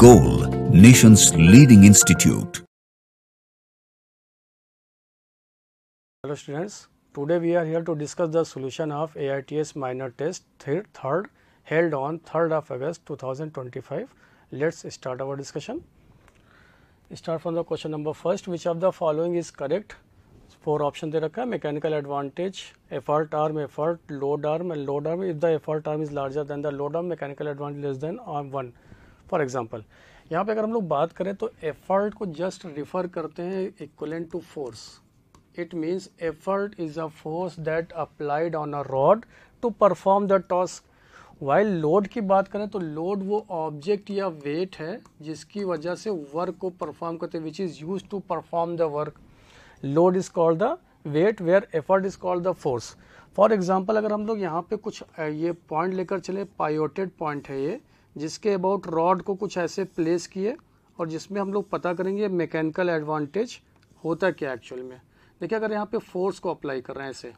Goal, nation's leading institute. Hello students, today we are here to discuss the solution of AITS minor test third held on 3rd of August 2025. Let's start our discussion. Start from the question number first. Which of the following is correct? 4 option दे रखा है. Mechanical advantage, effort arm, effort load arm and load arm. If the effort arm is larger than the load arm, mechanical advantage less than arm 1. For example यहाँ पे अगर हम लोग बात करें तो एफर्ट को जस्ट रिफर करते हैं equivalent to force. It means effort is a force that applied on a rod to perform the task. While load की बात करें तो लोड वो ऑब्जेक्ट या वेट है जिसकी वजह से वर्क को परफॉर्म करते हैं, which is use to perform the work. Load is called the weight where effort is called the force. For example अगर हम लोग यहाँ पे कुछ ये पॉइंट लेकर चले, पायोटेड पॉइंट है ये, जिसके अबाउट रॉड को कुछ ऐसे प्लेस किए और जिसमें हम लोग पता करेंगे मैकेनिकल एडवांटेज होता क्या एक्चुअल में. देखिए अगर यहाँ पे फोर्स को अप्लाई कर रहे हैं, ऐसे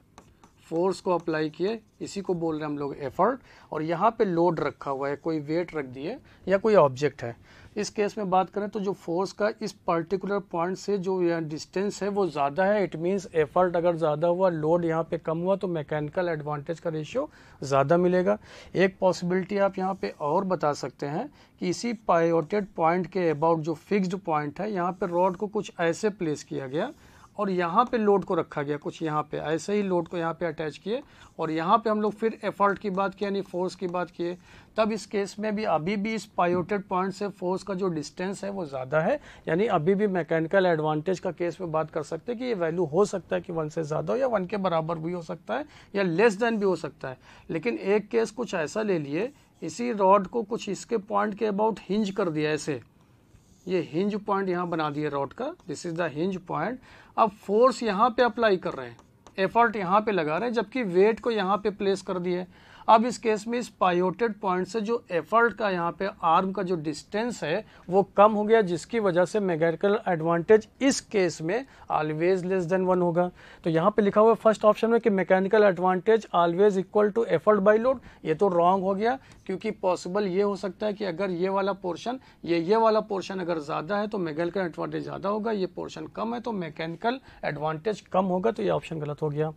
फोर्स को अप्लाई किए, इसी को बोल रहे हैं हम लोग एफर्ट, और यहाँ पे लोड रखा हुआ है, कोई वेट रख दिए या कोई ऑब्जेक्ट है. इस केस में बात करें तो जो फोर्स का इस पर्टिकुलर पॉइंट से जो डिस्टेंस है वो ज़्यादा है. इट मीन्स एफर्ट अगर ज़्यादा हुआ, लोड यहाँ पे कम हुआ, तो मैकेनिकल एडवांटेज का रेशियो ज़्यादा मिलेगा. एक पॉसिबिलिटी आप यहाँ पे और बता सकते हैं कि इसी पायोटेड पॉइंट के अबाउट जो फिक्स्ड पॉइंट है, यहाँ पे रॉड को कुछ ऐसे प्लेस किया गया और यहाँ पे लोड को रखा गया, कुछ यहाँ पे ऐसे ही लोड को यहाँ पे अटैच किए, और यहाँ पे हम लोग फिर एफर्ट की बात किए यानी फोर्स की बात किए. तब इस केस में भी अभी भी इस पायोटेड पॉइंट से फोर्स का जो डिस्टेंस है वो ज़्यादा है, यानी अभी भी मैकेनिकल एडवांटेज का केस में बात कर सकते हैं कि ये वैल्यू हो सकता है कि 1 से ज़्यादा हो या 1 के बराबर भी हो सकता है या लेस देन भी हो सकता है. लेकिन एक केस कुछ ऐसा ले लिए, इसी रॉड को कुछ इसके पॉइंट के अबाउट हिंज कर दिया, ऐसे ये हिंज पॉइंट यहाँ बना दिया रॉड का, this is the hinge point. अब फोर्स यहाँ पे अप्लाई कर रहे हैं, एफर्ट यहाँ पे लगा रहे हैं, जबकि वेट को यहाँ पे प्लेस कर दिए. अब इस केस में इस पायोटेड पॉइंट से जो एफर्ट का यहाँ पे आर्म का जो डिस्टेंस है वो कम हो गया, जिसकी वजह से मैकेनिकल एडवांटेज इस केस में ऑलवेज लेस देन 1 होगा. तो यहाँ पे लिखा हुआ है फर्स्ट ऑप्शन में कि mechanical advantage always equal to effort by load. ये तो रॉन्ग हो गया, क्योंकि पॉसिबल ये हो सकता है कि अगर ये वाला पोर्शन ये वाला पोर्शन अगर ज़्यादा है तो मैकेनिकल एडवांटेज ज़्यादा होगा, ये पोर्शन कम है तो मैकेनिकल एडवांटेज कम होगा. तो ये ऑप्शन गलत हो गया.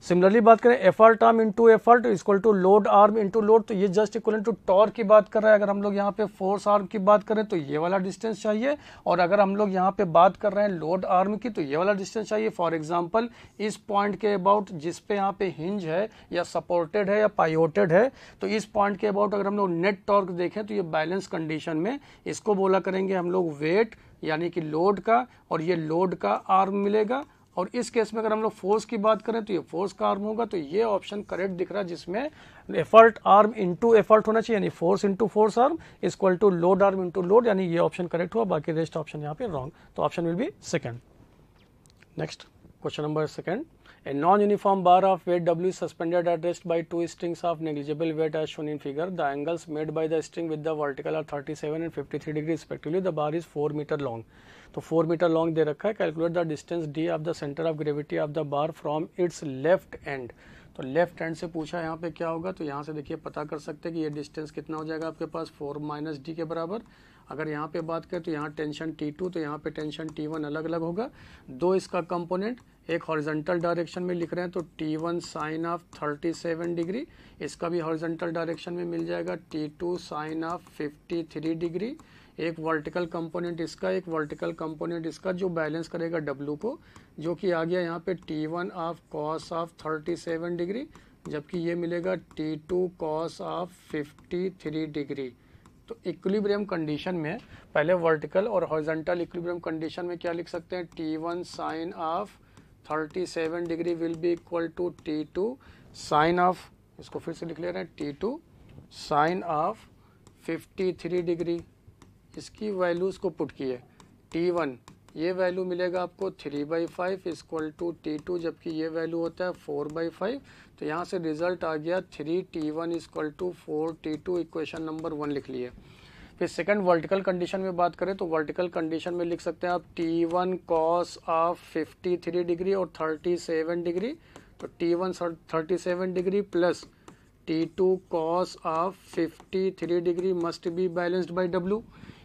सिमिलरली बात करें effort arm into effort equal to load arm into load, तो ये जस्ट इक्वल टू टॉर्क की बात कर रहा है. अगर हम लोग यहाँ पे फोर्स आर्म की बात करें तो ये वाला डिस्टेंस चाहिए, और अगर हम लोग यहाँ पे बात कर रहे हैं लोड आर्म की तो ये वाला डिस्टेंस चाहिए. फॉर एग्जांपल इस पॉइंट के अबाउट जिस पे यहाँ पे हिंज है या सपोर्टेड है या पायोटेड है, तो इस पॉइंट के अबाउट अगर हम लोग नेट टॉर्क देखें तो ये बैलेंस कंडीशन में इसको बोला करेंगे हम लोग वेट यानी कि लोड का, और ये लोड का आर्म मिलेगा. और इस केस में अगर हम लोग फोर्स की बात करें तो ये फोर्स का आर्म होगा. तो ये ऑप्शन करेक्ट दिख रहा है, जिसमें एफर्ट आर्म इंटू एफर्ट होना चाहिए, यानी force into force arm equal to load arm into load, यानी ये ऑप्शन करेक्ट हुआ. बाकी रेस्ट ऑप्शन यहाँ पे रॉन्ग, तो option will B second. Next question number second. A non-uniform bar of weight W is suspended at rest by 2 strings of negligible weight as shown in figure. The angles made by the string with the vertical are 37 and 53 degree respectively. The bar is 4 meter long. तो 4 metre long they रखा है. Calculate the distance d of the centre of gravity of the bar from its left and. तो left hand से पूछा यहाँ पे क्या होगा, तो यहाँ से देखिए पता कर सकते हैं कि ये डिस्टेंस कितना हो जाएगा आपके पास 4 माइनस डी के बराबर. अगर यहाँ पे बात करें तो यहाँ टेंशन T2 तो यहाँ पे टेंशन T1 अलग अलग होगा. दो इसका कंपोनेंट, एक हॉरिजॉन्टल डायरेक्शन में लिख रहे हैं तो T1 साइन ऑफ 37 डिग्री, इसका भी हॉरिजॉन्टल डायरेक्शन में मिल जाएगा T2 साइन ऑफ 53 डिग्री. एक वर्टिकल कंपोनेंट इसका, एक वर्टिकल कंपोनेंट इसका जो बैलेंस करेगा W को, जो कि आ गया यहाँ पे T1 of cos of 37 degree, जबकि ये मिलेगा T2 कॉस ऑफ 53 डिग्री. तो इक्विलिब्रियम कंडीशन में पहले वर्टिकल और हॉरिजॉन्टल इक्विलिब्रियम कंडीशन में क्या लिख सकते हैं, T1 sine of 37 degree will be equal to T2 sine of, इसको फिर से लिख ले रहे हैं, T2 साइन ऑफ 53 डिग्री. इसकी वैल्यूज़ को पुट किए, T1 ये वैल्यू मिलेगा आपको 3/5 इक्वल टू T2, जबकि ये वैल्यू होता है 4/5. तो यहाँ से रिजल्ट आ गया 3T1 equal to 4T2. Equation number 1 लिख लिए. फिर सेकंड वर्टिकल कंडीशन में बात करें तो वर्टिकल कंडीशन में लिख सकते हैं आप T1 कॉस ऑफ 53 डिग्री और 37 डिग्री. तो T1 37 degree plus T2 cos of 53 degree must be balanced bye W.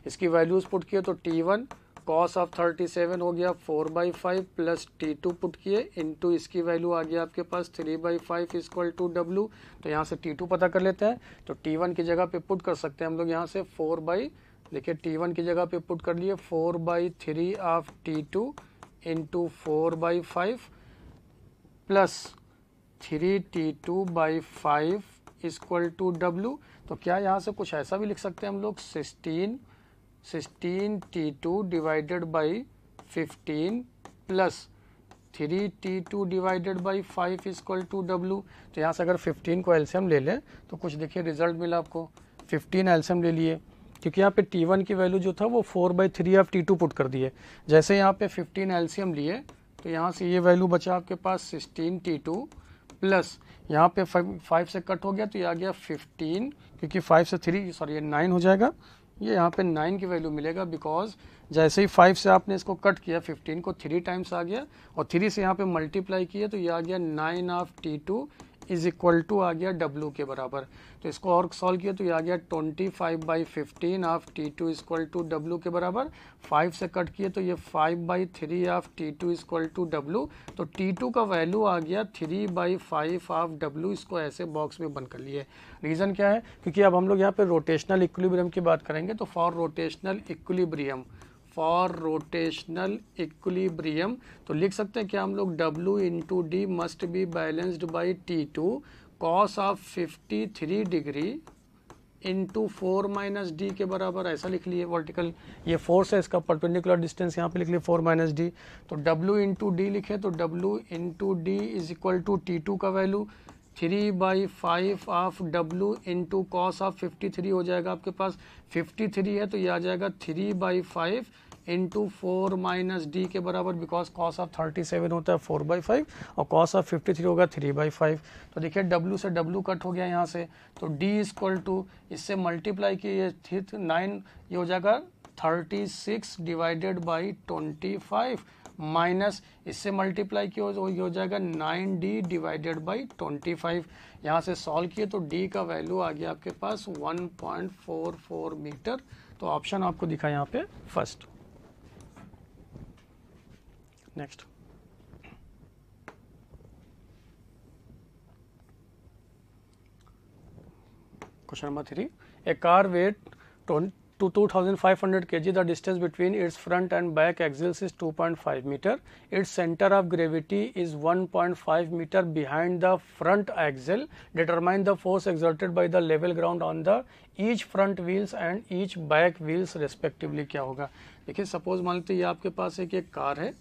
इसकी वैल्यूज पुट किए तो T1 cos ऑफ 37 हो गया 4/5 प्लस T2 पुट किए इनटू इसकी वैल्यू आ गया आपके पास 3/5 इक्वल टू W। तो यहाँ से T2 पता कर लेते हैं, तो T1 की जगह पे पुट कर सकते हैं हम लोग यहाँ से देखिए T1 की जगह पे पुट कर लिए 4/3 of T2 into 4/5 plus 3T2/5 equal to W। तो क्या यहाँ से कुछ ऐसा भी लिख सकते हैं हम लोग 16T2 divided by 15 plus 3T2 divided by 5 equal to W। तो यहाँ से अगर 15 को एलसीएम ले लें तो कुछ देखिए रिजल्ट मिला आपको, 15 एलसीएम ले लिए क्योंकि यहाँ पे T1 की वैल्यू जो था वो 4/3 ऑफ T2 पुट कर दिए। जैसे यहाँ पे 15 एलसीएम लिए तो यहाँ से ये वैल्यू बचा आपके पास 16T2 प्लस यहाँ पे 5 से कट हो गया तो ये आ गया 15, क्योंकि 5 से 3 सॉरी ये 9 हो जाएगा, ये यहाँ पे 9 की वैल्यू मिलेगा बिकॉज जैसे ही 5 से आपने इसको कट किया 15 को 3 टाइम्स आ गया और 3 से यहाँ पे मल्टीप्लाई किया तो ये आ गया 9 of T2 is equal to आ गया W के बराबर। तो इसको और सॉल्व किया तो ये आ गया 25/15 of T2 equal to W के बराबर। 5 से कट किए तो ये 5/3 of T2 equal to W। तो T2 का वैल्यू आ गया 3/5 ऑफ W। इसको ऐसे बॉक्स में बंद कर लिए। रीज़न क्या है, क्योंकि अब हम लोग यहाँ पे रोटेशनल इक्विलिब्रियम की बात करेंगे तो फॉर रोटेशनल इक्विलिब्रियम तो लिख सकते हैं क्या हम लोग W into D must be balanced by T2 cos of 53 degree into 4 minus d के बराबर, ऐसा लिख लिए। वर्टिकल ये फोर्स है, इसका परपेंडिकुलर डिस्टेंस यहाँ पे लिख लिए 4 माइनस डी। तो W इंटू डी लिखे तो W into D is equal to T2 का value 3/5 of W into cos of 53 हो जाएगा आपके पास 53 है तो ये आ जाएगा 3/5 इंटू 4 माइनस डी के बराबर, बिकॉज कॉस ऑफ 37 होता है 4/5 और कॉस ऑफ 53 होगा 3/5। तो देखिए W से W कट हो गया यहाँ से, तो D इक्वल टू इससे मल्टीप्लाई किए 9 ये हो जाएगा 36 डिवाइडेड बाई 25 माइनस इससे मल्टीप्लाई किया तो ये हो जाएगा 9D डिवाइडेड बाई 25। यहाँ से सॉल्व किए तो D का वैल्यू आ गया आपके पास 1.44 मीटर। तो ऑप्शन आपको दिखा यहाँ पे first. Next question number 3, a car weight to 2500 kg, the distance between its front and back axles is 2.5 meter. Its center of gravity is 1.5 meter behind the front axle. Determine the force exerted by the level ground on the each front wheels and each back wheels respectively। क्या होगा, देखिए suppose मान लीजिए ये आपके पास एक car है,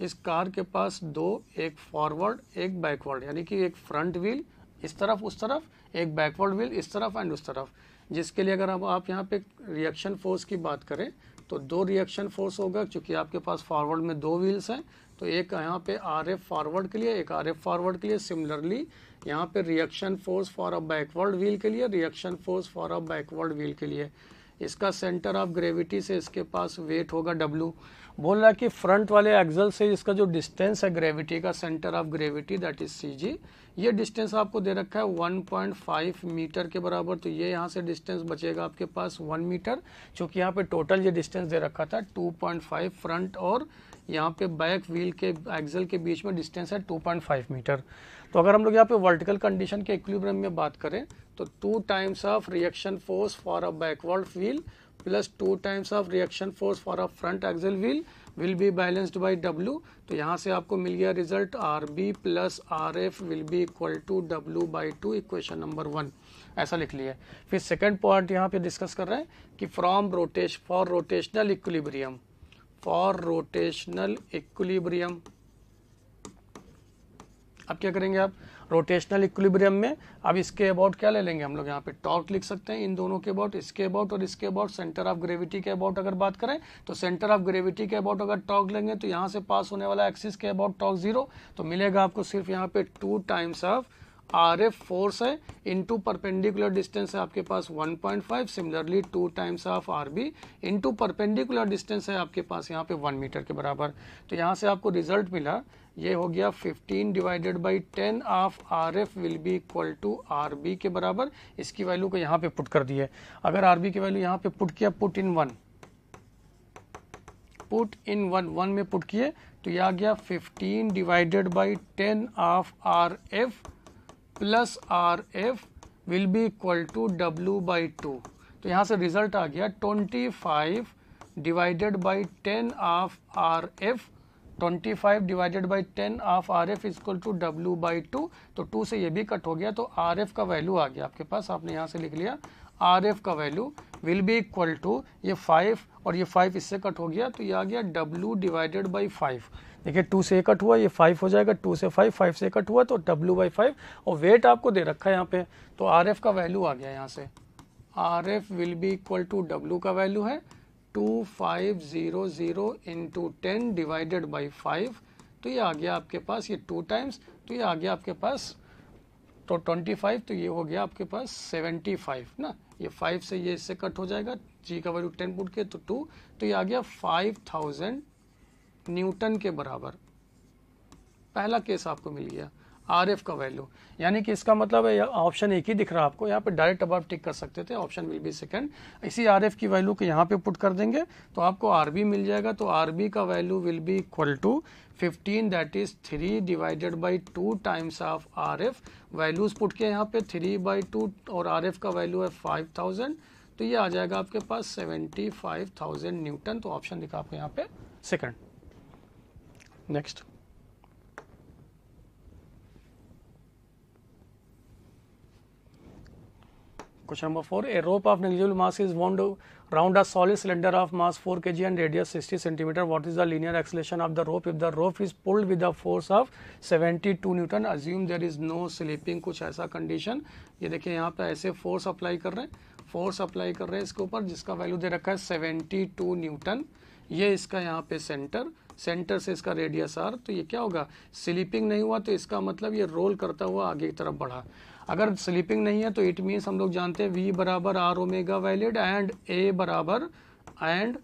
इस कार के पास दो, एक फॉरवर्ड एक बैकवर्ड, यानी कि एक फ्रंट व्हील इस तरफ उस तरफ, एक बैकवर्ड व्हील इस तरफ एंड उस तरफ, जिसके लिए अगर आप यहाँ पे रिएक्शन फोर्स की बात करें तो दो रिएक्शन फोर्स होगा, क्योंकि आपके पास फॉरवर्ड में दो व्हील्स हैं तो एक यहाँ पे RF फॉरवर्ड के लिए, एक RF फॉरवर्ड के लिए। सिमिलरली यहाँ पे reaction force for a backward wheel के लिए, reaction force for a backward wheel के लिए। इसका सेंटर ऑफ ग्रेविटी से इसके पास वेट होगा W। बोल रहा है कि फ्रंट वाले एक्सल से इसका जो डिस्टेंस है ग्रेविटी का, centre of gravity that is CG, ये डिस्टेंस आपको दे रखा है 1.5 मीटर के बराबर। तो ये यहाँ से डिस्टेंस बचेगा आपके पास 1 मीटर, क्योंकि यहाँ पे टोटल ये डिस्टेंस दे रखा था 2.5 फ्रंट और यहाँ पे बैक व्हील के एक्सल के बीच में डिस्टेंस है 2.5 मीटर। तो अगर हम लोग यहाँ पे वर्टिकल कंडीशन के इक्विलिब्रियम में बात करें तो 2 times of reaction force for a backward wheel plus 2 times of reaction force for a front axle wheel will be balanced by W। तो यहाँ से आपको मिल गया result RB plus RF will be equal to W/2, equation number 1, ऐसा लिख लिया। फिर सेकंड पॉइंट यहाँ पे डिस्कस कर रहे हैं कि फॉर रोटेशनल इक्विलिब्रियम अब क्या करेंगे आप रोटेशनल इक्विलिब्रियम में, अब इसके अबाउट क्या ले लेंगे हम लोग, यहाँ पे टॉर्क लिख सकते हैं इन दोनों के अबाउट, इसके अबाउट और इसके अबाउट। सेंटर ऑफ ग्रेविटी के अबाउट अगर बात करें तो सेंटर ऑफ ग्रेविटी के अबाउट अगर टॉर्क लेंगे तो यहाँ से पास होने वाला एक्सिस के अबाउट टॉर्क 0, तो मिलेगा आपको सिर्फ यहाँ पे 2 टाइम्स ऑफ RF फोर्स है इनटू परपेंडिकुलर डिस्टेंस है आपके पास 1.5, similarly 2 times of RB into perpendicular distance है आपके पास यहाँ पे 1 मीटर के बराबर। तो यहाँ से आपको रिजल्ट मिला, ये हो गया 15 divided by 10 of RF will be equal to RB के बराबर। इसकी वैल्यू को यहाँ पे पुट कर दिए। अगर RB की वैल्यू यहाँ पे पुट किया, पुट इन वन में पुट किए तो यह आ गया 15 divided by 10 of RF plus RF will be equal to W by 2। तो यहाँ से रिजल्ट आ गया 25 divided by 10 of RF, 25 divided by 10 of RF is equal to W by 2। तो 2 से ये भी कट हो गया, तो RF का वैल्यू आ गया आपके पास। आपने यहाँ से लिख लिया RF का value will be equal to, ये 5 और ये 5 इससे कट हो गया, तो ये आ गया W डिवाइडेड बाई 5। देखिए 2 से कट हुआ, ये 5 हो जाएगा, 2 से 5, 5 से कट हुआ तो W बाई 5। और वेट आपको दे रखा है यहाँ पे, तो RF का वैल्यू आ गया यहाँ से, RF will be equal to W का वैल्यू है 2500 इंटू 10 डिवाइडेड बाई 5। तो ये आ गया आपके पास, ये 2 टाइम्स, तो ये आ गया आपके पास तो 25, तो ये हो गया आपके पास 75 ना। ये 5 से ये इससे कट हो जाएगा, G का वैल्यू 10 पुट के तो 2, तो ये आ गया 5000 न्यूटन के बराबर। पहला केस आपको मिल गया RF का वैल्यू, यानी कि इसका मतलब है ऑप्शन एक ही दिख रहा है आपको, यहाँ पे डायरेक्ट अब आप टिक कर सकते थे, ऑप्शन विल बी सेकंड। इसी RF की वैल्यू को यहाँ पे पुट कर देंगे तो आपको RB मिल जाएगा। तो RB का value will be equal to 15, that is 3 divided by 2 times of RF। Values put के यहाँ पे 3 बाई 2 और RF का वैल्यू है 5000, तो ये आ जाएगा आपके पास 75,000 न्यूटन। तो ऑप्शन दिखा आपको यहाँ पे second. Next question number 4, a rope of negligible mass is wound round a solid cylinder of mass 4 kg and radius 60 cm. What is the linear acceleration of the rope if the rope is pulled with a force of 72 Newton? Assume there is no slipping, कुछ ऐसा condition. ये देखिए यहाँ पे ऐसे force apply कर रहे हैं, इसके ऊपर, जिसका वैल्यू दे रखा है 72 न्यूटन। ये इसका यहाँ पे सेंटर से इसका रेडियस R। तो ये क्या होगा, स्लिपिंग नहीं हुआ, तो इसका मतलब ये रोल करता हुआ आगे की तरफ बढ़ा। अगर स्लिपिंग नहीं है तो इट मीन्स हम लोग जानते हैं V बराबर R omega valid and A बराबर and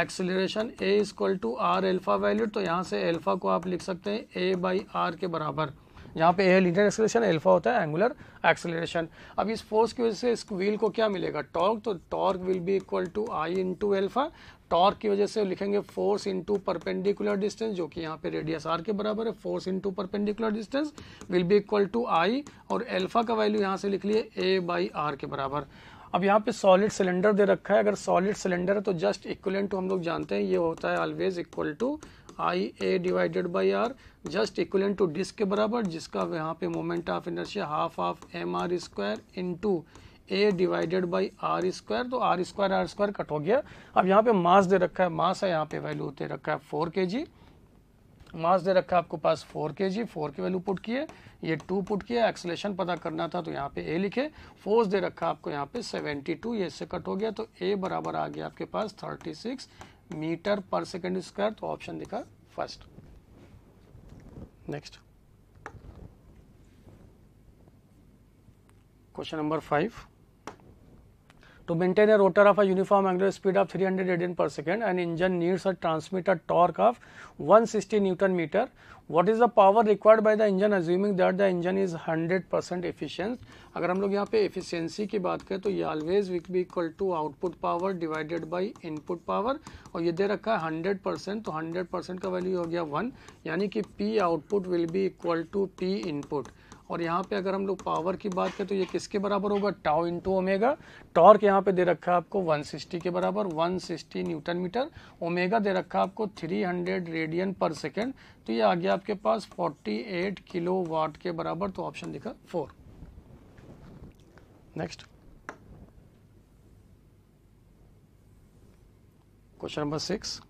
acceleration A equal to R alpha valid. तो यहाँ से एल्फा को आप लिख सकते हैं A बाई R के बराबर, जहाँ पे A लीनियर एक्सेलरेशन, एल्फा होता है एंगुलर एक्सेलरेशन। अब इस फोर्स की वजह से इस व्हील को क्या मिलेगा, टॉर्क। तो torque will be equal to I into alpha. Torque की वजह से लिखेंगे फोर्स इंटू परपेंडिकुलर डिस्टेंस, जो कि यहाँ पे रेडियस R के बराबर है। Force into perpendicular distance will be equal to I, और एल्फा का वैल्यू यहाँ से लिख लिए A बाई R के बराबर। अब यहाँ पे सॉलिड सिलेंडर दे रखा है, अगर सॉलिड सिलेंडर है तो जस्ट इक्विवेलेंट टू हम लोग जानते हैं ये होता है always equal to IA divided by R, just equivalent to disc के बराबर, जिसका यहाँ पे moment of inertia half of mr square into A divided by R square. तो R स्क्वायर कट हो गया। अब यहाँ पे मास दे रखा है, मास है यहाँ पे वैल्यू दे रखा है 4 kg, मास दे रखा है आपको पास 4 kg, 4 की वैल्यू पुट किए, ये 2 पुट किया, एक्सेलरेशन पता करना था तो यहाँ पे A लिखे, फोर्स दे रखा आपको यहाँ पे 72, ये इससे कट हो गया, तो A बराबर आ गया आपके पास 36 मीटर पर सेकेंड स्क्वायर। तो ऑप्शन दिखा first. Next question number 5, to maintain a rotor of a uniform angular speed of 300 radian per second, an engine needs to transmit a torque of 160 Newton meter. What is the power required by the engine assuming that the engine is 100% efficient? अगर हम लोग यहाँ पे efficiency की बात करें तो ये always will be equal to output power divided by input power, और ये दे रखा है 100%, तो 100% का वैल्यू हो गया 1, यानी कि P output will be equal to P input। और यहाँ पे अगर हम लोग पावर की बात करें तो ये किसके बराबर होगा, टाउ इंटू ओमेगा। टॉर्क यहाँ पे दे रखा है आपको 160 के बराबर, 160 न्यूटन मीटर। ओमेगा दे रखा है आपको 300 रेडियन पर सेकेंड, तो ये आ गया आपके पास 48 किलो वाट के बराबर। तो ऑप्शन दिखा 4। Next question number 6,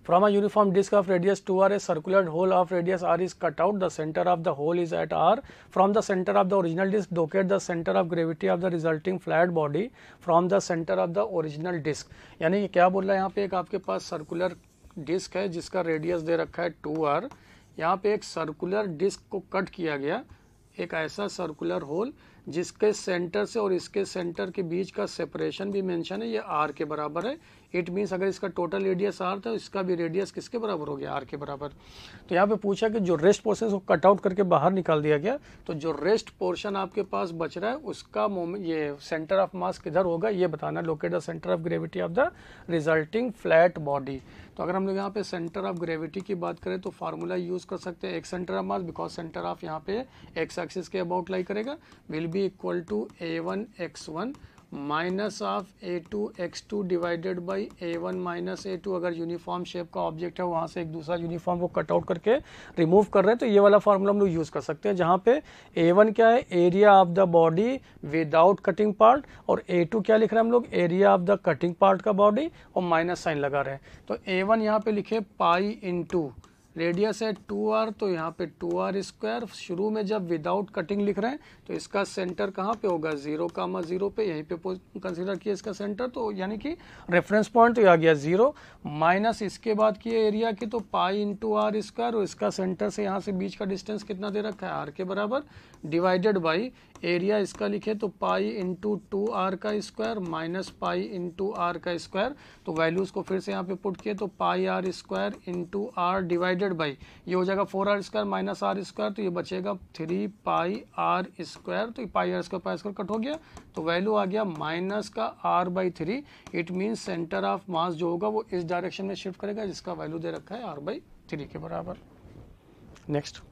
from a uniform disc of radius 2r, a circular hole of radius r is cut out. The center of the hole is at r. From the center of the original disc, locate the center of gravity of the resulting flat body from the center of the original disc. यानी क्या बोल रहा है यहाँ पे, एक आपके पास circular disc है जिसका रेडियस दे रखा है 2r, यहाँ पे एक सर्कुलर डिस्क को कट किया गया, एक ऐसा सर्कुलर होल जिसके सेंटर से और इसके सेंटर के बीच का सेपरेशन भी मेंशन है, ये r के बराबर है। इट मीन्स अगर इसका टोटल रेडियस r था, इसका भी रेडियस किसके बराबर हो गया, r के बराबर। तो यहाँ पे पूछा कि जो रेस्ट पोर्शन को कट आउट करके बाहर निकाल दिया गया, तो जो रेस्ट पोर्शन आपके पास बच रहा है उसका मोमेंट, ये सेंटर ऑफ मास किधर होगा ये बताना। Locate the centre of gravity of the resulting flat body. तो अगर हम लोग यहाँ पे सेंटर ऑफ ग्रेविटी की बात करें तो फार्मूला यूज कर सकते हैं, एक centre of mass, because centre of यहाँ पे एक्स एक्सिस के अबाउट लाई करेगा, will be equal to a1 x1 minus of a2 x2 divided by a1 minus a2। अगर यूनिफॉर्म शेप का ऑब्जेक्ट है, वहां से एक दूसरा यूनिफॉर्म को कट आउट करके रिमूव कर रहे हैं, तो ये वाला फार्मूला हम लोग यूज कर सकते हैं, जहां पे a1 क्या है, area of the body without cutting part, और a2 क्या लिख रहे हैं हम लोग, area of the cutting part का बॉडी, और माइनस साइन लगा रहे हैं। तो a1 यहाँ पे लिखे पाई इंटू रेडियस है 2r, तो यहाँ पे 2r स्क्वायर। शुरू में जब विदाउट कटिंग लिख रहे हैं तो इसका सेंटर कहाँ पे होगा, 0,0 पे, यहीं पे कंसीडर किया इसका सेंटर, तो यानी कि रेफरेंस पॉइंट तो आ गया 0, माइनस इसके बाद किए एरिया की, तो पाई इंटू r स्क्वायर, और इसका सेंटर से यहाँ से बीच का डिस्टेंस कितना दे रखा है, r के बराबर, डिवाइडेड बाई एरिया इसका लिखे तो पाई इंटू 2r का square minus pi into r का स्क्वायर। तो वैल्यूज को फिर से यहाँ पे पुट किए तो पाई r square into r divided by, ये हो जाएगा 4r square minus r square, तो ये बचेगा 3 पाई r स्क्वायर। तो पाई r स्क्वायर कट हो गया, तो वैल्यू आ गया माइनस का r/3। It means centre of मास जो होगा वो इस डायरेक्शन में शिफ्ट करेगा, जिसका वैल्यू दे रखा है r/3 के बराबर। Next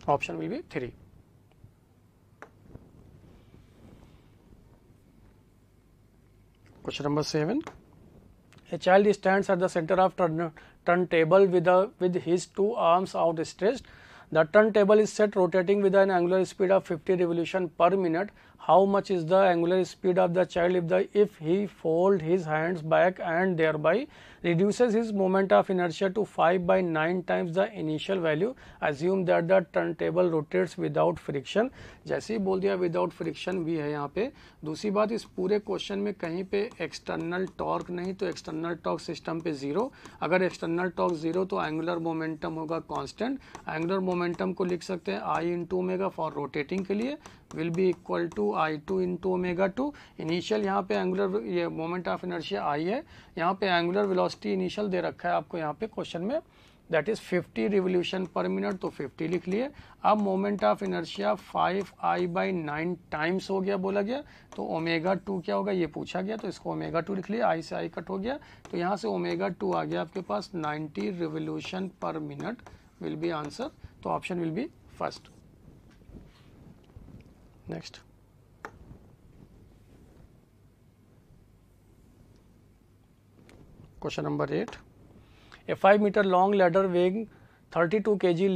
option will B 3। Question number 7. A child stands at the center of turntable with his two arms outstretched. The turntable is set rotating with an angular speed of 50 revolution per minute. How much is the angular speed of the child if he fold his hands back and thereby reduces his moment of inertia to 5/9 times the initial value? Assume that the turntable rotates without friction. जैसे ही बोल दिया without friction भी है यहाँ पे। दूसरी बात, इस पूरे क्वेश्चन में कहीं पे एक्सटर्नल टॉर्क नहीं, तो एक्सटर्नल टॉर्क सिस्टम पे 0। अगर एक्सटर्नल टॉर्क 0 तो एंगुलर मोमेंटम होगा कांस्टेंट। एंगुलर मोमेंटम को लिख सकते हैं I into omega for rotating के लिए, will be equal to I2 into omega 2। Initial यहाँ पे एंगुलर ये मोमेंट ऑफ इनर्शिया I है, यहाँ पे एंगुलर वेलोसिटी इनिशियल दे रखा है आपको यहाँ पे क्वेश्चन में, that is 50 revolution per minute, तो 50 लिख लिए। अब moment of inertia 5I/9 times हो गया बोला गया, तो ओमेगा 2 क्या होगा ये पूछा गया, तो इसको ओमेगा 2 लिख लिया, I से I कट हो गया, तो यहाँ से ओमेगा 2 आ गया आपके पास 90 revolution per minute will be answer. तो option will be first. Next question number 8. A 5-meter long ladder weighing 32 kg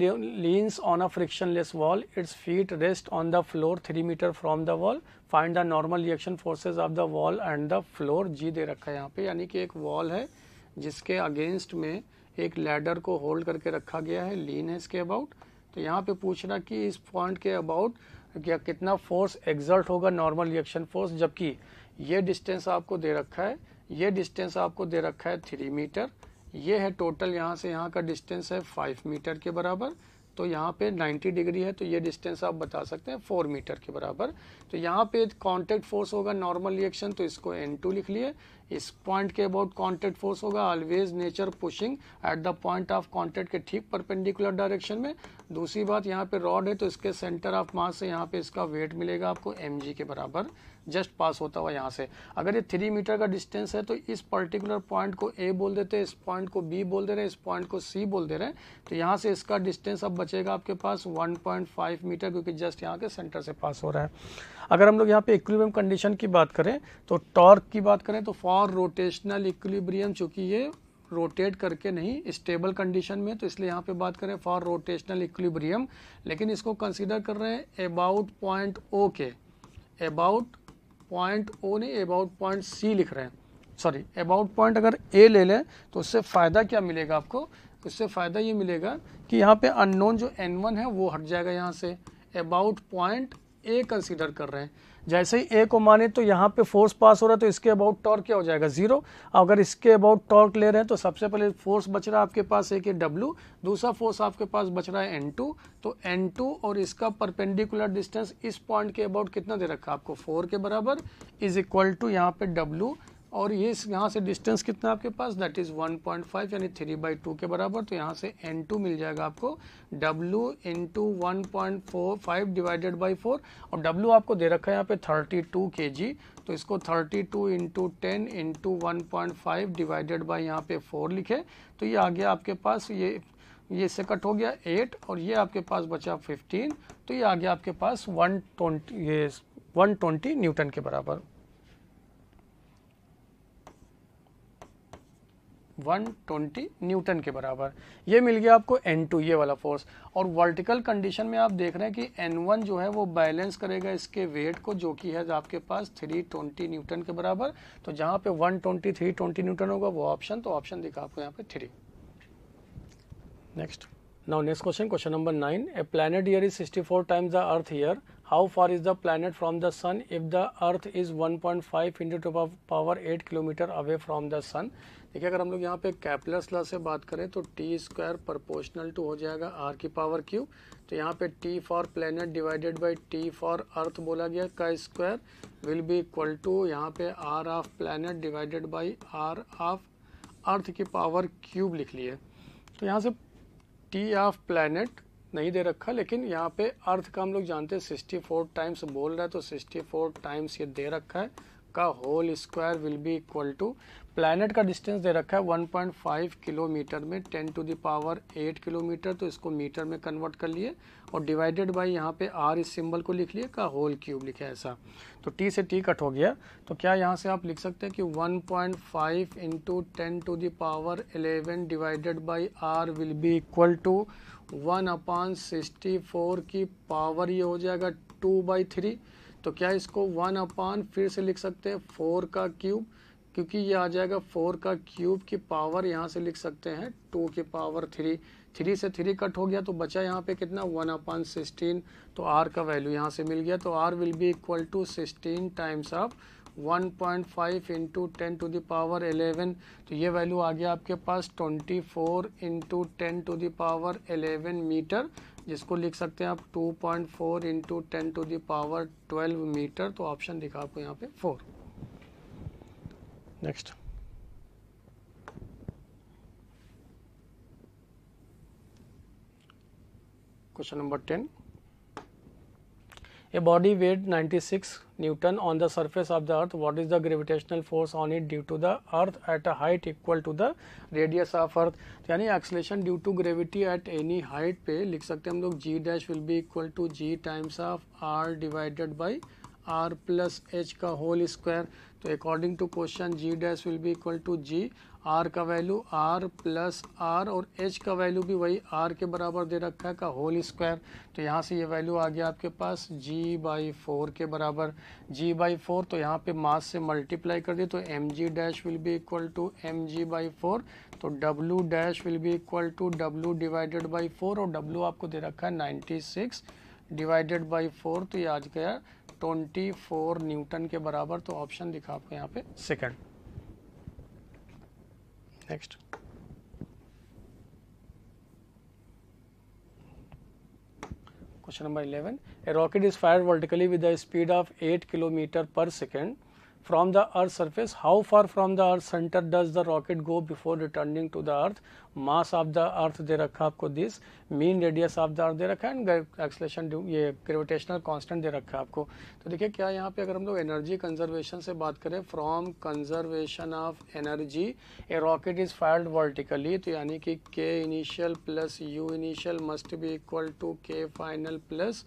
leans on a frictionless wall. Its feet rest on the floor 3 meters from the wall. Find the normal reaction forces of the wall and the floor. G दे रखा है यहाँ पे, यानी कि एक wall है जिसके against में एक लैडर को होल्ड करके रखा गया है, लीन है इसके अबाउट। तो यहाँ पे पूछ रहा कि इस पॉइंट के अबाउट क्या कितना फोर्स एक्सर्ट होगा, नॉर्मल रिएक्शन फोर्स, जबकि ये डिस्टेंस आपको दे रखा है, ये डिस्टेंस आपको दे रखा है 3 मीटर, ये है टोटल यहाँ से यहाँ का डिस्टेंस है 5 मीटर के बराबर, तो यहाँ पे 90 डिग्री है, तो ये डिस्टेंस आप बता सकते हैं 4 मीटर के बराबर। तो यहाँ पे कांटेक्ट फोर्स होगा नॉर्मल रिएक्शन, तो इसको N2 लिख लिए। इस पॉइंट के अबाउट कांटेक्ट फोर्स होगा always nature pushing at the point of contact के ठीक परपेंडिकुलर डायरेक्शन में। दूसरी बात, यहाँ पे रॉड है तो इसके सेंटर ऑफ मास से यहाँ पे इसका वेट मिलेगा आपको mg के बराबर, जस्ट पास होता हुआ यहाँ से। अगर ये 3 मीटर का डिस्टेंस है तो इस पर्टिकुलर पॉइंट को A बोल देते हैं, इस पॉइंट को B बोल दे रहे हैं, इस पॉइंट को C बोल दे रहे हैं, तो यहाँ से इसका डिस्टेंस अब बचेगा आपके पास 1.5 मीटर, क्योंकि जस्ट यहाँ के सेंटर से पास हो रहा है। अगर हम लोग यहाँ पे इक्विलिब्रियम कंडीशन की बात करें तो टॉर्क की बात करें तो फॉर रोटेशनल इक्विलिब्रियम, चूंकि ये रोटेट करके नहीं स्टेबल कंडीशन में, तो इसलिए यहाँ पे बात करें फॉर रोटेशनल इक्विलिब्रियम, लेकिन इसको कंसीडर कर रहे हैं अबाउट पॉइंट O के, अबाउट पॉइंट O नहीं अबाउट पॉइंट C लिख रहे हैं, सॉरी अबाउट पॉइंट अगर A ले लें तो उससे फ़ायदा क्या मिलेगा आपको, उससे फ़ायदा ये मिलेगा कि यहाँ पे अननोन जो N1 है वो हट जाएगा यहाँ से, अबाउट पॉइंट A कंसीडर कर रहे हैं। जैसे ही ए को माने तो यहाँ पे फोर्स पास हो रहा है, तो इसके अबाउट टॉर्क क्या हो जाएगा 0। अगर इसके अबाउट टॉर्क ले रहे हैं तो सबसे पहले फोर्स बच रहा है आपके पास एक है W, दूसरा फोर्स आपके पास बच रहा है N2। तो N2 और इसका परपेंडिकुलर डिस्टेंस इस पॉइंट के अबाउट कितना दे रखा है आपको 4 के बराबर, इज इक्वल टू यहाँ पे W, और ये यहाँ से डिस्टेंस कितना आपके पास, दैट इज 1.5 यानी 3/2 के बराबर। तो यहाँ से N2 मिल जाएगा आपको W इंटू 1.45 डिवाइडेड बाई 4, और W आपको दे रखा है यहाँ पे 32 kg, तो इसको 32 इंटू 10 इंटू 1.5 डिवाइडेड बाई यहाँ पे 4 लिखे, तो ये आ गया आपके पास, ये इससे कट हो गया 8, और ये आपके पास बचा 15, तो ये आ गया आपके पास 120 न्यूटन के बराबर, 120 न्यूटन के बराबर। ये मिल गया आपको N2 ये वाला फोर्स। और वर्टिकल कंडीशन में आप देख रहे हैं कि N1 जो है वो बैलेंस करेगा इसके वेट को, जो कि है आपके पास 320 न्यूटन के बराबर। तो जहाँ पे 120 320 न्यूटन होगा वो ऑप्शन, तो ऑप्शन दिखा आपको यहाँ पे 3। Next, now next question number 9. A planet here is 64 times the earth here. How far is the planet from the sun if the earth is 1.5 into the power 8 kilometre away from the sun? देखिए, अगर हम लोग यहाँ पे Kepler's law से बात करें तो टी स्क्वायर प्रोपोर्शनल टू हो जाएगा आर की पावर क्यू। तो यहाँ पे T for planet divided by T for earth बोला गया का square will be equal to यहाँ पे R of planet divided by R of earth की पावर क्यूब लिख लिए। तो यहाँ से टी ऑफ प्लैनेट नहीं दे रखा, लेकिन यहाँ पे अर्थ का हम लोग जानते हैं 64 टाइम्स बोल रहा है, तो 64 टाइम्स ये दे रखा है का whole square will be equal to, planet का डिस्टेंस दे रखा है 1.5 किलोमीटर में 10 टू द पावर 8 किलोमीटर, तो इसको मीटर में कन्वर्ट कर लिए, और डिवाइडेड बाय यहाँ पे आर इस सिंबल को लिख लिए का होल क्यूब लिखे ऐसा। तो टी से टी कट हो गया, तो क्या यहाँ से आप लिख सकते हैं कि 1.5 into 10 to the power 11 divided by R will be equal to 1/64 की पावर ये हो जाएगा 2/3। तो क्या इसको 1 फिर से लिख सकते हैं 4 का क्यूब, क्योंकि ये आ जाएगा 4 का क्यूब की पावर, यहाँ से लिख सकते हैं 2 की पावर 3, 3 से 3 कट हो गया, तो बचा यहाँ पे कितना 1/16। तो r का वैल्यू यहाँ से मिल गया, तो r will be equal to 16 times of 1.5 into 10 to the power 11। तो ये वैल्यू आ गया आपके पास 24 into 10 to the power 11 metre, जिसको लिख सकते हैं आप 2.4 into 10 to the power 12 metre. तो ऑप्शन दिखा आपको यहाँ पे 4। Next, question number 10. A body weighed 96 Newton on the surface of the earth. What is the gravitational force on it due to the earth at a height equal to the radius of earth? यानी acceleration due to gravity at any height पे लिख सकते हैं हम लोग g dash will be equal to g times of r divided by r plus h का whole square. तो according to question g dash will be equal to g, r का value r plus r और h का value भी वही r के बराबर दे रखा है का होल स्क्वायर। तो यहाँ से ये वैल्यू आ गया आपके पास g/4 के बराबर, g/4। तो यहाँ पे मास से मल्टीप्लाई कर दिए, तो mg dash will be equal to mg/4। तो w dash will be equal to w divided by 4, और w आपको दे रखा है 96 डिवाइडेड बाई 4, तो ये आज गया 24 न्यूटन के बराबर। तो ऑप्शन दिखा आपको यहाँ पे second. Next, question number 11. A rocket is fired vertically with a speed of 8 km per second from the earth's surface. How far from the earth's center does the rocket go before returning to the earth? Mass of the earth दे रखा आपको this, mean radius of the earth दे रखा है, acceleration ये gravitational constant दे रखा है आपको। तो देखिए क्या यहाँ पे अगर हम लोग एनर्जी कंजर्वेशन से बात करें, from conservation of energy a rocket is fired vertically, तो यानी कि k initial plus u initial must be equal to k final plus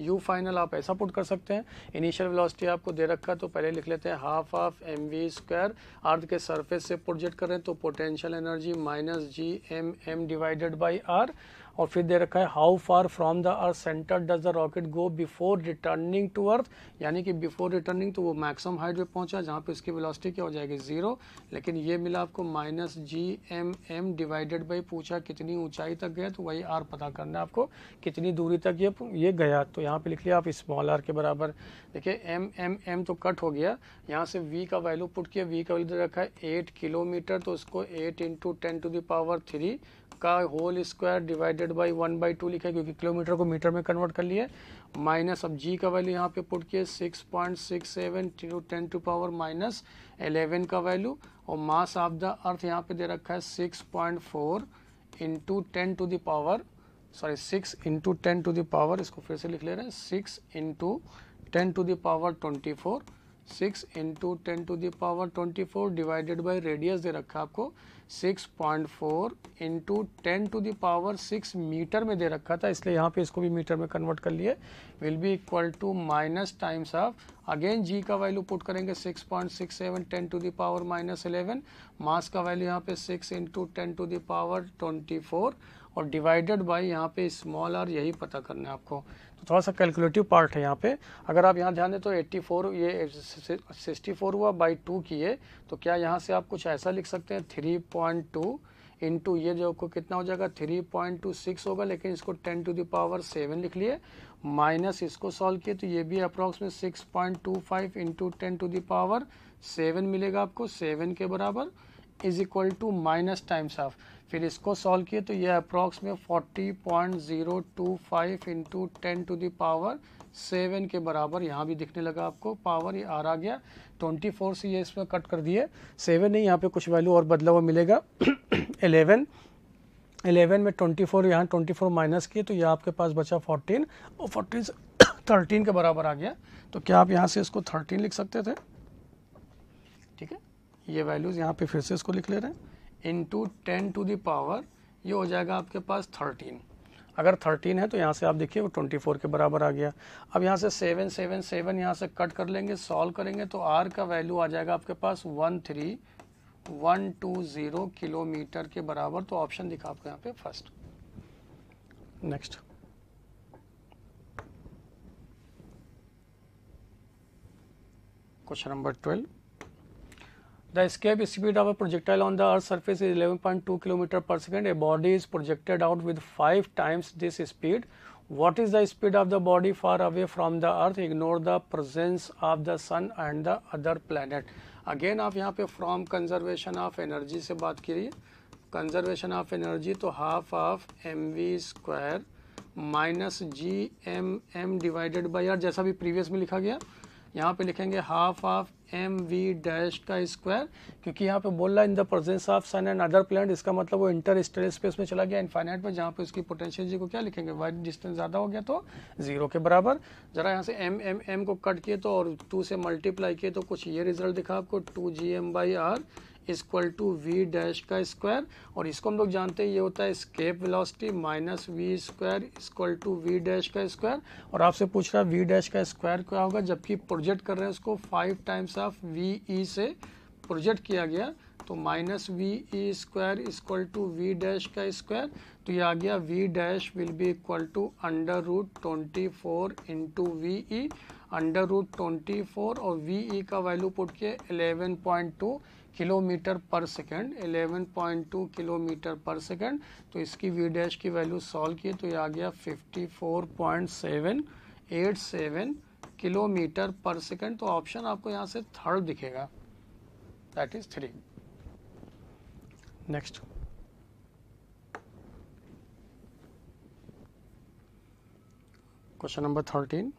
u final. आप ऐसा पुट कर सकते हैं, इनिशियल वेलोसिटी आपको दे रखा है तो पहले लिख लेते हैं half of mv square, earth के सरफेस से प्रोजेक्ट करें तो potential energy minus g m m divided by r, और फिर दे रखा है how far from the earth centre does the rocket go before returning to earth, यानी कि बिफोर रिटर्निंग तो वो मैक्सिमम हाइट पे पहुंचा जहाँ पे उसकी वेलोसिटी क्या हो जाएगी 0, लेकिन ये मिला आपको -gm डिवाइडेड बाई पूछा कितनी ऊंचाई तक गया, तो वही r पता करना है आपको कितनी दूरी तक ये गया। तो यहाँ पे लिख लिया आप स्मॉल r के बराबर। देखिए m तो कट हो गया, यहाँ से v का वैल्यू पुट किया, v का वैल्यू दे रखा है 8 किलोमीटर, तो उसको 8 × 10⁻³ का होल स्क्वायर डिवाइडेड बाई 1/2 लिखा है क्योंकि किलोमीटर को मीटर में कन्वर्ट कर लिए, माइनस अब g का वैल्यू यहाँ पे पुट किया 6.67 × 10⁻11 का वैल्यू, और मास ऑफ द अर्थ यहाँ पे दे रखा है 6.4 × 10⁻, इसको फिर से लिख ले रहे हैं 6 × 10⁻24, 6 × 10⁻24 डिवाइडेड बाई रेडियस दे रखा है आपको 6.4 × 10⁻6 मीटर में दे रखा था, इसलिए यहाँ पे इसको भी मीटर में कन्वर्ट कर लिए, will be equal to minus times of again g का वैल्यू पुट करेंगे 6.67 10⁻11, मास का वैल्यू यहाँ पे 6 × 10⁻24 और डिवाइडेड बाई यहाँ पे स्मॉल r, यही पता करना है आपको। तो थोड़ा सा कैलकुलेटिव पार्ट है यहाँ पे। अगर आप यहाँ ध्यान दें तो 84 ये 64 हुआ बाई 2 किए, तो क्या यहाँ से आप कुछ ऐसा लिख सकते हैं 3.2 इंटू ये जो को कितना हो जाएगा 3.26 होगा, लेकिन इसको 10⁻7 लिख लिए, माइनस इसको सॉल्व किए तो ये भी अप्रॉक्स में 6.25 इंटू 10⁻7 मिलेगा आपको 7 के बराबर, is equal to minus times of, फिर इसको सॉल्व किए तो ये अप्रॉक्स में 40.025 इंटू 10⁻7 के बराबर यहाँ भी दिखने लगा आपको, पावर ये आ गया 24 से ये इसमें कट कर दिए, 7 नहीं यहाँ पे कुछ वैल्यू और बदला हुआ मिलेगा 11 में 24 यहाँ 24 माइनस किए तो ये आपके पास बचा 14 और 14 से 13 के बराबर आ गया, तो क्या आप यहाँ से इसको 13 लिख सकते थे, ठीक है, ये वैल्यूज़ यहाँ पे फिर से इसको लिख ले रहे हैं इंटू 10⁻, ये हो जाएगा आपके पास 13, अगर 13 है तो यहाँ से आप देखिए वो 24 के बराबर आ गया। अब यहाँ से 7 7 7 यहाँ से कट कर लेंगे, सॉल्व करेंगे तो r का वैल्यू आ जाएगा आपके पास 13120 किलोमीटर के बराबर, तो ऑप्शन दिखा आपको यहाँ पे first. Next question number 12, the escape speed of a projectile on the earth's surface is 11.2 km per second. A body is projected out with 5 times this speed. What is the speed of the body far away from the earth? Ignore the presence of the sun and the other planet. Again आप यहाँ पे from conservation of energy से बात करिए, conservation of energy तो half of mv square minus gmm divided by r, जैसा भी previous में लिखा गया यहाँ पे लिखेंगे हाफ ऑफ mv' का स्क्वायर, क्योंकि यहाँ पे बोल रहा है in the presence of sun and other planet, इसका मतलब वो इंटरस्टेलर स्पेस में चला गया इनफाइनाइट में, जहाँ पे उसकी पोटेंशियल जी को क्या लिखेंगे वाइड डिस्टेंस ज़्यादा हो गया तो 0 के बराबर। जरा यहाँ से m को कट किए तो और 2 से मल्टीप्लाई किए तो कुछ ये रिजल्ट दिखा आपको 2gm/r इक्वल टू v' का स्क्वायर, और इसको हम लोग जानते हैं ये होता है escape velocity minus v square equal to v' का स्क्वायर, और आपसे पूछ रहा है v' का स्क्वायर क्या होगा, जबकि प्रोजेक्ट कर रहे हैं उसको 5 टाइम्स ऑफ ve से प्रोजेक्ट किया गया, तो minus ve square equal to v' का स्क्वायर, तो ये आ गया v' will be equal to √24 into ve, √24 और ve का वैल्यू पुट किए 11.2 किलोमीटर पर सेकेंड, 11.2 किलोमीटर पर सेकेंड, तो इसकी v' की वैल्यू सॉल्व किए तो ये आ गया 54.787 किलोमीटर पर सेकेंड, तो ऑप्शन आपको यहाँ से थर्ड दिखेगा, that is 3। Next question number 13,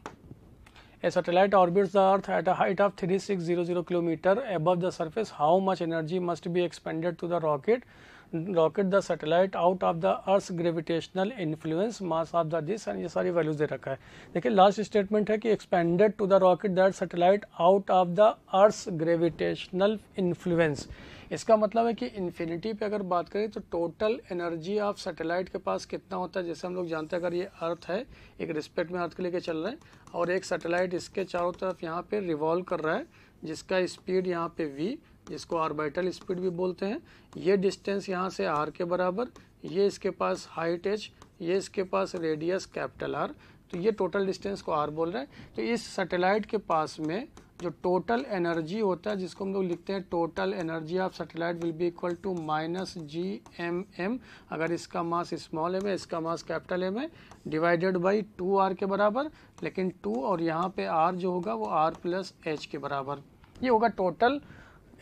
A satellite orbits the Earth at a height of 3600 km above the surface. How much energy must be expended to the rocket the satellite out of the Earth's gravitational influence, mass of the this, and ये सारी values दे रखा है। देखिए last statement है कि expended to the rocket that satellite out of the Earth's gravitational influence, इसका मतलब है कि इन्फिनिटी पे अगर बात करें तो टोटल एनर्जी ऑफ सैटेलाइट के पास कितना होता है, जैसे हम लोग जानते हैं अगर ये अर्थ है एक रिस्पेक्ट में अर्थ के लेके चल रहे हैं और एक सैटेलाइट इसके चारों तरफ यहाँ पे रिवॉल्व कर रहा है जिसका स्पीड यहाँ पे v, जिसको ऑर्बिटल स्पीड भी बोलते हैं। ये डिस्टेंस यहाँ से r के बराबर, ये इसके पास हाइट h, ये इसके पास रेडियस कैपिटल R, तो ये टोटल डिस्टेंस को r बोल रहे हैं। तो इस सैटेलाइट के पास में जो टोटल एनर्जी होता है, जिसको हम लोग लिखते हैं total energy of satellite will be equal to -GMM, अगर इसका मास स्मॉल m है, इसका मास कैपिटल M है, डिवाइडेड बाई 2r के बराबर, लेकिन 2 और यहाँ पे r जो होगा वो r प्लस h के बराबर। ये होगा total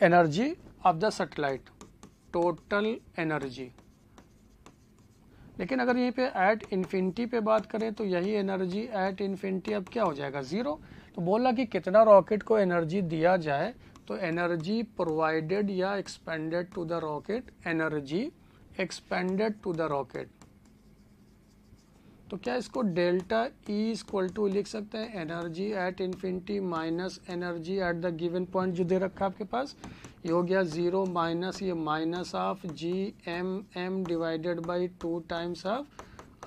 energy of the satellite, total energy. लेकिन अगर यहीं पे एट इन्फिनिटी पे बात करें तो यही एनर्जी एट इन्फिनिटी अब क्या हो जाएगा, 0। तो बोला कि कितना रॉकेट को एनर्जी दिया जाए, तो एनर्जी प्रोवाइडेड या expended to the rocket, energy expended to the rocket. तो क्या इसको डेल्टा ई इक्वल टू लिख सकते हैं, energy at infinity minus energy at the given point जो दे रखा है आपके पास, ये हो गया 0 माइनस ये minus of GMM divided by 2 times of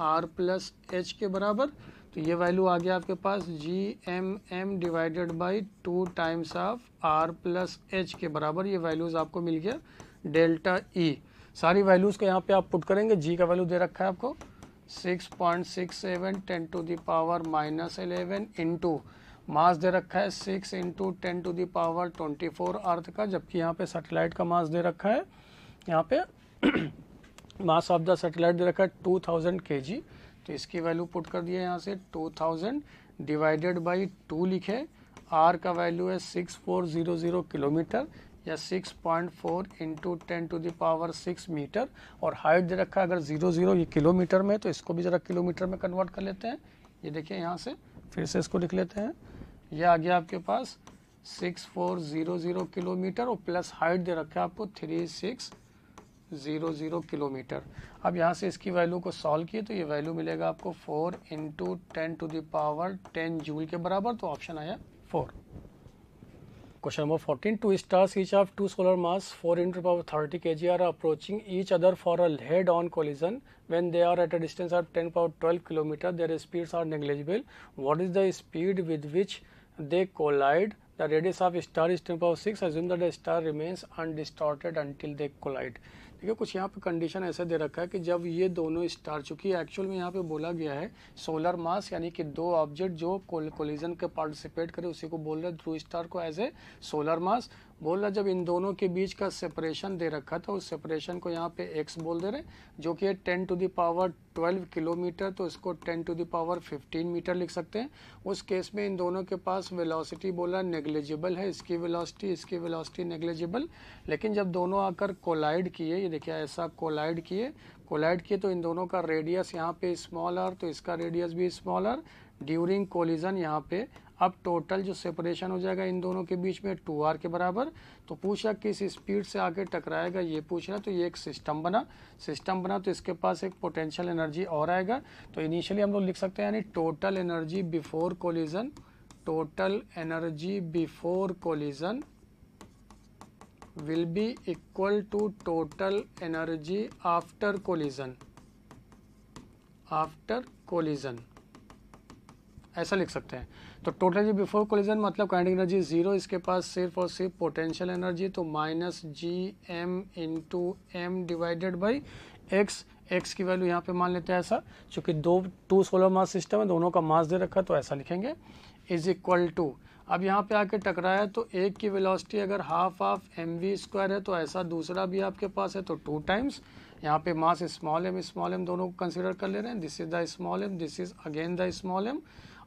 R plus H के बराबर। तो ये वैल्यू आ गया आपके पास GMM divided by 2 times of R plus H के बराबर। ये वैल्यूज आपको मिल गया डेल्टा E। सारी वैल्यूज को यहाँ पे आप पुट करेंगे। G का वैल्यू दे रखा है आपको 6.67 10 to the power -11 into mass दे रखा है 6 into 10 to the power 24 earth का, जबकि यहाँ पे सैटेलाइट का मास दे रखा है, यहाँ पे मास ऑफ द सैटेलाइट दे रखा है 2000 kg। तो इसकी वैल्यू पुट कर दिया यहाँ से 2000 डिवाइडेड बाई 2 लिखे, आर का वैल्यू है 6400 किलोमीटर या 6.4 into 10 to the power 6 metre, और हाइट दे रखा है अगर 00 ये किलोमीटर में, तो इसको भी ज़रा किलोमीटर में कन्वर्ट कर लेते हैं। ये देखिए यहाँ से फिर से इसको लिख लेते हैं, ये आ गया आपके पास 6400 किलोमीटर और प्लस हाइट दे रखा है आपको 3600 किलोमीटर। अब यहाँ से इसकी वैल्यू को सॉल्व किए तो ये वैल्यू मिलेगा आपको 4 into 10 to the power 10 joule के बराबर, तो ऑप्शन आया 4। Question number 14. Two stars each of 2 solar mass 4 into the power 30 kg are approaching each other for a head-on collision. When they are at a distance of 10 power 12 km, their speeds are negligible. What is the speed with which they collide? The radius of star is 10 power 6. Assume that the star remains undistorted until they collide. देखिए कुछ यहाँ पे condition ऐसा दे रखा है कि जब ये दोनों स्टार, चूंकि एक्चुअल में यहाँ पे बोला गया है सोलर मास, यानी कि दो ऑब्जेक्ट जो कोलिजन के पार्टिसिपेट करे उसी को बोल रहे हैं ध्रुव स्टार को एज ए सोलर मास। बोल रहा जब इन दोनों के बीच का सेपरेशन दे रखा था, उस सेपरेशन को यहाँ पे x बोल दे रहे, जो कि है 10 टू द पावर 12 किलोमीटर, तो इसको 10 टू द पावर 15 मीटर लिख सकते हैं। उस केस में इन दोनों के पास वेलोसिटी बोला नेग्लिजिबल है, इसकी वेलोसिटी नेग्लिजिबल। लेकिन जब दोनों आकर कोलाइड किए, ये देखिए ऐसा कोलाइड किए तो इन दोनों का रेडियस यहाँ पे स्मॉल r, तो इसका रेडियस भी स्मॉल r। ड्यूरिंग कोलिजन यहाँ पे अब टोटल जो सेपरेशन हो जाएगा इन दोनों के बीच में 2r के बराबर। तो पूछा किस स्पीड से आके टकराएगा, ये पूछ रहा है। तो ये एक सिस्टम बना तो इसके पास एक पोटेंशियल एनर्जी और आएगा। तो इनिशियली हम लोग लिख सकते हैं यानी total energy before collision will be equal to total energy after collision, ऐसा लिख सकते हैं। तो टोटल एनर्जी बिफोर कोलिजन मतलब काइनेटिक एनर्जी 0, इसके पास सिर्फ और सिर्फ पोटेंशियल एनर्जी, तो -GM into m divided by x की वैल्यू यहाँ पे मान लेते हैं ऐसा, चूँकि टू सोलर मास सिस्टम है, दोनों का मास दे रखा है, तो ऐसा लिखेंगे इज इक्वल टू। अब यहाँ पे आके टकराया तो एक की वेलोसिटी अगर हाफ ऑफ mv² है, तो ऐसा दूसरा भी आपके पास है, तो 2 टाइम्स। यहाँ पे मास स्मॉल एम दोनों को कंसिडर कर ले रहे हैं, this is the small m, this is again the small m,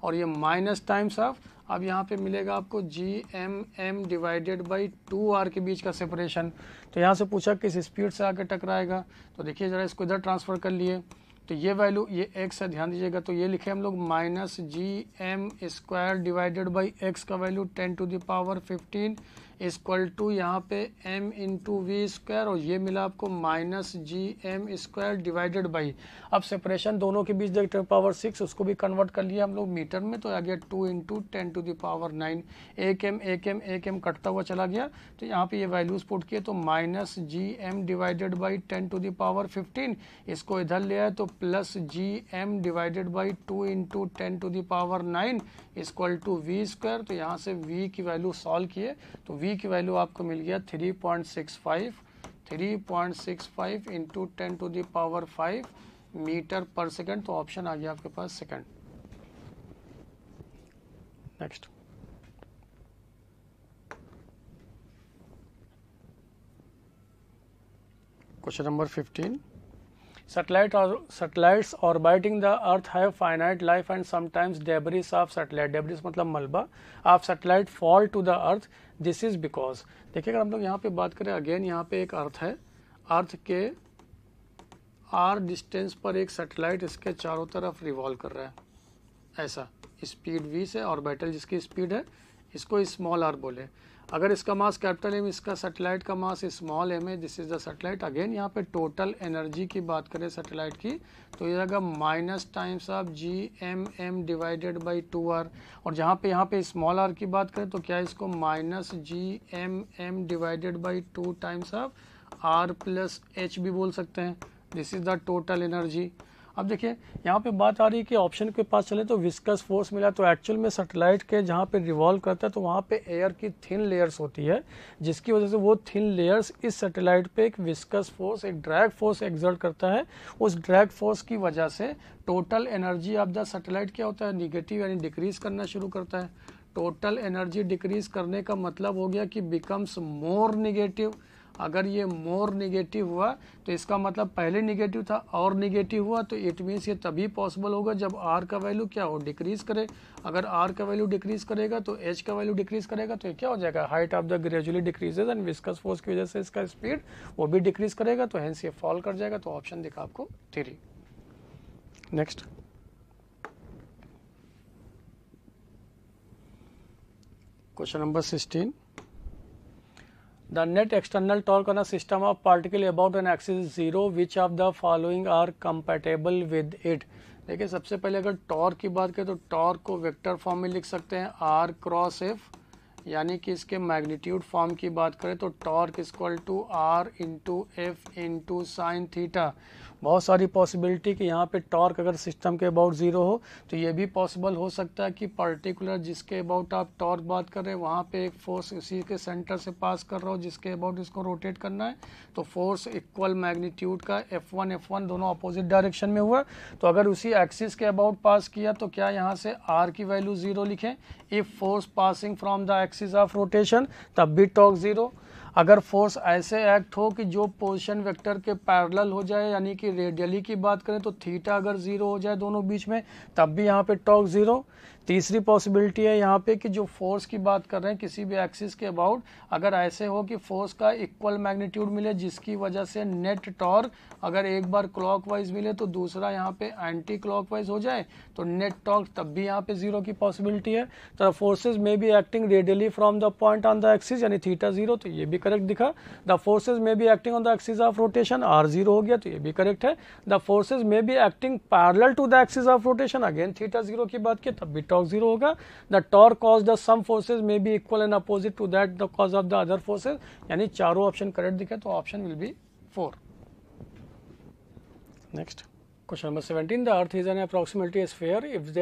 और ये माइनस टाइम्स ऑफ, अब यहाँ पे मिलेगा आपको GMM डिवाइडेड बाई 2r के बीच का सेपरेशन। तो यहाँ से पूछा किस स्पीड से आके टकराएगा, तो देखिए जरा इसको इधर ट्रांसफर कर लिए, तो ये वैल्यू ये x है, ध्यान दीजिएगा, तो ये लिखे हम लोग -GM² डिवाइडेड बाई x का value 10 to the power 15 equal to यहाँ पे m इंटू v², और ये मिला आपको -GM² डिवाइडेड बाई, अब सेपरेशन दोनों के बीच 10 टू द पावर 6, उसको भी कन्वर्ट कर लिया हम लोग मीटर में, तो आ गया 2 इंटू 10 टू द पावर 9। एक m कटता हुआ चला गया, तो यहाँ पे ये वैल्यूज पुट किए तो -GM divided by 10 to the power 15, इसको इधर ले आए तो +GM divided by 2 into 10 to the power 9 equal to v²। तो यहाँ से v की वैल्यू सॉल्व किए तो v v की वैल्यू आपको मिल गया 3.65 इंटू 10⁵ मीटर पर सेकंड, तो ऑप्शन आ गया आपके पास second. Next, question number 15। Satellites orbiting the Earth have finite life and sometimes debris of satellite, debris मतलब मलबा of satellite fall to the Earth. This is because, देखिए अगर हम लोग यहाँ पे बात करें, अगेन यहाँ पे एक अर्थ है, अर्थ के r डिस्टेंस पर एक सैटेलाइट इसके चारों तरफ रिवॉल्व कर रहा है, ऐसा स्पीड v से, ऑर्बिटल जिसकी स्पीड है, इसको स्मॉल r बोले। अगर इसका मास कैपिटल एम, इसका सैटेलाइट का मास स्मॉल एम है, this is the satellite. Again यहाँ पे टोटल एनर्जी की बात करें सैटेलाइट की, तो ये आएगा minus times of GMM divided by 2r, और जहाँ पे यहाँ पे स्मॉल r की बात करें तो क्या है, इसको minus GMM divided by 2 times of r plus h भी बोल सकते हैं। This is the total energy. अब देखिए यहाँ पे बात आ रही है कि ऑप्शन के पास चले तो विस्कस फोर्स मिला, तो एक्चुअल में सैटेलाइट के जहाँ पे रिवॉल्व करता है तो वहाँ पे एयर की थिन लेयर्स होती है, जिसकी वजह से वो थिन लेयर्स इस सैटेलाइट पे एक विस्कस फोर्स, एक ड्रैग फोर्स एक्सर्ट करता है। उस ड्रैग फोर्स की वजह से total energy of the satellite क्या होता है, निगेटिव यानी डिक्रीज करना शुरू करता है। टोटल एनर्जी डिक्रीज करने का मतलब हो गया कि बिकम्स मोर निगेटिव। अगर ये मोर निगेटिव हुआ तो इसका मतलब पहले निगेटिव था और निगेटिव हुआ, तो इट मीन्स ये तभी पॉसिबल होगा जब r का वैल्यू क्या हो, डिक्रीज करे। अगर r का वैल्यू डिक्रीज करेगा तो h का वैल्यू डिक्रीज करेगा, तो ये क्या हो जाएगा, height of the gradually decreases and viscous force की वजह से इसका स्पीड वो भी डिक्रीज करेगा, तो हेंस ये फॉल कर जाएगा। तो ऑप्शन दिखा आपको 3। Next, question number 16। The net external torque on a system of particle about an axis is 0. Which of the following are compatible with it? देखिए सबसे पहले अगर टॉर्क की बात करें तो टॉर्क को वेक्टर फॉर्म में लिख सकते हैं r क्रॉस f, यानी कि इसके मैग्नीट्यूड फॉर्म की बात करें तो torque equal to r into f into sine theta. बहुत सारी पॉसिबिलिटी कि यहाँ पे टॉर्क अगर सिस्टम के अबाउट 0 हो तो ये भी पॉसिबल हो सकता है कि पर्टिकुलर जिसके अबाउट आप टॉर्क बात कर रहे हैं वहाँ पे एक फोर्स इसी के सेंटर से पास कर रहा हो जिसके अबाउट इसको रोटेट करना है, तो फोर्स इक्वल मैग्नीट्यूड का F1 दोनों अपोजिट डायरेक्शन में हुआ। तो अगर उसी एक्सिस के अबाउट पास किया तो क्या यहाँ से r की वैल्यू 0 लिखें, if force passing from the axis of rotation, तब भी टॉर्क 0। अगर फोर्स ऐसे एक्ट हो कि जो पोजीशन वेक्टर के पैरेलल हो जाए, यानी कि रेडियली की बात करें तो थीटा अगर 0 हो जाए दोनों बीच में, तब भी यहाँ पे टॉर्क 0। तीसरी पॉसिबिलिटी है यहाँ पे कि जो फोर्स की बात कर रहे हैं किसी भी एक्सिस के अबाउट, अगर ऐसे हो कि फोर्स का इक्वल मैग्नीट्यूड मिले जिसकी वजह से नेट टॉर्क अगर एक बार क्लॉकवाइज मिले तो दूसरा यहाँ पे एंटी क्लॉकवाइज हो जाए, तो नेट टॉर्क तब भी यहाँ पे 0 की पॉसिबिलिटी है। तो forces may be acting radially from the point on the axis, यानी थीटा 0, तो ये भी करेक्ट दिखा। The forces may be acting on the axis of rotation, r 0 हो गया, तो ये भी करेक्ट है। The forces may be acting parallel to the axis of rotation, again theta 0 की बात की, तब भी टॉर्क 0 होगा। The torque cause the some forces may be equal and opposite to that the cause of the other forces, यानी चारों option correct दिखे, तो option will be 4। Next, question number 17. The earth is an approximately a sphere. If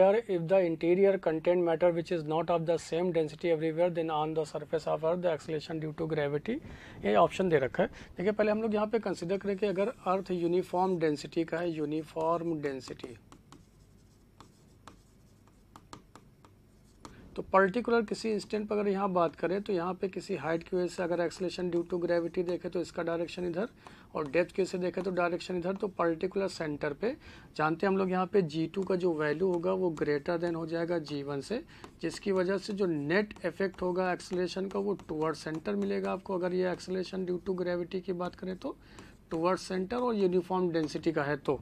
the interior contain matter which is not of the same density everywhere, then on the surface of earth the acceleration due to gravity, ये option दे रखा है। देखिए पहले हम लोग यहाँ पे consider करें कि अगर अर्थ यूनिफॉर्म डेंसिटी का है, यूनिफॉर्म डेंसिटी, तो पर्टिकुलर किसी इंस्टेंट पर अगर यहाँ बात करें तो यहाँ पे किसी हाइट की वजह से अगर एक्सेलेरेशन ड्यू टू ग्रेविटी देखें तो इसका डायरेक्शन इधर, और डेप्थ की वजह से देखें तो डायरेक्शन इधर, तो पर्टिकुलर सेंटर पे जानते हैं हम लोग यहाँ पे G2 का जो वैल्यू होगा वो ग्रेटर देन हो जाएगा G1 से, जिसकी वजह से जो नेट इफेक्ट होगा एक्सेलेरेशन का वो टुवर्ड सेंटर मिलेगा आपको। अगर ये एक्सेलेरेशन ड्यू टू ग्रेविटी की बात करें तो टुवर्ड सेंटर और यूनिफॉर्म डेंसिटी का है, तो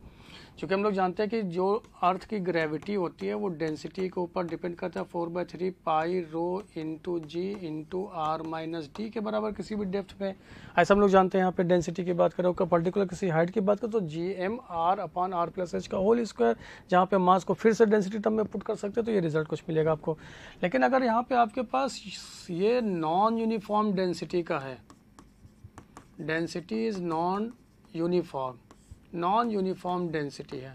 क्योंकि हम लोग जानते हैं कि जो अर्थ की ग्रेविटी होती है वो डेंसिटी के ऊपर डिपेंड करता है, 4/3 pi rho into g into R minus d के बराबर किसी भी डेप्थ में, ऐसा हम लोग जानते हैं। यहाँ पे डेंसिटी की बात करें, पर्टिकुलर किसी हाइट की बात करें तो GM/R/R+H का होल स्क्वायर, जहाँ पे मास को फिर से डेंसिटी टर्म में पुट कर सकते हैं, तो ये रिजल्ट कुछ मिलेगा आपको। लेकिन अगर यहाँ पे आपके पास ये नॉन यूनिफॉर्म डेंसिटी का है, density is non uniform density है,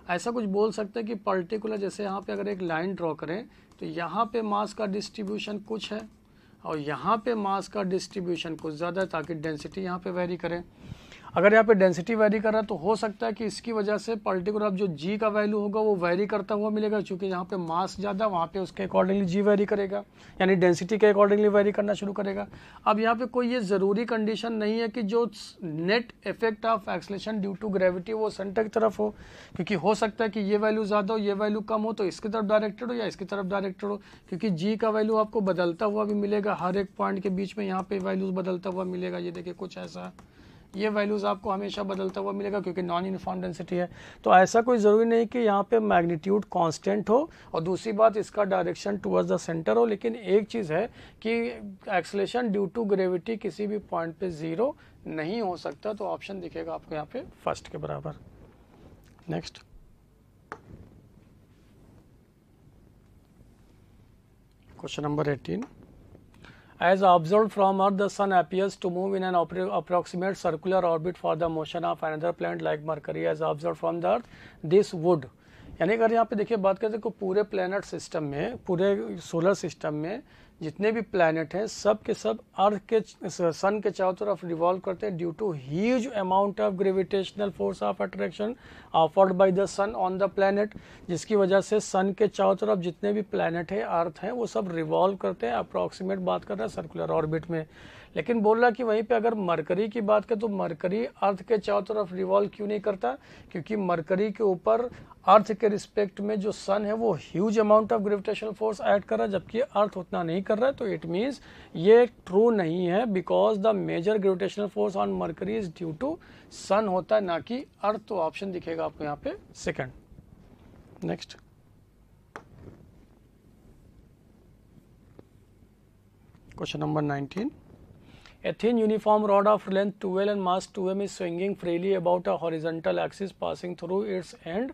ऐसा कुछ बोल सकते हैं कि पर्टिकुलर, जैसे यहाँ पे अगर एक लाइन ड्रॉ करें तो यहाँ पे मास का डिस्ट्रीब्यूशन कुछ है, और यहाँ पे मास का डिस्ट्रीब्यूशन कुछ ज़्यादा है ताकि डेंसिटी यहाँ पे वेरी करे। अगर यहाँ पे डेंसिटी वेरी कर रहा है तो हो सकता है कि इसकी वजह से पर्टिकुलर जो जी का वैल्यू होगा वो वेरी करता हुआ मिलेगा, क्योंकि यहाँ पे मास ज़्यादा, वहाँ पे उसके अकॉर्डिंगली जी वेरी करेगा, यानी डेंसिटी के अकॉर्डिंगली वेरी करना शुरू करेगा। अब यहाँ पे कोई ये ज़रूरी कंडीशन नहीं है कि जो net effect of acceleration due to gravity वो सेंटर की तरफ हो, क्योंकि हो सकता है कि ये वैल्यू ज़्यादा हो, ये वैल्यू कम हो, तो इसकी तरफ डायरेक्टेड हो या इसकी तरफ डायरेक्टेड हो, क्योंकि जी का वैल्यू आपको बदलता हुआ भी मिलेगा, हर एक पॉइंट के बीच में यहाँ पे वैल्यूज बदलता हुआ मिलेगा। ये देखिए कुछ ऐसा, ये वैल्यूज़ आपको हमेशा बदलता हुआ मिलेगा क्योंकि नॉन यूनिफॉर्म डेंसिटी है। तो ऐसा कोई ज़रूरी नहीं कि यहाँ पे मैग्नीट्यूड कांस्टेंट हो, और दूसरी बात इसका डायरेक्शन टुवर्ड्स द सेंटर हो। लेकिन एक चीज़ है कि एक्सेलरेशन ड्यू टू ग्रेविटी किसी भी पॉइंट पे ज़ीरो नहीं हो सकता, तो ऑप्शन दिखेगा आपको यहाँ पे फर्स्ट के बराबर। Next question number 18। As observed from Earth, the Sun appears to move in an approximate circular orbit for the motion of another planet like Mercury. As observed from the Earth, this would, यानी अगर यहाँ पे देखिए बात करते हैं कि पूरे प्लैनेट सिस्टम में, पूरे सोलर सिस्टम में जितने भी प्लैनेट हैं सब के सब अर्थ के सन के चारों तरफ रिवॉल्व करते हैं due to huge amount of gravitational force of attraction offered by the sun on the planet, जिसकी वजह से सन के चारों तरफ जितने भी प्लैनेट है अर्थ हैं वो सब रिवॉल्व करते हैं। अप्रॉक्सीमेट बात कर रहा है सर्कुलर ऑर्बिट में। लेकिन बोल रहा कि वहीं पे अगर मरकरी की बात करें तो मरकरी अर्थ के चारों तरफ रिवॉल्व क्यों नहीं करता, क्योंकि मरकरी के ऊपर अर्थ के रिस्पेक्ट में जो सन है वो huge amount of gravitational force add कर रहा है, जबकि अर्थ उतना नहीं कर रहा है। तो इट मीन्स ये ट्रू नहीं है, because the major gravitational force on Mercury is due to sun होता है, ना कि अर्थ। तो ऑप्शन दिखेगा आपको यहाँ पे second. Next question number 19। A thin uniform rod of length 12 and mass 2m is swinging freely about a horizontal axis passing through its end.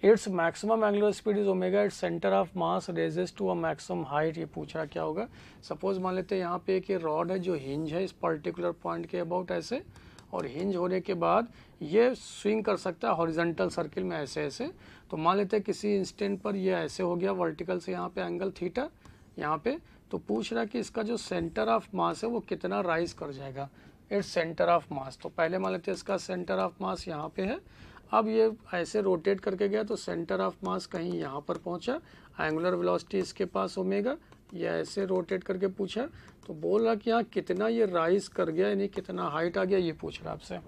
Its maximum angular speed is omega. Its center of mass raises to a maximum height. ये पूछ रहा क्या होगा। Suppose मान लेते हैं यहाँ पे एक रॉड है जो हिंज है इस पर्टिकुलर पॉइंट के अबाउट ऐसे, और हिंज होने के बाद ये स्विंग कर सकता है हॉरिजॉन्टल सर्किल में ऐसे ऐसे। तो मान लेते हैं किसी इंस्टेंट पर ये ऐसे हो गया वर्टिकल से, यहाँ पे एंगल थीटा यहाँ पे। तो पूछ रहा कि इसका जो सेंटर ऑफ मास है वो कितना राइज कर जाएगा, इट्स सेंटर ऑफ मास। तो पहले मान लेते हैं इसका सेंटर ऑफ मास यहाँ पे है, अब ये ऐसे रोटेट करके गया तो सेंटर ऑफ मास कहीं यहाँ पर पहुँचा, एंगुलर वेलोसिटी इसके पास ओमेगा, ये ऐसे रोटेट करके पूछा। तो बोल रहा कि यहाँ कितना ये राइज कर गया, यानी कितना हाइट आ गया, ये पूछ रहा आपसे।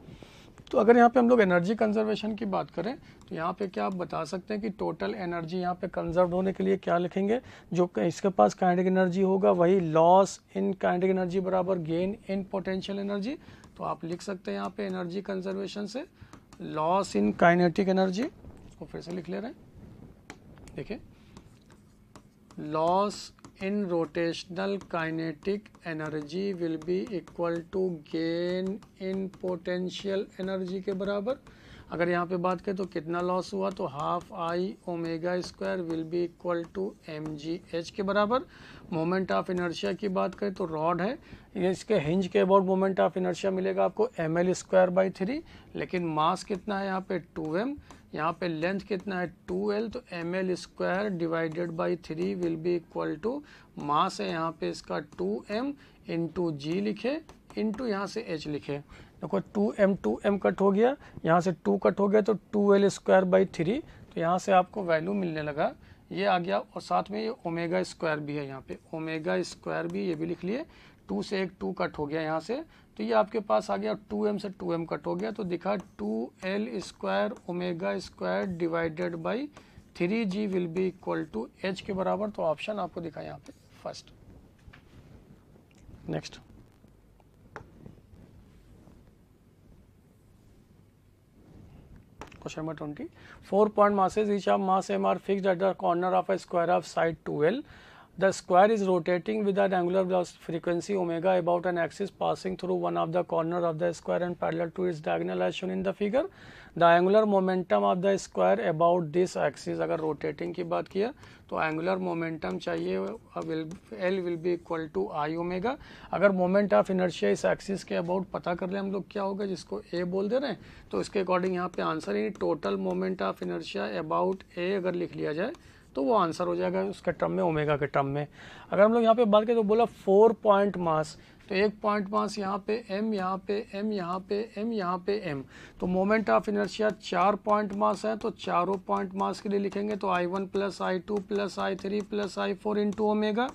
तो अगर यहाँ पे हम लोग एनर्जी कंजर्वेशन की बात करें तो यहाँ पे क्या आप बता सकते हैं कि टोटल एनर्जी यहाँ पे कंजर्व होने के लिए क्या लिखेंगे, जो इसके पास काइनेटिक एनर्जी होगा वही लॉस इन काइनेटिक एनर्जी बराबर गेन इन पोटेंशियल एनर्जी। तो आप लिख सकते हैं यहाँ पे एनर्जी कंजर्वेशन से लॉस इन काइनेटिक एनर्जी, इसको फिर से लिख ले रहे हैं, देखिए loss in rotational kinetic energy will be equal to gain in potential energy के बराबर। अगर यहाँ पे बात करें तो कितना लॉस हुआ, तो half I omega square will be equal to m g h के बराबर। मोमेंट ऑफ इनर्शिया की बात करें तो रॉड है, इसके हिंज के अबाउट मोमेंट ऑफ इनर्शिया मिलेगा आपको एम एल स्क्वायर बाई 3, लेकिन मास कितना है यहाँ पे 2m, यहाँ पे लेंथ कितना है 2l, तो m l square divided by 3 will be equal to mass है यहाँ पे इसका 2m इंटू जी लिखे इंटू यहाँ से h लिखे। देखो 2m कट हो गया, यहाँ से 2 कट हो गया तो 2l स्क्वायर बाई 3, तो यहाँ से आपको वैल्यू मिलने लगा ये आ गया। और साथ में ये ओमेगा स्क्वायर भी है, यहाँ पे ओमेगा स्क्वायर भी, ये भी लिख लिए। 2 से एक 2 कट हो गया यहाँ से, तो ये आपके पास आ गया 2m से 2m कट हो गया, तो दिखा 2l square omega square divided by 3g will be equal to h के बराबर। तो ऑप्शन आपको दिखा यहाँ पे first. Next question number 20. 4 point masses, each of mass m are fixed at the corner of a square of side 2l. The square is rotating with an angular velocity frequency omega about an axis passing through one of the corner of the square and parallel to its diagonal as shown in the figure. The angular momentum of the square about this axis, अगर rotating की बात किया तो angular momentum चाहिए L will be equal to I omega. अगर moment of inertia इस axis के about पता कर ले हम लोग क्या होगा, जिसको A बोल दे रहे हैं, तो इसके अकॉर्डिंग यहाँ पे answer he total moment of inertia about A अगर लिख लिया जाए तो वो आंसर हो जाएगा उसके टर्म में, ओमेगा के टर्म में। अगर हम लोग यहाँ पे बात करें तो बोला 4 पॉइंट मास, तो 1 पॉइंट मास यहाँ पे m, यहाँ पे m, यहाँ पे m, यहाँ पे m, तो moment of inertia 4 point mass है, तो चारों पॉइंट मास के लिए लिखेंगे तो I1 plus I2 plus I3 plus I4 into omega,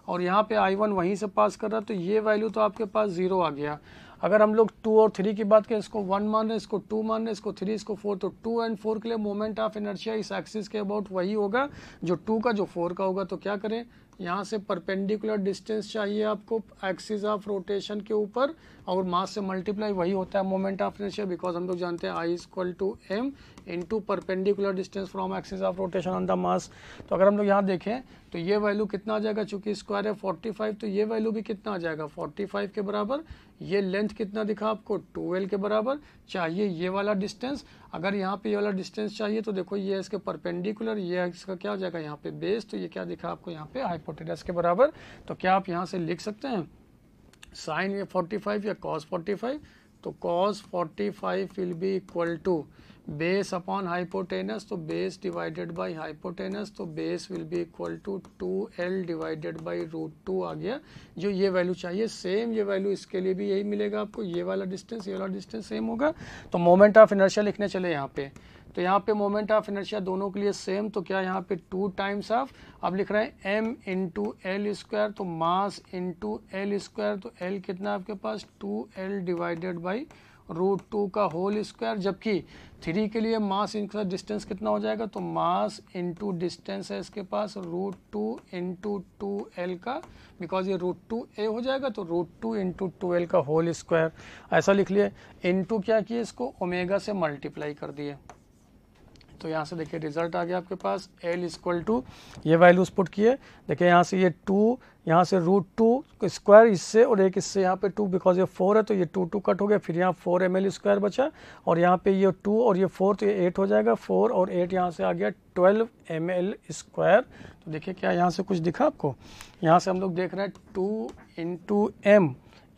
और यहाँ पे I1 वहीं से पास कर रहा है, तो ये वैल्यू तो आपके पास 0 आ गया। अगर हम लोग 2 और 3 की बात करें, इसको 1 मान रहे हैं, इसको 2 मान रहे हैं, इसको 3, इसको 4, तो 2 एंड 4 के लिए मोमेंट ऑफ इनर्शिया इस एक्सिस के अबाउट वही होगा जो 2 का जो 4 का होगा। तो क्या करें, यहाँ से परपेंडिकुलर डिस्टेंस चाहिए आपको एक्सिस ऑफ रोटेशन के ऊपर, और मास से मल्टीप्लाई वही होता है मोमेंट ऑफ इनर्शिया, बिकॉज हम लोग जानते हैं I इक्वल टू m इंटू perpendicular distance from axis of rotation on the mass. तो अगर हम लोग यहाँ देखें तो ये वैल्यू कितना आ जाएगा, चूंकि स्क्वायर है 45, तो ये वैल्यू भी कितना आ जाएगा 45 के बराबर। ये लेंथ कितना दिखा आपको 2l के बराबर चाहिए ये वाला डिस्टेंस। अगर यहाँ पे ये वाला डिस्टेंस चाहिए तो देखो ये इसके परपेंडिकुलर, ये इसका क्या हो जाएगा यहाँ पे बेस, तो ये क्या दिखा आपको यहाँ पे हाइपोटेनस के बराबर। तो क्या आप यहाँ से लिख सकते हैं साइन ये 45 या cos 45, तो cos 45 will be equal to base upon hypotenuse, तो बेस डिवाइडेड बाय हाइपोटेनस, तो base will be equal to 2l divided by √2 आ गया, जो ये वैल्यू चाहिए। सेम ये वैल्यू इसके लिए भी यही मिलेगा आपको, ये वाला डिस्टेंस ये वाला डिस्टेंस सेम होगा। तो मोमेंट ऑफ इनर्शिया लिखने चले यहाँ पे, तो यहाँ पे मोमेंट ऑफ इनर्शिया दोनों के लिए सेम, तो क्या यहाँ पे 2 टाइम्स ऑफ, अब लिख रहे हैं m इंटू एल स्क्वायर, तो मास इंटू एल स्क्वायर, तो l कितना आपके पास 2l डिवाइडेड बाई √2 का होल स्क्वायर, जबकि 3 के लिए मास इनका डिस्टेंस कितना हो जाएगा, तो मास इंटू डिस्टेंस है इसके पास √2 इंटू 2l का, बिकॉज ये √2a हो जाएगा, तो √2 इंटू 2l का होल स्क्वायर ऐसा लिख लिए, इंटू क्या किए इसको ओमेगा से मल्टीप्लाई कर दिए। तो यहाँ से देखिए रिजल्ट आ गया आपके पास l इक्वल टू ये वैल्यूज पुट किए, देखिए यहाँ से ये 2, यहाँ से √2 स्क्वायर इससे और एक इससे, यहाँ पे 2 बिकॉज ये 4 है तो ये 2 कट हो गया, फिर यहाँ 4 ml स्क्वायर बचा, और यहाँ पे ये 2 और ये 4 तो ये 8 हो जाएगा, 4 और 8 यहाँ से आ गया 12 ml स्क्वायर। तो देखिए क्या यहाँ से कुछ दिखा आपको, यहाँ से हम लोग देख रहे हैं 2 इंटू m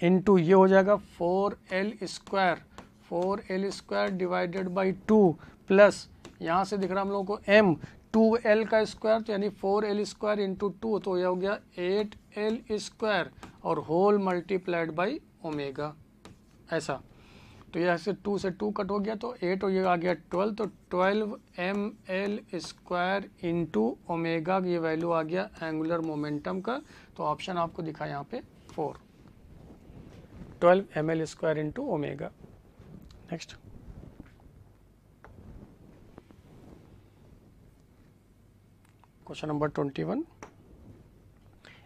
इंटू ये हो जाएगा 4l square, 4l square divided by 2 plus यहाँ से दिख रहा है हम लोगों को m 2l का स्क्वायर, तो यानी 4l स्क्वायर इंटू 2, तो यह हो गया 8l स्क्वायर और होल मल्टीप्लाइड बाई ओमेगा ऐसा। तो यह से 2 से 2 कट हो गया, तो 8 और ये आ गया 12, तो 12 ml स्क्वायर इंटू ओमेगा, ये वैल्यू आ गया एंगुलर मोमेंटम का। तो ऑप्शन आपको दिखा यहाँ पे 4, 12 ml square into omega. Next question number 21.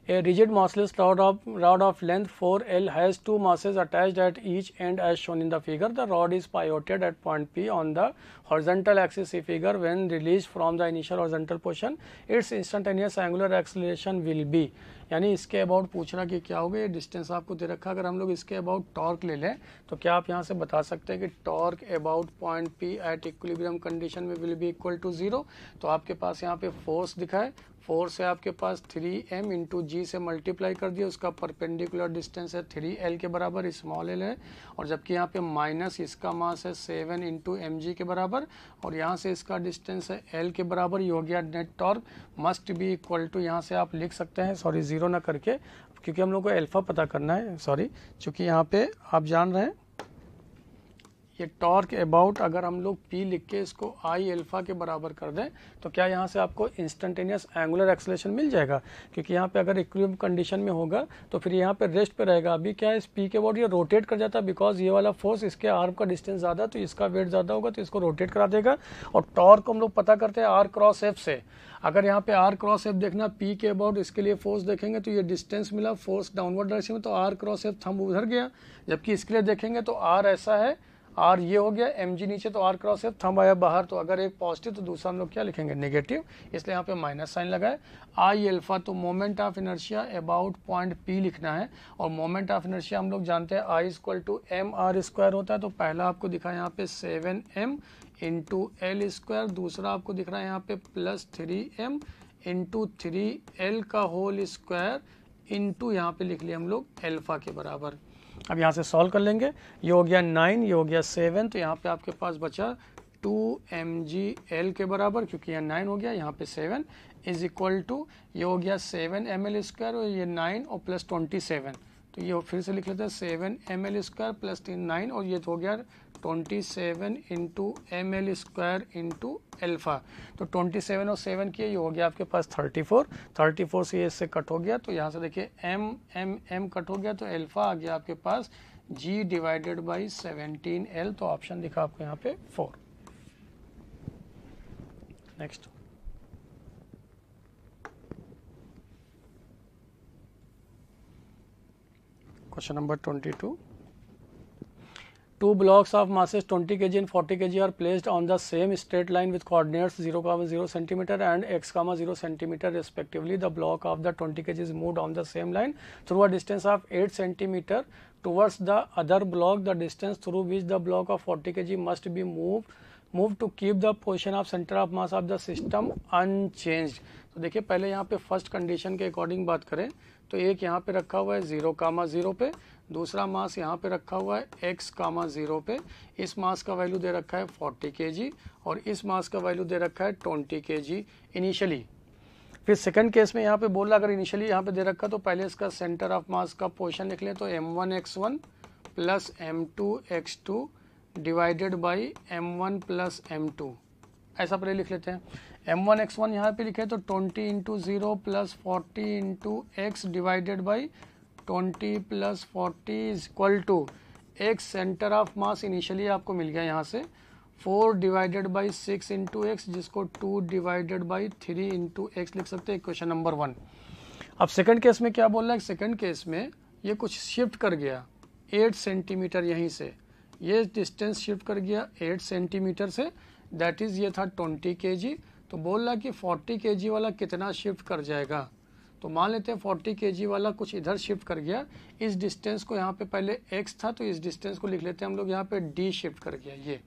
A rigid massless rod of length 4L has two masses attached at each end as shown in the figure. The rod is pivoted at point P on the horizontal axis C figure. When released from the initial horizontal position, its instantaneous angular acceleration will be, यानी इसके about पूछ रहा कि क्या होगा, ये distance आपको दे रखा। अगर हम लोग इसके अबाउट टॉर्क ले लें तो क्या आप यहाँ से बता सकते हैं कि torque about point P at equilibrium condition में विल बी इक्वल टू 0। तो आपके पास यहाँ पे फोर्स दिखा है, फोर्स है आपके पास 3m इंटू जी से मल्टीप्लाई कर दिया, उसका परपेंडिकुलर डिस्टेंस है 3l के बराबर, स्मॉल l है, और जबकि यहाँ पे माइनस इसका मास है 7 इंटू mg के बराबर, और यहाँ से इसका डिस्टेंस है l के बराबर। ये हो गया net torque must be equal to, यहाँ से आप लिख सकते हैं, सॉरी 0 ना करके, क्योंकि हम लोग को अल्फा पता करना है, सॉरी, चूँकि यहाँ पे आप जान रहे हैं ये टॉर्क अबाउट, अगर हम लोग P लिख के इसको I अल्फा के बराबर कर दें तो क्या यहाँ से आपको इंस्टेंटेनियस एंगुलर एक्सेलरेशन मिल जाएगा, क्योंकि यहाँ पे अगर इक्विलिब्रियम कंडीशन में होगा तो फिर यहाँ पे रेस्ट पे रहेगा। अभी क्या है, इस P के अबाउट ये रोटेट कर जाता है, बिकॉज ये वाला फोर्स इसके आर्म का डिस्टेंस ज़्यादा, तो इसका वेट ज़्यादा होगा तो इसको रोटेट करा देगा। और टॉर्क को हम लोग पता करते हैं R क्रॉस F से। अगर यहाँ पे R क्रॉस F देखना P के अबाउट, इसके लिए फोर्स देखेंगे तो ये डिस्टेंस मिला, फोर्स डाउनवर्ड डायरेक्शन में, तो R क्रॉस F थंब उधर गया, जबकि इसके लिए देखेंगे तो R ऐसा है, R ये हो गया, mg नीचे, तो R क्रॉस F थंब आया बाहर, तो अगर एक पॉजिटिव तो दूसरा हम लोग क्या लिखेंगे नेगेटिव, इसलिए यहाँ पे माइनस साइन लगा है। I अल्फा, तो moment of inertia about point P लिखना है, और मोमेंट ऑफ इनर्शिया हम लोग जानते हैं I equal to mr square होता है। तो पहला आपको दिखा है यहाँ पे 7m इंटू एल स्क्वायर, दूसरा आपको दिख रहा है यहाँ पे प्लस 3m इंटू 3l का होल स्क्वायर इंटू यहाँ पे लिख लिया हम लोग अल्फा के बराबर। अब यहाँ से सॉल्व कर लेंगे, ये हो गया 9, ये हो गया 7, तो यहाँ पे आपके पास बचा 2mgl के बराबर, क्योंकि यहाँ 9 हो गया, यहाँ पे 7 इज इक्वल टू ये हो गया 7 ml² और ये 9 और प्लस 27, तो ये फिर से लिख लेते हैं 7 ml² प्लस 9 और ये हो गया 27 इंटू ml² इंटू एल्फा। तो 27 और 7 किए, ये हो गया आपके पास 34 से ये इससे कट हो गया, तो यहाँ से देखिए m कट हो गया, तो एल्फा आ गया आपके पास g डिवाइडेड बाई 17l, तो ऑप्शन दिखा आपको यहाँ पे 4। Next question number 22। Two blocks of masses 20 kg and 40 kg are placed on the same straight line with coordinates 0, 0 cm and x, 0 cm respectively. The block of the 20 kg is moved on the same line through a distance of 8 cm towards the other block. The distance through which the block of 40 kg must be moved to keep the position of center of mass of the system unchanged. तो देखिए पहले यहाँ पे first condition के according बात करें तो एक यहाँ पे रखा हुआ है 0, 0 पे, दूसरा मास यहाँ पे रखा हुआ है x, 0 पे, इस मास का वैल्यू दे रखा है 40 kg और इस मास का वैल्यू दे रखा है 20 kg इनिशियली। फिर सेकंड केस में यहाँ पे बोल रहा अगर इनिशियली यहाँ पे दे रखा तो पहले इसका सेंटर ऑफ मास का पोजीशन लिख लें, तो m1x1 plus m2x2 divided by m1 plus m2, ऐसा पहले लिख लेते हैं। m1x1 यहाँ पे लिखे तो 20 into 0 plus 40 into x divided by 20 plus 40 is equal to x, centre of mass initially आपको मिल गया यहाँ से 4 डिवाइडेड बाई 6 इंटू एक्स, जिसको 2 डिवाइडेड बाई 3 इंटू एक्स लिख सकते हैं, इक्वेशन नंबर 1। अब सेकंड केस में क्या बोल रहा है, सेकंड केस में ये कुछ शिफ्ट कर गया 8 सेंटीमीटर, यहीं से ये डिस्टेंस शिफ्ट कर गया 8 सेंटीमीटर से, दैट इज ये था 20 kg। तो बोल रहा कि 40 kg वाला कितना शिफ्ट कर जाएगा, तो मान लेते हैं 40 kg वाला कुछ इधर शिफ्ट कर गया, इस डिस्टेंस को यहाँ पे पहले x था तो इस डिस्टेंस को लिख लेते हैं हम लोग यहाँ पे d शिफ्ट कर गया, ये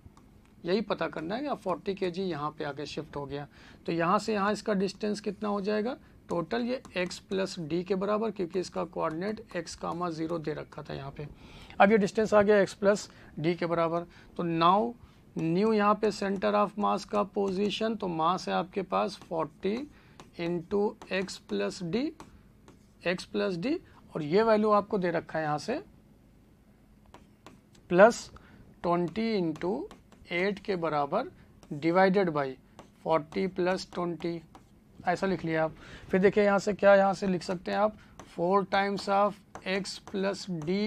यही पता करना है कि 40 kg यहाँ पे आगे शिफ्ट हो गया, तो यहाँ से यहाँ इसका डिस्टेंस कितना हो जाएगा टोटल, ये x प्लस डी के बराबर, क्योंकि इसका कोऑर्डिनेट x, 0 दे रखा था यहाँ पे। अब ये डिस्टेंस आ गया x प्लस डी के बराबर, तो नाउ न्यू यहाँ पे सेंटर ऑफ मास का पोजीशन, तो मास है आपके पास 40 इंटू एक्स प्लस डी और ये वैल्यू आपको दे रखा है यहाँ से प्लस 20 इंटू 8 के बराबर डिवाइडेड बाई 40 प्लस 20, ऐसा लिख लिया आप। फिर देखिए यहाँ से क्या यहाँ से लिख सकते हैं आप 4 times of x plus D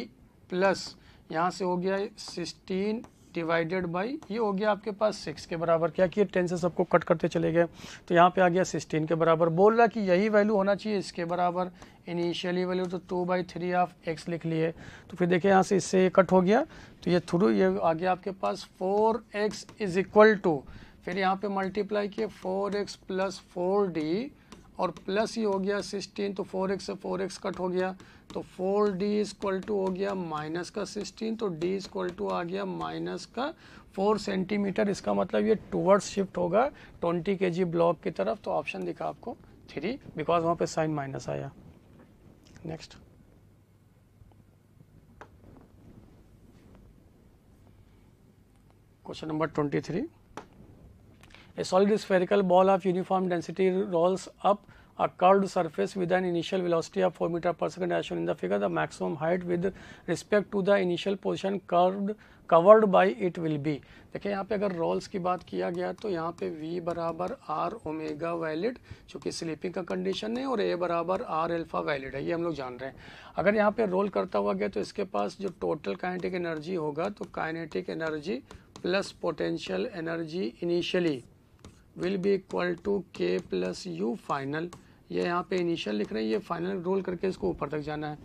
plus यहाँ से हो गया 16 डिवाइडेड बाई ये हो गया आपके पास 6 के बराबर, क्या किए 10 से सबको कट करते चले गए, तो यहाँ पे आ गया 16 के बराबर। बोल रहा कि यही वैल्यू होना चाहिए इसके बराबर, इनिशियली वैल्यू तो 2/3 ऑफ x लिख लिए, तो फिर देखिए यहाँ से इससे ये कट हो गया, तो ये थ्रू ये आ गया आपके पास 4x इज इक्वल टू, फिर यहाँ पे मल्टीप्लाई किए 4x प्लस 4d और प्लस ही हो गया 16, तो 4x से 4x कट हो गया, तो 4d इक्वल टू हो गया माइनस का 16, तो d इक्वल टू आ गया माइनस का 4 सेंटीमीटर। इसका मतलब ये टूवर्ड्स शिफ्ट होगा 20 kg ब्लॉक की तरफ, तो ऑप्शन दिखा आपको 3 बिकॉज वहाँ पे साइन माइनस आया। Next question number 23। A solid spherical ball of uniform density rolls up a curved surface with an initial velocity of 4 meter per second as shown in the figure. The maximum height with respect to the initial position covered by it will be। देखिए यहाँ पे अगर roles की बात किया गया तो यहाँ पे v बराबर r ओमेगा वैलिड, चूँकि स्लीपिंग का कंडीशन है, और a बराबर r अल्फा वैलिड है, ये हम लोग जान रहे हैं। अगर यहाँ पे रोल करता हुआ गया तो इसके पास जो टोटल काइनेटिक एनर्जी होगा, तो kinetic energy plus potential energy initially will be equal to k plus u final. ये यहाँ पे इनिशियल लिख रहे हैं, ये फाइनल रोल करके इसको ऊपर तक जाना है।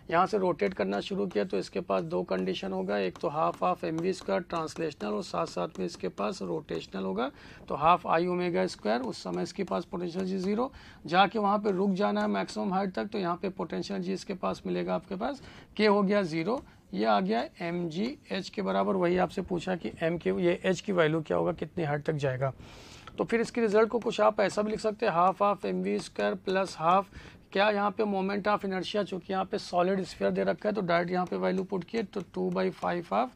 यहाँ से रोटेट करना शुरू किया तो इसके पास दो कंडीशन होगा, एक तो half of m v square translational और साथ साथ में इसके पास रोटेशनल होगा, तो हाफ आई ओमेगा स्क्वायर, उस समय इसके पास पोटेंशियल जी 0, जाके वहाँ पे रुक जाना है मैक्सिमम हाइट तक, तो यहाँ पे पोटेंशियल जी इसके पास मिलेगा आपके पास k हो गया 0, ये आ गया एम जी एच के बराबर। वही आपसे पूछा कि एम के ये एच की वैल्यू क्या होगा, कितनी हाइट तक जाएगा, तो फिर इसके रिजल्ट को कुछ आप ऐसा भी लिख सकते हैं, half of m v square plus half क्या यहाँ पे मोमेंट ऑफ इनर्शिया, चूँकि यहाँ पे सॉलिड स्फीयर दे रखा है तो डायरेक्ट यहाँ पे वैल्यू पुट किए तो 2/5 ऑफ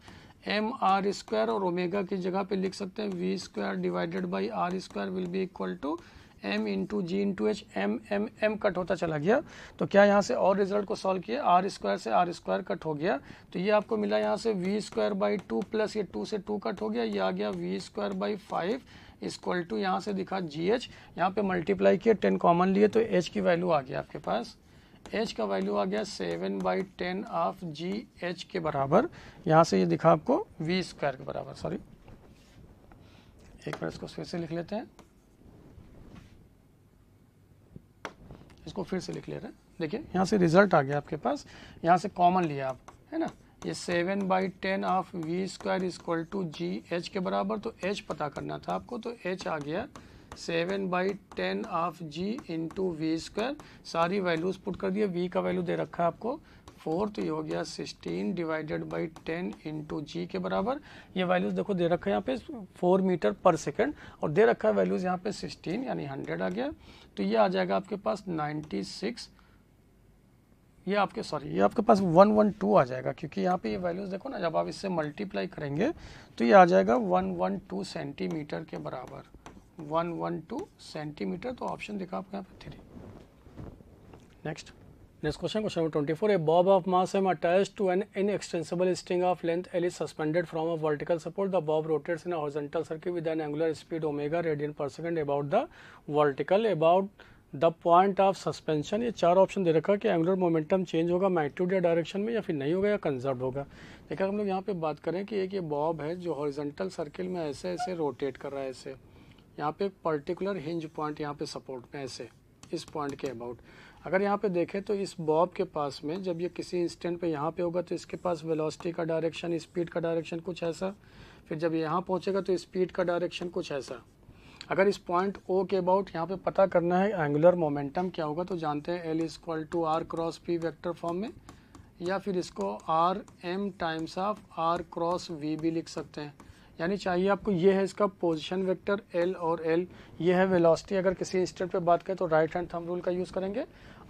एम आर स्क्वायर और ओमेगा की जगह पे लिख सकते हैं v square divided by are square will be equal to m into g into h. M cut होता चला गया, तो क्या यहाँ से और रिजल्ट को सॉल्व किया, आर स्क्वायर से आर स्क्वायर कट हो गया, तो ये आपको मिला यहाँ से वी स्क्वायर बाई 2 प्लस ये 2 से 2 कट हो गया, ये आ गया we square by 5 equal to यहाँ से दिखा जी एच, यहाँ पे मल्टीप्लाई किया 10 कॉमन लिए तो एच की वैल्यू आ गया आपके पास, एच का वैल्यू आ गया 7/10 ऑफ जी एच के बराबर, यहाँ से ये दिखा आपको वी स्क्वायर के बराबर। सॉरी, एक बार इसको फिर से लिख लेते हैं, इसको फिर से लिख ले रहे हैं। देखिए यहाँ से रिजल्ट आ गया आपके पास, यहाँ से कॉमन लिया आप, है ना, ये 7/10 of v square equal to g h के बराबर, तो एच पता करना था आपको, तो एच आ गया 7/10 of g into we square, सारी वैल्यूज पुट कर दिए, वी का वैल्यू दे रखा है आपको 4, तो ये हो गया 16 डिवाइडेड बाई 10 इंटू जी के बराबर, ये वैल्यूज देखो दे रखा है यहाँ पे 4 मीटर पर सेकंड और दे रखा है वैल्यूज यहाँ पे 16 यानी 100 आ गया, तो ये आ जाएगा आपके पास 96, ये आपके ये आपके पास 112 आ जाएगा, क्योंकि यहाँ पे ये वैल्यूज देखो ना, जब आप इससे मल्टीप्लाई करेंगे तो ये आ जाएगा 112 सेंटीमीटर के बराबर, 112 सेंटीमीटर, तो ऑप्शन दिखा आपको यहाँ पे 3। Next question, question number 24, A Bob of mass m attached to an inextensible string of length L is suspended from a vertical support. The bob rotates in a horizontal circle with an angular speed omega radian per second about the vertical, about the point of suspension. ये 4 option दे रखा है कि angular momentum change होगा magnitude या direction में, या फिर नहीं होगा या कंजर्व होगा। देखा हम लोग यहाँ पे बात करें कि एक ये बॉब है जो हॉरिजॉन्टल सर्किल में ऐसे ऐसे रोटेट कर रहा है, ऐसे यहाँ पे एक पर्टिकुलर हिंज पॉइंट यहाँ पे सपोर्ट में ऐसे इस पॉइंट के अबाउट, अगर यहाँ पे देखें तो इस बॉब के पास में जब ये किसी इंस्टेंट पे यहाँ पे होगा तो इसके पास वेलोसिटी का डायरेक्शन, स्पीड का डायरेक्शन कुछ ऐसा, फिर जब यहाँ पहुँचेगा तो स्पीड का डायरेक्शन कुछ ऐसा। अगर इस पॉइंट ओ के अबाउट यहाँ पे पता करना है एंगुलर मोमेंटम क्या होगा, तो जानते हैं l equal to r cross p vector form में, या फिर इसको r m times of r cross v भी लिख सकते हैं। यानी चाहिए आपको, ये है इसका पोजीशन वेक्टर एल और एल, ये है वेलोसिटी। अगर किसी इंस्टेंट पे बात करें तो राइट हैंड थंब रूल का यूज़ करेंगे,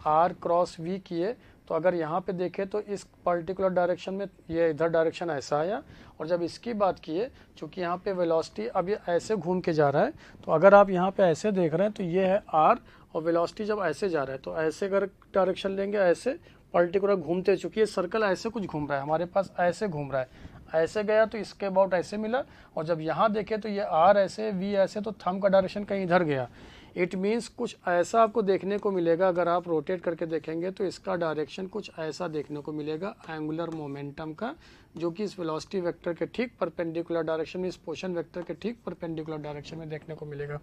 आर क्रॉस वी किए तो अगर यहाँ पे देखें तो इस पर्टिकुलर डायरेक्शन में ये इधर डायरेक्शन ऐसा आया, और जब इसकी बात किए चूँकि यहाँ पे वेलोसिटी अब ये ऐसे घूम के जा रहा है, तो अगर आप यहाँ पे ऐसे देख रहे हैं तो ये है आर, और वेलोसिटी जब ऐसे जा रहा है तो ऐसे अगर डायरेक्शन लेंगे ऐसे पर्टिकुलर घूमते, चूँकि ये सर्कल ऐसे कुछ घूम रहा है हमारे पास, ऐसे घूम रहा है, ऐसे गया तो इसके अबाउट ऐसे मिला, और जब यहाँ देखे तो ये आर ऐसे वी ऐसे, तो थंब का डायरेक्शन कहीं इधर गया। इट मीन्स कुछ ऐसा आपको देखने को मिलेगा, अगर आप रोटेट करके देखेंगे तो इसका डायरेक्शन कुछ ऐसा देखने को मिलेगा एंगुलर मोमेंटम का, जो कि इस वेलोसिटी वेक्टर के ठीक परपेंडिकुलर डायरेक्शन में, इस पोजीशन वेक्टर के ठीक परपेंडिकुलर डायरेक्शन में देखने को मिलेगा।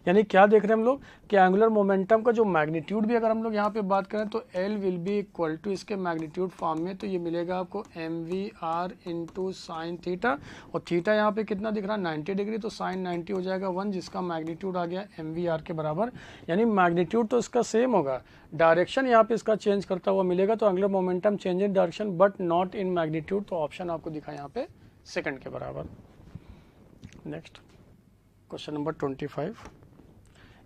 यानी क्या देख रहे हैं हम लोग कि एंगुलर मोमेंटम का जो मैग्नीट्यूड भी अगर हम लोग यहाँ पे बात करें तो l will be equal to इसके मैग्नीट्यूड फॉर्म में, तो ये मिलेगा आपको m v r into sine theta, और थीटा यहाँ पे कितना दिख रहा है 90 डिग्री, तो साइन 90 हो जाएगा 1, जिसका मैग्नीट्यूड आ गया एम वी आर के बराबर। यानी मैग्नीट्यूड तो इसका सेम होगा, डायरेक्शन यहाँ पे इसका चेंज करता हुआ मिलेगा, तो angular momentum change in direction but not in magnitude, तो ऑप्शन आपको दिखा यहाँ पे सेकंड के बराबर। Next question number 25,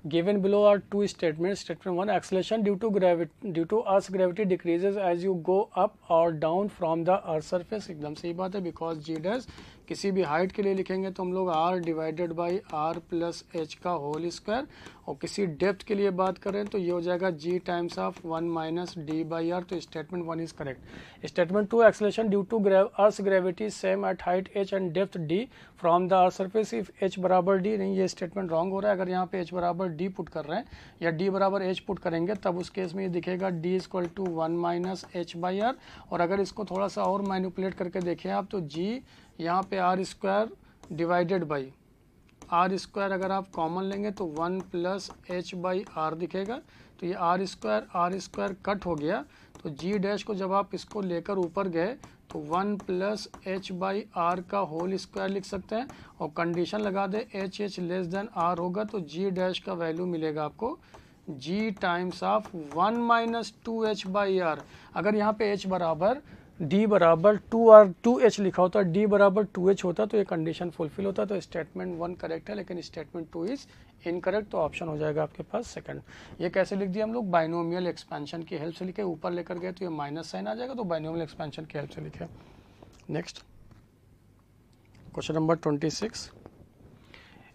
given below are two statements. Statement 1, acceleration due to Earth's gravity decreases as you go up or down from the Earth surface। एकदम सही बात है, because g dash किसी भी हाइट के लिए लिखेंगे तो हम लोग r divided by r plus H का होल स्क्वायर, और किसी डेप्थ के लिए बात करें तो ये हो जाएगा g times of 1 minus D by R, तो statement 1 is correct. Statement 2, acceleration due to earth gravity same at height h and depth d from the earth surface if h बराबर d, नहीं ये स्टेटमेंट रॉन्ग हो रहा है। अगर यहाँ पे h बराबर d पुट कर रहे हैं या d बराबर h पुट करेंगे तब उस केस में ये दिखेगा d equal to 1 minus H by r, और अगर इसको थोड़ा सा और मैनिपुलेट करके देखें आप तो g यहाँ पे r square divided by are square अगर आप कॉमन लेंगे तो 1 प्लस एच बाई आर दिखेगा, तो ये आर स्क्वायर कट हो गया, तो जी डैश को जब आप इसको लेकर ऊपर गए तो 1 प्लस एच बाई आर का होल स्क्वायर लिख सकते हैं, और कंडीशन लगा दे h h less than R होगा, तो जी डैश का वैल्यू मिलेगा आपको g times of 1 minus 2 h by R. अगर यहाँ पे एच बराबर डी बराबर 2h लिखा होता, डी बराबर 2h होता तो ये कंडीशन फुलफिल होता, तो स्टेटमेंट 1 करेक्ट है, लेकिन स्टेटमेंट 2 इज इनकरेक्ट, तो ऑप्शन हो जाएगा आपके पास सेकंड। ये कैसे लिख दिया हम लोग, बाइनोमियल एक्सपेंशन की हेल्प से लिखे, ऊपर लेकर गए तो ये माइनस साइन आ जाएगा, तो बाइनोमियल एक्सपेंशन की हेल्प से लिखे। Next Question number 26.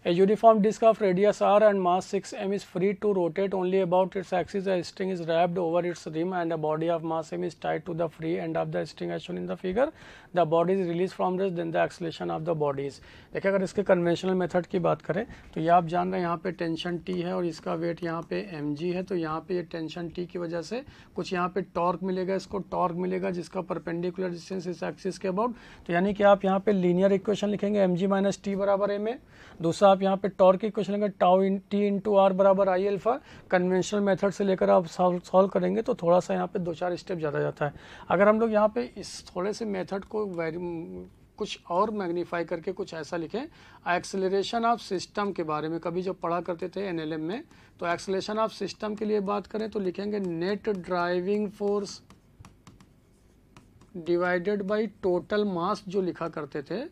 A uniform disk of radius r and mass 6m is free to rotate only about its axis. A string is wrapped over its rim and a body of mass m is tied to the free end of the string as shown in the figure. The body is released from rest, then the acceleration of the body is. देखिए अगर इसके conventional method की बात करें तो ये आप जान रहे हैं यहाँ पे टेंशन T है और इसका वेट यहाँ पे mg है, तो यहाँ पे ये टेंशन T की वजह से कुछ यहाँ पे टॉर्क मिलेगा, इसको टॉर्क मिलेगा जिसका परपेंडिकुलर डिस्टेंस इस एक्सिस के अबाउट. तो यानी कि आप यहाँ पे लीनियर इक्वेशन लिखेंगे mg माइनस टी बराबर m है. दूसरा आप यहाँ पे टॉर्क की इक्वेशन लेंगे टाउ टी इंटू आर बराबर आई अल्फा. कन्वेंशनल मेथड से लेकर आप सॉल्व करेंगे तो थोड़ा सा यहाँ पे 2-4 स्टेप ज़्यादा जाता है. अगर हम लोग यहाँ पे इस थोड़े से मेथड को कुछ और मैग्नीफाई करके कुछ ऐसा लिखें, एक्सेलरेशन ऑफ सिस्टम के बारे में कभी जब पढ़ा करते थे एनएलएम में, तो एक्सेलरेशन ऑफ सिस्टम के लिए बात करें तो लिखेंगे net driving force divided by total mass. जो लिखा करते थे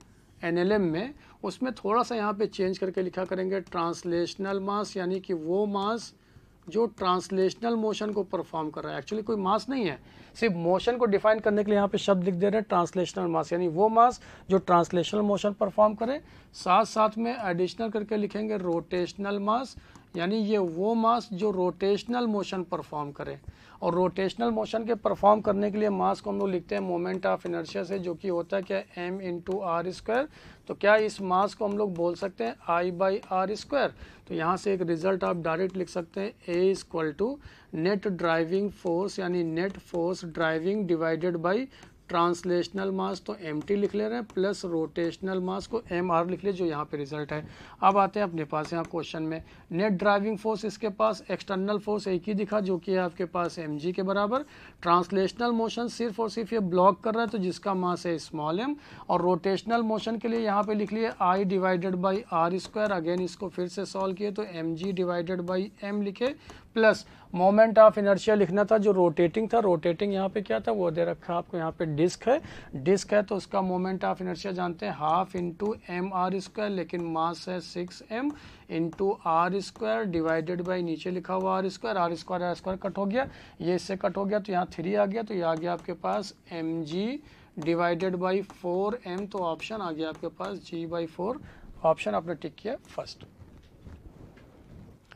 एनएलएम में उसमें थोड़ा सा यहाँ पे चेंज करके लिखा करेंगे ट्रांसलेशनल मास, यानी कि वो मास जो ट्रांसलेशनल मोशन को परफॉर्म कर रहा है. एक्चुअली कोई मास नहीं है, सिर्फ मोशन को डिफाइन करने के लिए यहाँ पे शब्द लिख दे रहे हैं ट्रांसलेशनल मास, यानी वो मास जो ट्रांसलेशनल मोशन परफॉर्म करे. साथ साथ में एडिशनल करके लिखेंगे रोटेशनल मास, यानी ये वो मास जो रोटेशनल मोशन परफॉर्म करे. और रोटेशनल मोशन के परफॉर्म करने के लिए मास को हम लोग लिखते हैं मोमेंट ऑफ इनर्शिया से, जो कि होता है क्या m इंटू आर स्क्वायर. तो क्या इस मास को हम लोग बोल सकते हैं I बाई आर स्क्वायर. तो यहाँ से एक रिजल्ट आप डायरेक्ट लिख सकते हैं A equal to net driving force, यानी net force driving divided by translational mass तो mt लिख ले रहे हैं प्लस रोटेशनल मास को mr लिख ले, जो यहाँ पे रिजल्ट है. अब आते हैं अपने पास यहाँ क्वेश्चन में नेट ड्राइविंग फोर्स, इसके पास एक्सटर्नल फोर्स एक ही दिखा जो कि है आपके पास mg के बराबर. ट्रांसलेशनल मोशन सिर्फ और सिर्फ ये ब्लॉक कर रहा है तो जिसका मास है स्मॉल m. और रोटेशनल मोशन के लिए यहाँ पे लिख लिए I divided by are square. Again इसको फिर से सॉल्व किए तो mg डिवाइडेड बाई m लिखे प्लस मोमेंट ऑफ इनर्शिया लिखना था जो रोटेटिंग था. रोटेटिंग यहाँ पे क्या था वो दे रखा है आपको, यहाँ पे डिस्क है तो उसका मोमेंट ऑफ इनर्शिया जानते हैं half into m r square, लेकिन मास है 6m into r square divided by नीचे लिखा हुआ आर स्क्वायर कट हो गया, ये इससे कट हो गया तो यहाँ 3 आ गया, तो ये आ गया आपके पास mg डिवाइडेड बाई 4m. तो ऑप्शन आ गया आपके पास g/4. ऑप्शन आपने टिक किया फर्स्ट.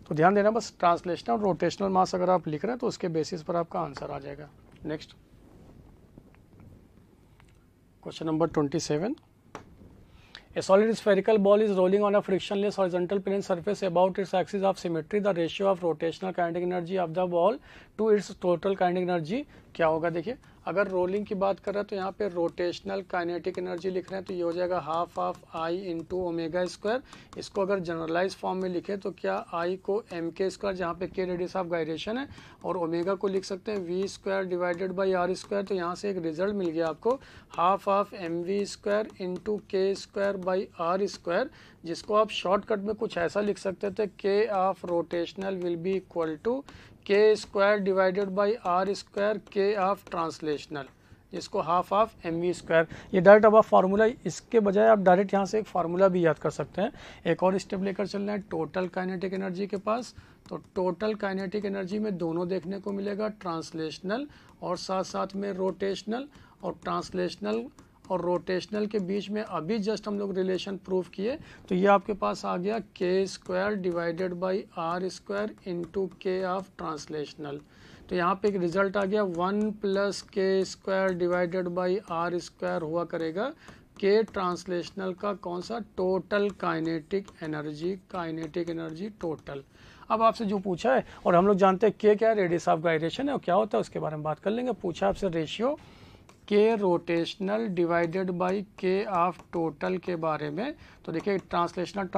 तो ध्यान देना बस ट्रांसलेशनल और रोटेशनल मास अगर आप लिख रहे हैं तो उसके बेसिस पर आपका आंसर आ जाएगा. Next question number 27. A solid spherical ball is rolling on a frictionless horizontal plane surface about its axis of symmetry. The ratio of rotational kinetic energy of the ball to its total kinetic energy क्या होगा. देखिए अगर rolling की बात कर रहे हैं तो यहाँ पे रोटेशनल काइनेटिक एनर्जी लिख रहे हैं तो ये हो जाएगा half of I into omega square. इसको अगर जनरलाइज फॉर्म में लिखे तो क्या आई को एम के स्क्वायर, जहाँ पे के रेडियस ऑफ गायरेशन है, और ओमेगा को लिख सकते हैं v square divided by are square. तो यहाँ से एक रिजल्ट मिल गया आपको half of m v square into k square by are square, जिसको आप शॉर्टकट में कुछ ऐसा लिख सकते थे K of rotational will be equal to K square divided by are square K of translational, जिसको half of m v square. ये डायरेक्ट अब आप फार्मूला, इसके बजाय आप डायरेक्ट यहाँ से एक फार्मूला भी याद कर सकते हैं. एक और स्टेप लेकर चल रहे हैं टोटल काइनेटिक एनर्जी के पास. तो टोटल काइनेटिक एनर्जी में दोनों देखने को मिलेगा, ट्रांसलेशनल और साथ साथ में रोटेशनल. और ट्रांसलेशनल और रोटेशनल के बीच में अभी जस्ट हम लोग रिलेशन प्रूव किए, तो ये आपके पास आ गया k square divided by are square into k of translational. तो यहाँ पे एक रिजल्ट आ गया 1 plus k square divided by are square हुआ करेगा के ट्रांसलेशनल का कौन सा टोटल काइनेटिक एनर्जी टोटल. अब आपसे जो पूछा है, और हम लोग जानते हैं के क्या है, रेडियस ऑफ गायरेशन है, और क्या होता है उसके बारे में बात कर लेंगे. पूछा आपसे रेशियो के रोटेशनल डिवाइडेड बाई के ऑफ टोटल के बारे में. तो देखिए ट्रांसलेशनल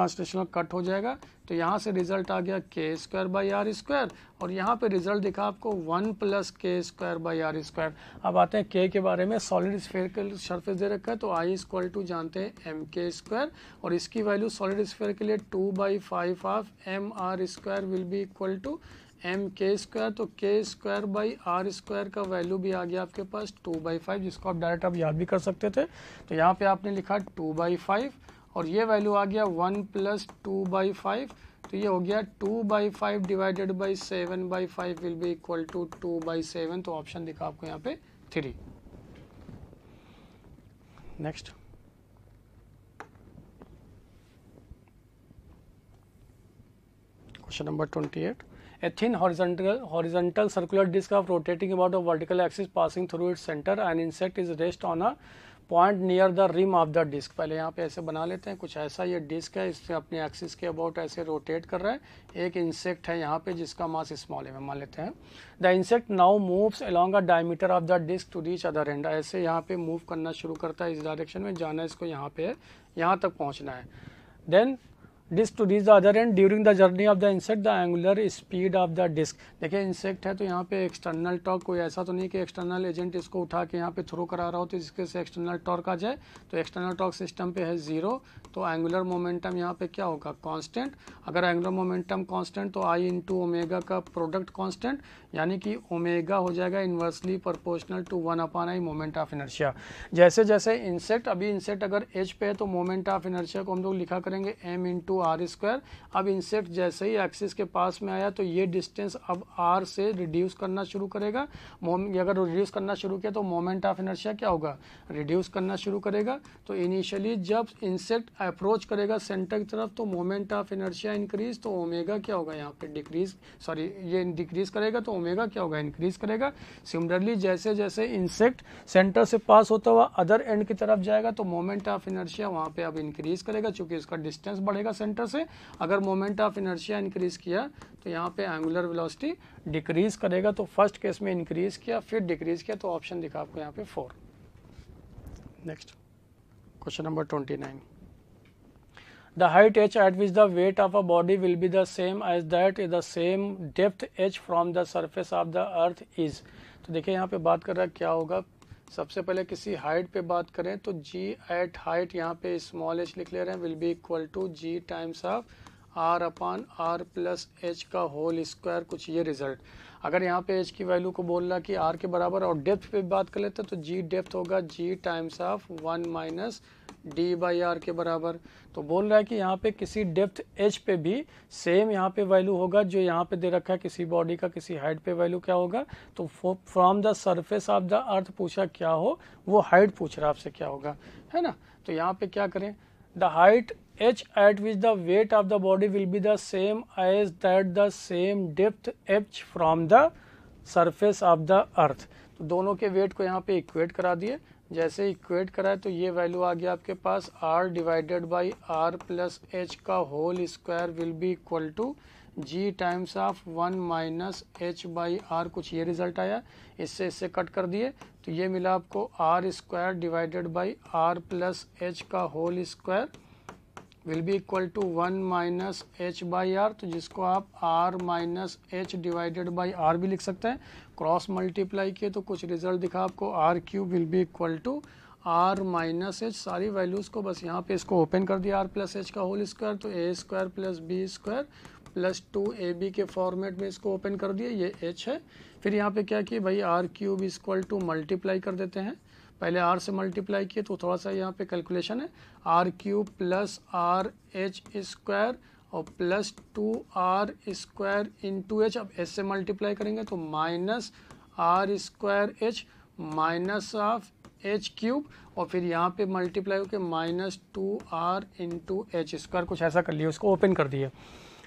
कट हो जाएगा, तो यहाँ से रिजल्ट आ गया k square by are square, और यहाँ पे रिजल्ट दिखा आपको 1 plus k square by are square. अब आते हैं के बारे में. सॉलिड स्फेरिकल सरफेस दे रखा है तो आई इक्वल टू जानते हैं एम के स्क्वायर, और इसकी वैल्यू सॉलिड स्फेयर के लिए 2/5 of m r square will be equal to m k square. तो k square by are square का वैल्यू भी आ गया आपके पास 2/5, जिसको आप डायरेक्ट आप याद भी कर सकते थे. तो यहाँ पे आपने लिखा 2/5 और ये वैल्यू आ गया 1 प्लस 2/5. तो ये हो गया 2/5 divided by 7/5 will be equal to 2/7. तो ऑप्शन दिखा आपको यहाँ पे 3. Next Question number 28. A thin horizontal circular disc of rotating about a vertical axis passing through its center. An insect is rest on a point near the rim of the disc. पहले यहाँ पे ऐसे बना लेते हैं, कुछ ऐसा ये डिस्क है, इससे अपने एक्सिस के अबाउट ऐसे रोटेट कर रहा है. एक इंसेक्ट है यहाँ पे जिसका मास स्मॉल है, मान लेते हैं. The insect now moves along a diameter of the disc to reach other end. ऐसे यहाँ पे मूव करना शुरू करता है, इस डायरेक्शन में जाना है इसको, यहाँ पे है, यहाँ तक पहुँचना है. Then disc to reach the other end during the journey of the insect the angular speed of the disc. देखिए इंसेक्ट है तो यहाँ पे एक्सटर्नल टॉर्क, कोई ऐसा तो नहीं कि एक्सटर्नल एजेंट इसको उठा के यहाँ पे थ्रो करा रहा हो तो इसके से एक्सटर्नल टॉर्क आ जाए. तो एक्सटर्नल टॉर्क सिस्टम पे है 0, तो एंगुलर मोमेंटम यहाँ पे क्या होगा, कांस्टेंट. अगर एंगुलर मोमेंटम कांस्टेंट तो आई इंटू ओमेगा का प्रोडक्ट कांस्टेंट, यानी कि ओमेगा हो जाएगा inversely proportional to 1/i moment of inertia. जैसे जैसे इंसेक्ट, अभी इंसेक्ट अगर एच पे है तो मोमेंट ऑफ इनर्शिया को हम लोग लिखा करेंगे m इंटू आर स्क्वायर. अब इंसेक्ट जैसे ही एक्सिस के पास में आया तो ये डिस्टेंस अब r से रिड्यूस करना शुरू करेगा. अगर रिड्यूस करना शुरू किया तो मोमेंट ऑफ इनर्शिया क्या होगा, रिड्यूस करना शुरू करेगा. तो इनिशियली जब इंसेक्ट अप्रोच करेगा सेंटर की तरफ तो मोमेंट ऑफ इनर्शिया इंक्रीज, तो ओमेगा क्या होगा यहाँ पे डिक्रीज, सॉरी ये डिक्रीज करेगा तो ओमेगा क्या होगा, इंक्रीज करेगा. सिमिलरली जैसे जैसे इंसेक्ट सेंटर से पास होता हुआ अदर एंड की तरफ जाएगा तो मोमेंट ऑफ इनर्शिया वहाँ पे अब इंक्रीज करेगा, चूंकि इसका डिस्टेंस बढ़ेगा सेंटर से. अगर मोमेंट ऑफ इनर्शिया इंक्रीज किया तो यहाँ पे एंगुलर वेलोसिटी डिक्रीज करेगा. तो फर्स्ट केस में इंक्रीज किया फिर डिक्रीज किया, तो ऑप्शन दिखा आपको यहाँ पे 4. Next question number 29. The height h at which the weight of a body will be the same as that the same depth h from the surface of the earth is. तो देखिए यहाँ पे बात कर रहा है क्या होगा. सबसे पहले किसी हाइट पे बात करें तो g at height यहाँ पे स्मॉल h लिख ले रहे हैं, will be equal to g times of r upon r plus h का होल स्क्वायर, कुछ ये रिजल्ट. अगर यहाँ पे h की वैल्यू को बोल रहा कि r के बराबर, और डेप्थ पे बात कर लेते तो g डेप्थ होगा g times of 1 minus D by R के बराबर. तो बोल रहा है कि यहाँ पे किसी डेप्थ h पे भी सेम यहाँ पे वैल्यू होगा जो यहाँ पे दे रखा है, किसी बॉडी का किसी हाइट पे वैल्यू क्या होगा. तो from the surface of the earth पूछा क्या हो, वो हाइट पूछ रहा आपसे क्या होगा, है ना. तो यहाँ पे क्या करें, the height h at which the weight of the body will be the same as that the same depth h from the surface of the earth. तो दोनों के वेट को यहाँ पे इक्वेट करा दिए. जैसे इक्वेट कराए तो ये वैल्यू आ गया आपके पास r divided by r plus h का whole square will be equal to g times of 1 minus h by r, कुछ ये रिजल्ट आया. इससे कट कर दिए तो ये मिला आपको r square divided by r plus h का whole square will be equal to 1 minus H by R, तो जिसको आप r minus H divided by R भी लिख सकते हैं. क्रॉस मल्टीप्लाई किए तो कुछ रिजल्ट दिखा आपको r cube will be equal to r minus H. सारी वैल्यूज़ को बस यहाँ पे इसको ओपन कर दिया, r प्लस एच का होल स्क्वायर, तो a square plus B square plus 2ab के फॉर्मेट में इसको ओपन कर दिए, ये h है. फिर यहाँ पे क्या किए भाई, r cube equal to multiply कर देते हैं. पहले r से मल्टीप्लाई किए तो थोड़ा सा यहाँ पे कैलकुलेशन है, r cube plus R h square और plus 2r square into h. अब s से मल्टीप्लाई करेंगे तो minus R square h minus of h cube, और फिर यहाँ पे मल्टीप्लाई होकर minus 2r into H square, कुछ ऐसा कर लिया. उसको ओपन कर दिए.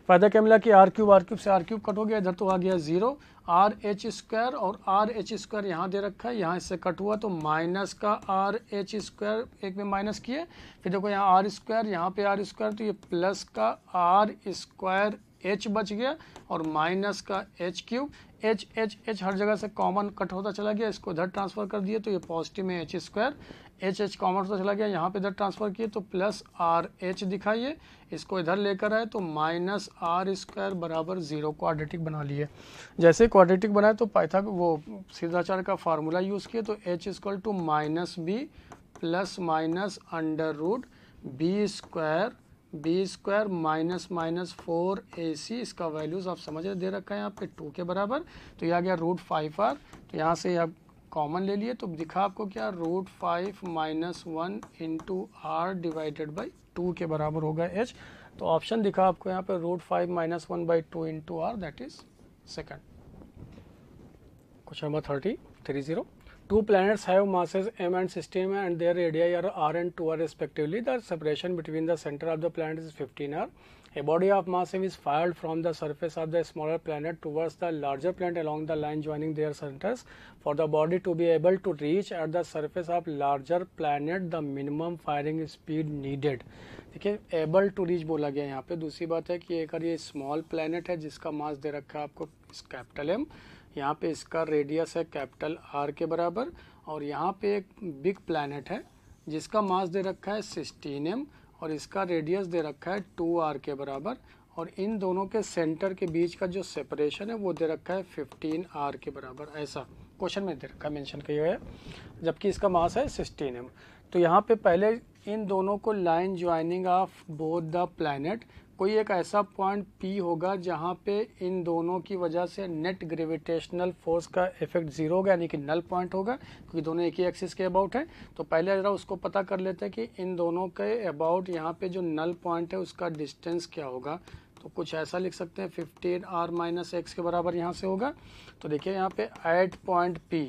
फायदा क्या मिला कि r क्यूब से r क्यूब कट हो गया, इधर तो आ गया 0. आर एच स्क्वायर और आर एच स्क्वायर यहाँ दे रखा है, यहाँ इससे कट हुआ तो माइनस का आर एच स्क्वायर एक में माइनस किए. फिर देखो यहाँ आर स्क्वायर, यहाँ पे आर स्क्वायर, तो ये प्लस का आर स्क्वायर एच बच गया और माइनस का h cube. H h h हर जगह से कॉमन कट होता चला गया, इसको इधर ट्रांसफर कर दिए तो ये पॉजिटिव में H square. H H common होता चला गया, यहाँ पे इधर ट्रांसफर किए तो प्लस आर एच दिखाइए, इसको इधर लेकर आए तो माइनस आर स्क्वायर बराबर 0. क्वाड्रेटिक बना लिए. जैसे क्वाड्रेटिक बनाए तो पाइथागोरस वो सीधाचार का फार्मूला यूज़ किए, तो H equal to minus B plus minus under root B square minus minus 4ac. इसका वैल्यूज़ आप समझ रहे, दे रखा है यहाँ पे 2 के बराबर, तो यह आ गया रूट 5r. तो यहाँ से आप कॉमन ले लिए तो दिखा आपको क्या, root 5 minus 1 into R divided by 2 के बराबर होगा h. तो ऑप्शन दिखा आपको यहाँ पे root 5 minus 1 by 2 into R, that is second. Question number 30. Two planets have masses m and 16 and their radii are r and 2r respectively. The separation between the center of the planet is 15r. A body of mass m is fired from the surface of the smaller planet towards the larger planet along the line joining their centers. For the body to be able to reach at the surface of larger planet, the minimum firing speed needed. देखिए able to reach बोला गया यहाँ पे। दूसरी बात है कि अगर ये स्मॉल प्लैनेट है जिसका मास दे रखा है आपको कैपिटल एम, यहाँ पे इसका रेडियस है कैपिटल आर के बराबर, और यहाँ पे एक बिग प्लैनेट है जिसका मास दे रखा है 16 एम और इसका रेडियस दे रखा है 2r के बराबर, और इन दोनों के सेंटर के बीच का जो सेपरेशन है वो दे रखा है 15r के बराबर। ऐसा क्वेश्चन में दे रखा है, मेंशन किया गया है, जबकि इसका मास है 16 एम। तो यहाँ पे पहले इन दोनों को line joining of both the planet, कोई एक ऐसा पॉइंट P होगा जहाँ पे इन दोनों की वजह से नेट ग्रेविटेशनल फोर्स का इफेक्ट जीरो होगा, यानी कि नल पॉइंट होगा, क्योंकि दोनों एक ही एक्सिस के अबाउट है। तो पहले जरा उसको पता कर लेते हैं कि इन दोनों के अबाउट यहाँ पे जो नल पॉइंट है उसका डिस्टेंस क्या होगा। तो कुछ ऐसा लिख सकते हैं 15r माइनस एक्स के बराबर यहाँ से होगा। तो देखिए यहाँ पे at point P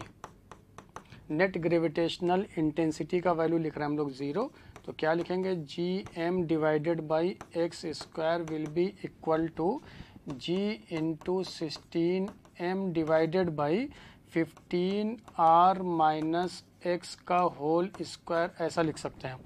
net gravitational intensity का वैल्यू लिख रहे हैं हम लोग 0। तो क्या लिखेंगे, G M divided by X square will be equal to G into 16m divided by 15r minus X का होल स्क्वायर, ऐसा लिख सकते हैं।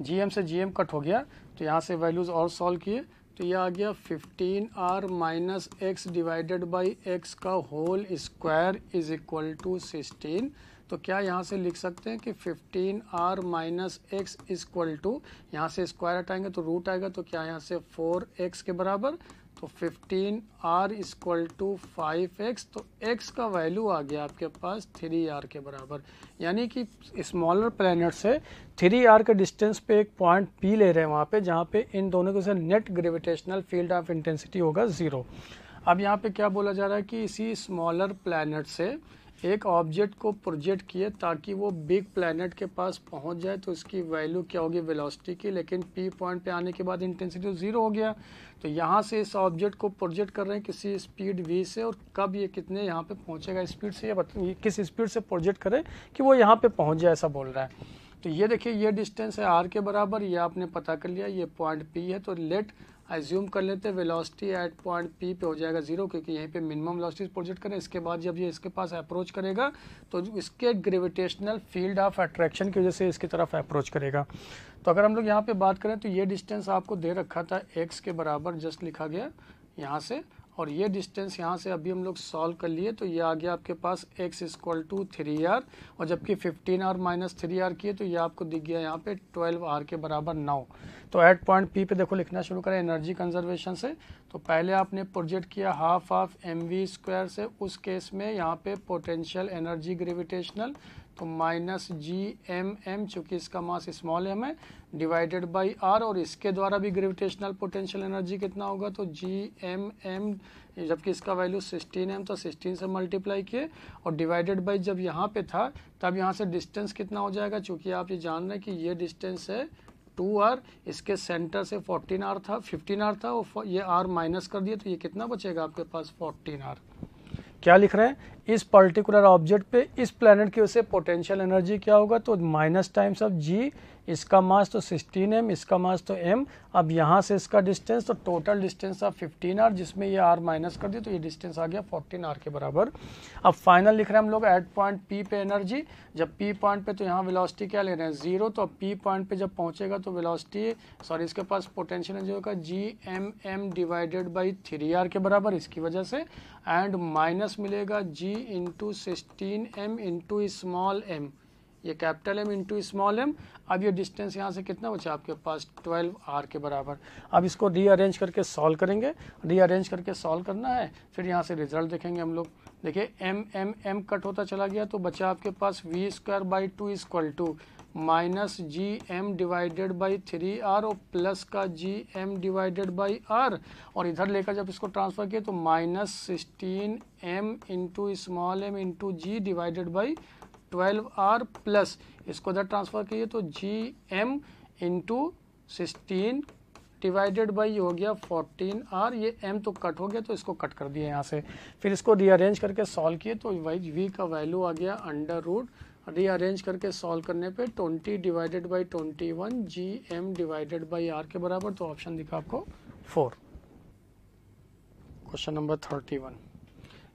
जी एम से जी एम कट हो गया, तो यहाँ से वैल्यूज़ और सॉल्व किए तो ये आ गया 15r minus x divided by x का whole square is equal to 16। तो क्या यहाँ से लिख सकते हैं कि 15r minus x equal to, यहाँ से स्क्वायर हटाएंगे तो रूट आएगा, तो क्या यहाँ से 4x के बराबर, तो 15r इक्वल टू 5x, तो x का वैल्यू आ गया आपके पास 3r के बराबर। यानी कि स्मॉलर प्लैनेट से 3r के डिस्टेंस पे एक पॉइंट P ले रहे हैं वहाँ पे, जहाँ पे इन दोनों के साथ net gravitational field of intensity होगा 0। अब यहाँ पे क्या बोला जा रहा है कि इसी स्मॉलर प्लैनेट से एक ऑब्जेक्ट को प्रोजेक्ट किए ताकि वो बिग प्लैनेट के पास पहुंच जाए, तो इसकी वैल्यू क्या होगी वेलोसिटी की, लेकिन P पॉइंट पे आने के बाद इंटेंसिटी 0 हो गया। तो यहाँ से इस ऑब्जेक्ट को प्रोजेक्ट कर रहे हैं किसी स्पीड v से, और कब ये कितने यहाँ पे पहुँचेगा स्पीड से, ये किस स्पीड से प्रोजेक्ट करें कि वो यहाँ पे पहुँच जाए, ऐसा बोल रहा है। तो ये देखिए ये डिस्टेंस है r के बराबर, ये आपने पता कर लिया, ये पॉइंट P है। तो लेट एज्यूम कर लेते हैं वेलोसिटी एट पॉइंट P पे हो जाएगा 0, क्योंकि यहीं पे मिनिमम वेलोसिटी प्रोजेक्ट करें। इसके बाद जब ये इसके पास अप्रोच करेगा तो इसके ग्रेविटेशनल फील्ड ऑफ अट्रैक्शन की वजह से इसकी तरफ अप्रोच करेगा। तो अगर हम लोग यहाँ पे बात करें तो ये डिस्टेंस आपको दे रखा था x के बराबर, जस्ट लिखा गया यहाँ से, और ये डिस्टेंस यहाँ से अभी हम लोग सॉल्व कर लिए, तो ये आ गया आपके पास x इक्वल टू 3r, और जबकि 15r माइनस 3r किए तो ये आपको दिख गया यहाँ पे 12r के बराबर 9। तो एट पॉइंट P पे देखो लिखना शुरू करें एनर्जी कंजर्वेशन से। तो पहले आपने प्रोजेक्ट किया हाफ ऑफ mv स्क्वायर से, उस केस में यहाँ पे पोटेंशियल एनर्जी ग्रेविटेशनल, तो माइनस GMM, चूँकि इसका मास स्मॉल m है, डिवाइडेड बाई r, और इसके द्वारा भी ग्रेविटेशनल पोटेंशियल एनर्जी कितना होगा, तो GMM, जबकि इसका वैल्यू 16m, तो 16 से मल्टीप्लाई किए, और डिवाइडेड बाई जब यहाँ पे था तब यहाँ से डिस्टेंस कितना हो जाएगा, चूँकि आप ये जान रहे हैं कि ये डिस्टेंस है 2r, इसके सेंटर से 15r था, और ये r माइनस कर दिए, तो ये कितना बचेगा आपके पास 14r। क्या लिख रहे हैं, इस पर्टिकुलर ऑब्जेक्ट पे इस प्लैनेट की वजह से पोटेंशियल एनर्जी क्या होगा, तो माइनस टाइम्स ऑफ g, इसका मास तो 16m, इसका मास तो m, अब यहाँ से इसका डिस्टेंस, तो टोटल डिस्टेंस ऑफ 15r, जिसमें ये r माइनस कर दिया, तो ये डिस्टेंस आ गया 14r के बराबर। अब फाइनल लिख रहे हैं हम लोग एट पॉइंट P पे एनर्जी, जब P पॉइंट पे, तो यहाँ वेलोसिटी क्या ले रहे हैं 0, तो अब P पॉइंट पे जब पहुँचेगा तो वेलोसिटी, सॉरी इसके पास पोटेंशियल एनर्जी होगा GMM डिवाइडेड बाई 3r के बराबर, इसकी वजह से, एंड माइनस मिलेगा g into 16m into small m, ये capital M into small m। अब ये डिस्टेंस यहाँ से कितना बचा आपके पास 12r के बराबर। अब इसको रीअरेंज करके सॉल्व करेंगे, रीअरेंज करके सॉल्व करना है, फिर यहाँ से रिजल्ट देखेंगे हम लोग। देखिए m कट होता चला गया, तो बचा आपके पास v square by 2 equal to minus GM divided by 3r, और प्लस का GM डिवाइडेड बाई r, और इधर लेकर जब इसको ट्रांसफर किए तो minus 16m into small m into g divided by 12r, plus इसको इधर ट्रांसफर किए तो GM इंटू 16 डिवाइडेड बाई हो गया 14r, ये m तो कट हो गया, तो इसको कट कर दिया यहाँ से। फिर इसको रीअरेंज करके सॉल्व किए तो v का वैल्यू आ गया अंडर रूट रीअरेंज करके सॉल्व करने पे 20 divided by 21 GM divided by R के बराबर, तो ऑप्शन दिखा आपको 4। Question number 31,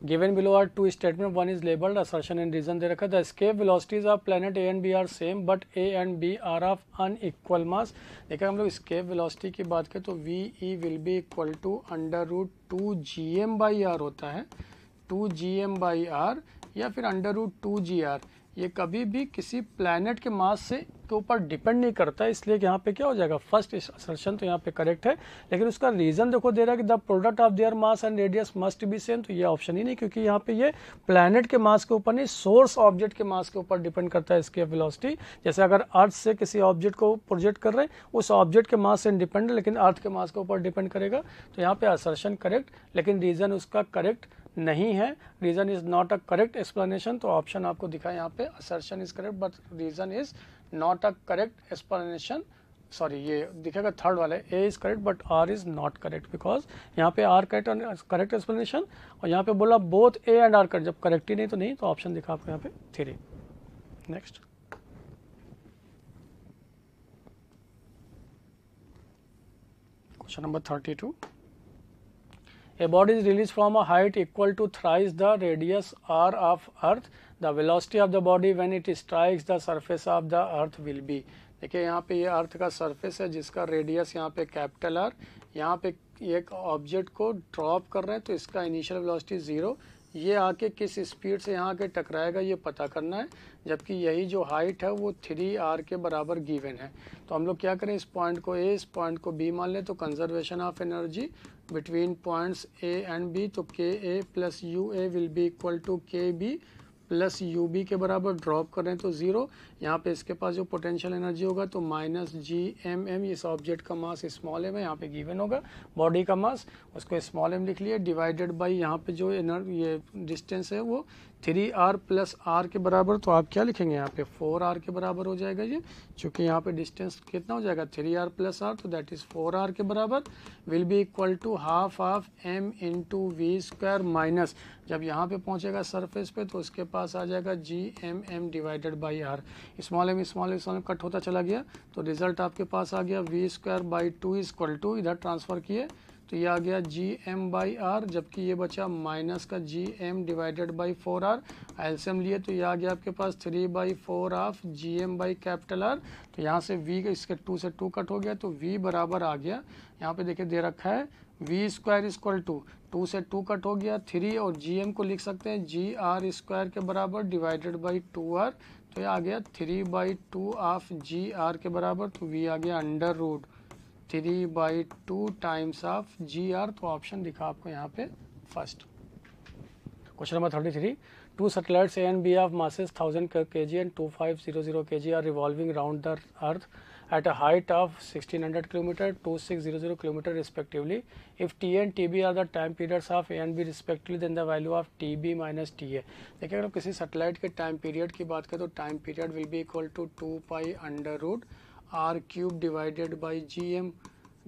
given below are two statement, one is labelled assertion and reason दे रखा है। The escape velocities of planet A and B are same but A and B are of unequal mass. देखिए हम लोग escape velocity की बात करें तो VE will be equal to √2 GM/R होता है, 2 GM/R या फिर √2 GR। ये कभी भी किसी प्लैनेट के मास से के ऊपर डिपेंड नहीं करता है, इसलिए यहाँ पे क्या हो जाएगा, फर्स्ट असर्शन तो यहाँ पे करेक्ट है, लेकिन उसका रीजन देखो दे रहा है कि the product of their mass and radius must be same, तो ये ऑप्शन ही नहीं, क्योंकि यहाँ पे ये प्लैनेट के मास के ऊपर नहीं, सोर्स ऑब्जेक्ट के मास के ऊपर डिपेंड करता है इसकी वेलोसिटी। जैसे अगर अर्थ से किसी ऑब्जेक्ट को प्रोजेक्ट कर रहे हैं, उस ऑब्जेक्ट के मास से इंडिपेंडेंट, लेकिन अर्थ के मास के ऊपर डिपेंड करेगा, तो यहाँ पे असर्शन करेक्ट, लेकिन रीजन उसका करेक्ट नहीं है, reason is not a correct explanation. तो ऑप्शन आपको दिखा है यहाँ पे, assertion is correct but reason is not a correct explanation. Sorry, ये दिखेगा थर्ड वाला, A is correct but R is not correct, because यहाँ पे आर करेक्ट एक्सप्लेनेशन, और यहाँ पे बोला both A and R correct, जब करेक्ट ही नहीं तो नहीं, तो ऑप्शन दिखा आपको यहाँ पे 3। Next, question number 32, a body is released from a height equal to thrice the radius r of earth, the velocity of the body when it strikes the surface of the earth will be। देखिए यहाँ पे ये अर्थ का surface है जिसका radius यहाँ पे capital R, यहाँ पे एक ऑब्जेक्ट को ड्रॉप कर रहे हैं तो इसका इनिशियल वेलोसिटी 0, ये आके किस स्पीड से यहाँ आके टकराएगा ये पता करना है, जबकि यही जो हाइट है वो 3r के बराबर गिवन है। तो हम लोग क्या करें, इस पॉइंट को A, इस पॉइंट को B मान ले, तो conservation of energy between points A and B, तो KA plus UA will be equal to KB plus UB के बराबर, ड्रॉप करें तो 0। यहाँ पे इसके पास जो पोटेंशियल एनर्जी होगा तो -GMM, इस ऑब्जेक्ट का मास स्मॉल m है, यहाँ पे गिवन होगा बॉडी का मास, उसको स्मॉल m लिख लिए, डिवाइडेड बाई यहाँ पे जो ये डिस्टेंस है वो 3r प्लस r के बराबर, तो आप क्या लिखेंगे यहाँ पे 4r के बराबर हो जाएगा ये, चूँकि यहाँ पे डिस्टेंस कितना हो जाएगा 3r प्लस r, तो दैट इज 4r के बराबर, will be equal to half of m into we square minus, जब यहाँ पे पहुँचेगा सरफेस पे तो उसके पास आ जाएगा GMM divided by r, small M cut होता चला गया, तो रिजल्ट आपके पास आ गया we square by 2 is equal to, इधर ट्रांसफर किए तो ये आ गया GM/R, जबकि ये बचा माइनस का GM divided by 4R, LCM लिए तो ये आ गया आपके पास 3/4 of GM by capital R, तो यहाँ से V इसके 2 से 2 कट हो गया, तो V बराबर आ गया, यहाँ पे देखिए दे रखा है V square is equal to 2 से 2 कट हो गया 3, और GM को लिख सकते हैं GR स्क्वायर के बराबर डिवाइडेड बाई 2R, तो ये आ गया 3/2 ऑफ GR के बराबर, तो V आ गया √3/2 टाइम्स ऑफ GR, तो ऑप्शन दिखा आपको यहाँ पे first. Question number 33, two satellites A and B of masses 1000 kg and 2500 kg are revolving round the earth at a height of 1600 km, 2600 km respectively. If T and TB are the time periods of A and B respectively, then the value of TB minus TA। देखिए अगर किसी satellite के time period की बात करें तो time period will be equal to 2π√r³ divided by GM,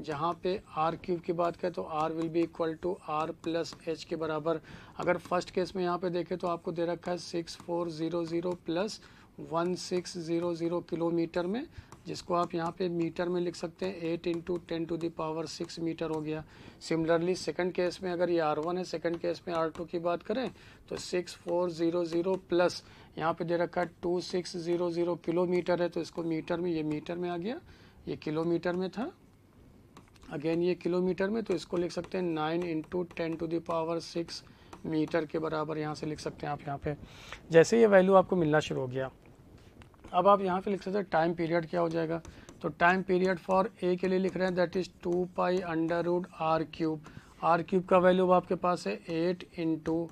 जहाँ पे r³ की बात करें तो r will be equal to r plus h के बराबर। अगर फर्स्ट केस में यहाँ पे देखें तो आपको दे रखा है 6400 प्लस 1600 किलोमीटर में, जिसको आप यहाँ पे मीटर में लिख सकते हैं, 8 इंटू 10⁶ मीटर हो गया। सिमिलरली सेकंड केस में अगर ये R1 है, सेकंड केस में R2 की बात करें तो 6400 प्लस यहाँ पे दे रखा है 2600 किलोमीटर है, तो इसको मीटर में, ये मीटर में आ गया, ये किलोमीटर में था, अगेन ये किलोमीटर में, तो इसको लिख सकते हैं 9 इंटू 10⁶ मीटर के बराबर यहाँ से लिख सकते हैं आप। यहाँ पे जैसे ये वैल्यू आपको मिलना शुरू हो गया, अब आप यहाँ पे लिख सकते हैं टाइम पीरियड क्या हो जाएगा, तो टाइम पीरियड फॉर ए के लिए लिख रहे हैं दैट इज 2π√r³, r³ का वैल्यू आपके पास है 8 इंटू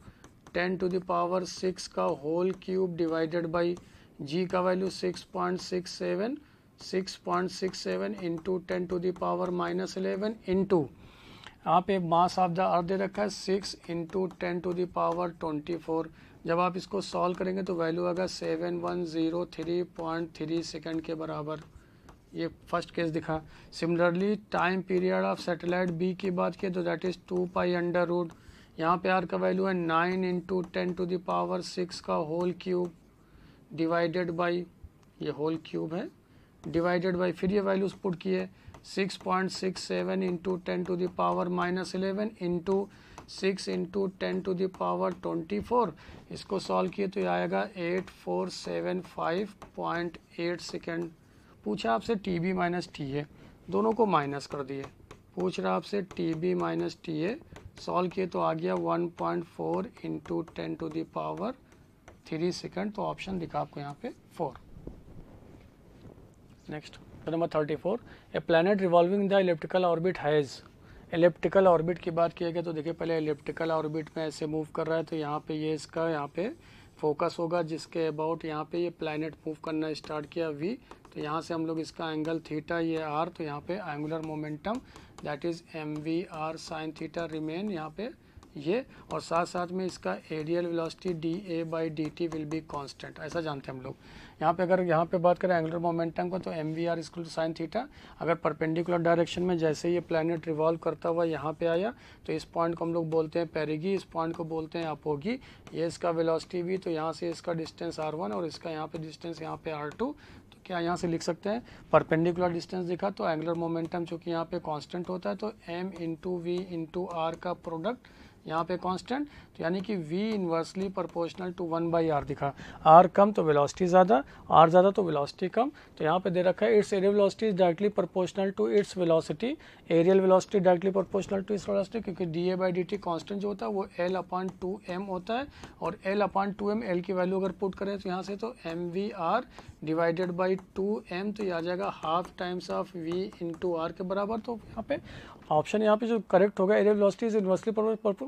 10⁶ का होल क्यूब डिवाइडेड बाई जी का वैल्यू 6.67 इंटू 10⁻⁻11 इंटू यहाँ पे मास ऑफ द अर्थ दे रखा है 6 इंटू 10⁻24। जब आप इसको सॉल्व करेंगे तो वैल्यू आएगा 7103.3 सेकंड के बराबर। ये फर्स्ट केस दिखा। Similarly time period of satellite B की बात की तो दैट इज 2π√, यहाँ पे आर का वैल्यू है 9 इंटू 10⁻6 का होल क्यूब डिवाइडेड बाई ये होल क्यूब है, डिवाइडेड बाई फिर ये वैल्यूज पुट किए 6.67 into 10 to the power -11 into 6 into 10 to the power 24, इसको सॉल्व किए तो ये आएगा 8475.8 सेकेंड। पूछा आपसे T B minus T A, दोनों को माइनस कर दिए, पूछ रहा आपसे T B minus T A, solve किए तो आ गया 1.4 into 10 to the power 3 second. तो ऑप्शन दिखा आपको यहाँ पे 4। Next number 34, a planet revolving the elliptical orbit has, elliptical orbit की बात किया गया तो देखिए पहले इलिप्टिकल ऑर्बिट में ऐसे मूव कर रहा है तो यहाँ पे ये इसका यहाँ पे फोकस होगा जिसके अबाउट यहाँ पे ये प्लैनेट मूव करना स्टार्ट किया v, तो यहाँ से हम लोग इसका एंगल थीटा ये r, तो यहाँ पे angular momentum that is mv r sine theta remain यहाँ पे ये, और साथ साथ में इसका areal velocity da/dt will be constant, ऐसा जानते हैं हम लोग। यहाँ पे अगर यहाँ पे बात करें एंगुलर मोमेंटम को तो mvr equal to sine theta, अगर परपेंडिकुलर डायरेक्शन में जैसे ये प्लैनेट रिवॉल्व करता हुआ यहाँ पे आया तो इस पॉइंट को हम लोग बोलते हैं पेरिगी, इस पॉइंट को बोलते हैं अपोगी, ये इसका वेलोसिटी भी, तो यहाँ से इसका डिस्टेंस r1 और इसका यहाँ पे डिस्टेंस यहाँ पे r2, तो क्या यहाँ से लिख सकते हैं परपेंडिकुलर डिस्टेंस दिखा तो एंगुलर मोमेंटम चूँकि यहाँ पे कांस्टेंट होता है तो m into V into R का प्रोडक्ट यहाँ पे कांस्टेंट, तो यानी कि v inversely proportional to 1/r दिखा, r कम तो वेलोसिटी ज़्यादा, r ज़्यादा तो वेलोसिटी कम, तो यहाँ पे दे रखा है its areal velocity is directly proportional to its velocity, areal velocity directly proportional to its velocity, क्योंकि da/dt कांस्टेंट जो होता है वो L/2m होता है, और L/2m L की वैल्यू अगर पुट करें तो यहाँ से तो mvr डिवाइडेड बाई 2m, तो ये आ जाएगा half times of v into R के बराबर। तो यहाँ पे ऑप्शन यहाँ पे जो करेक्ट होगा aerial velocity is inversely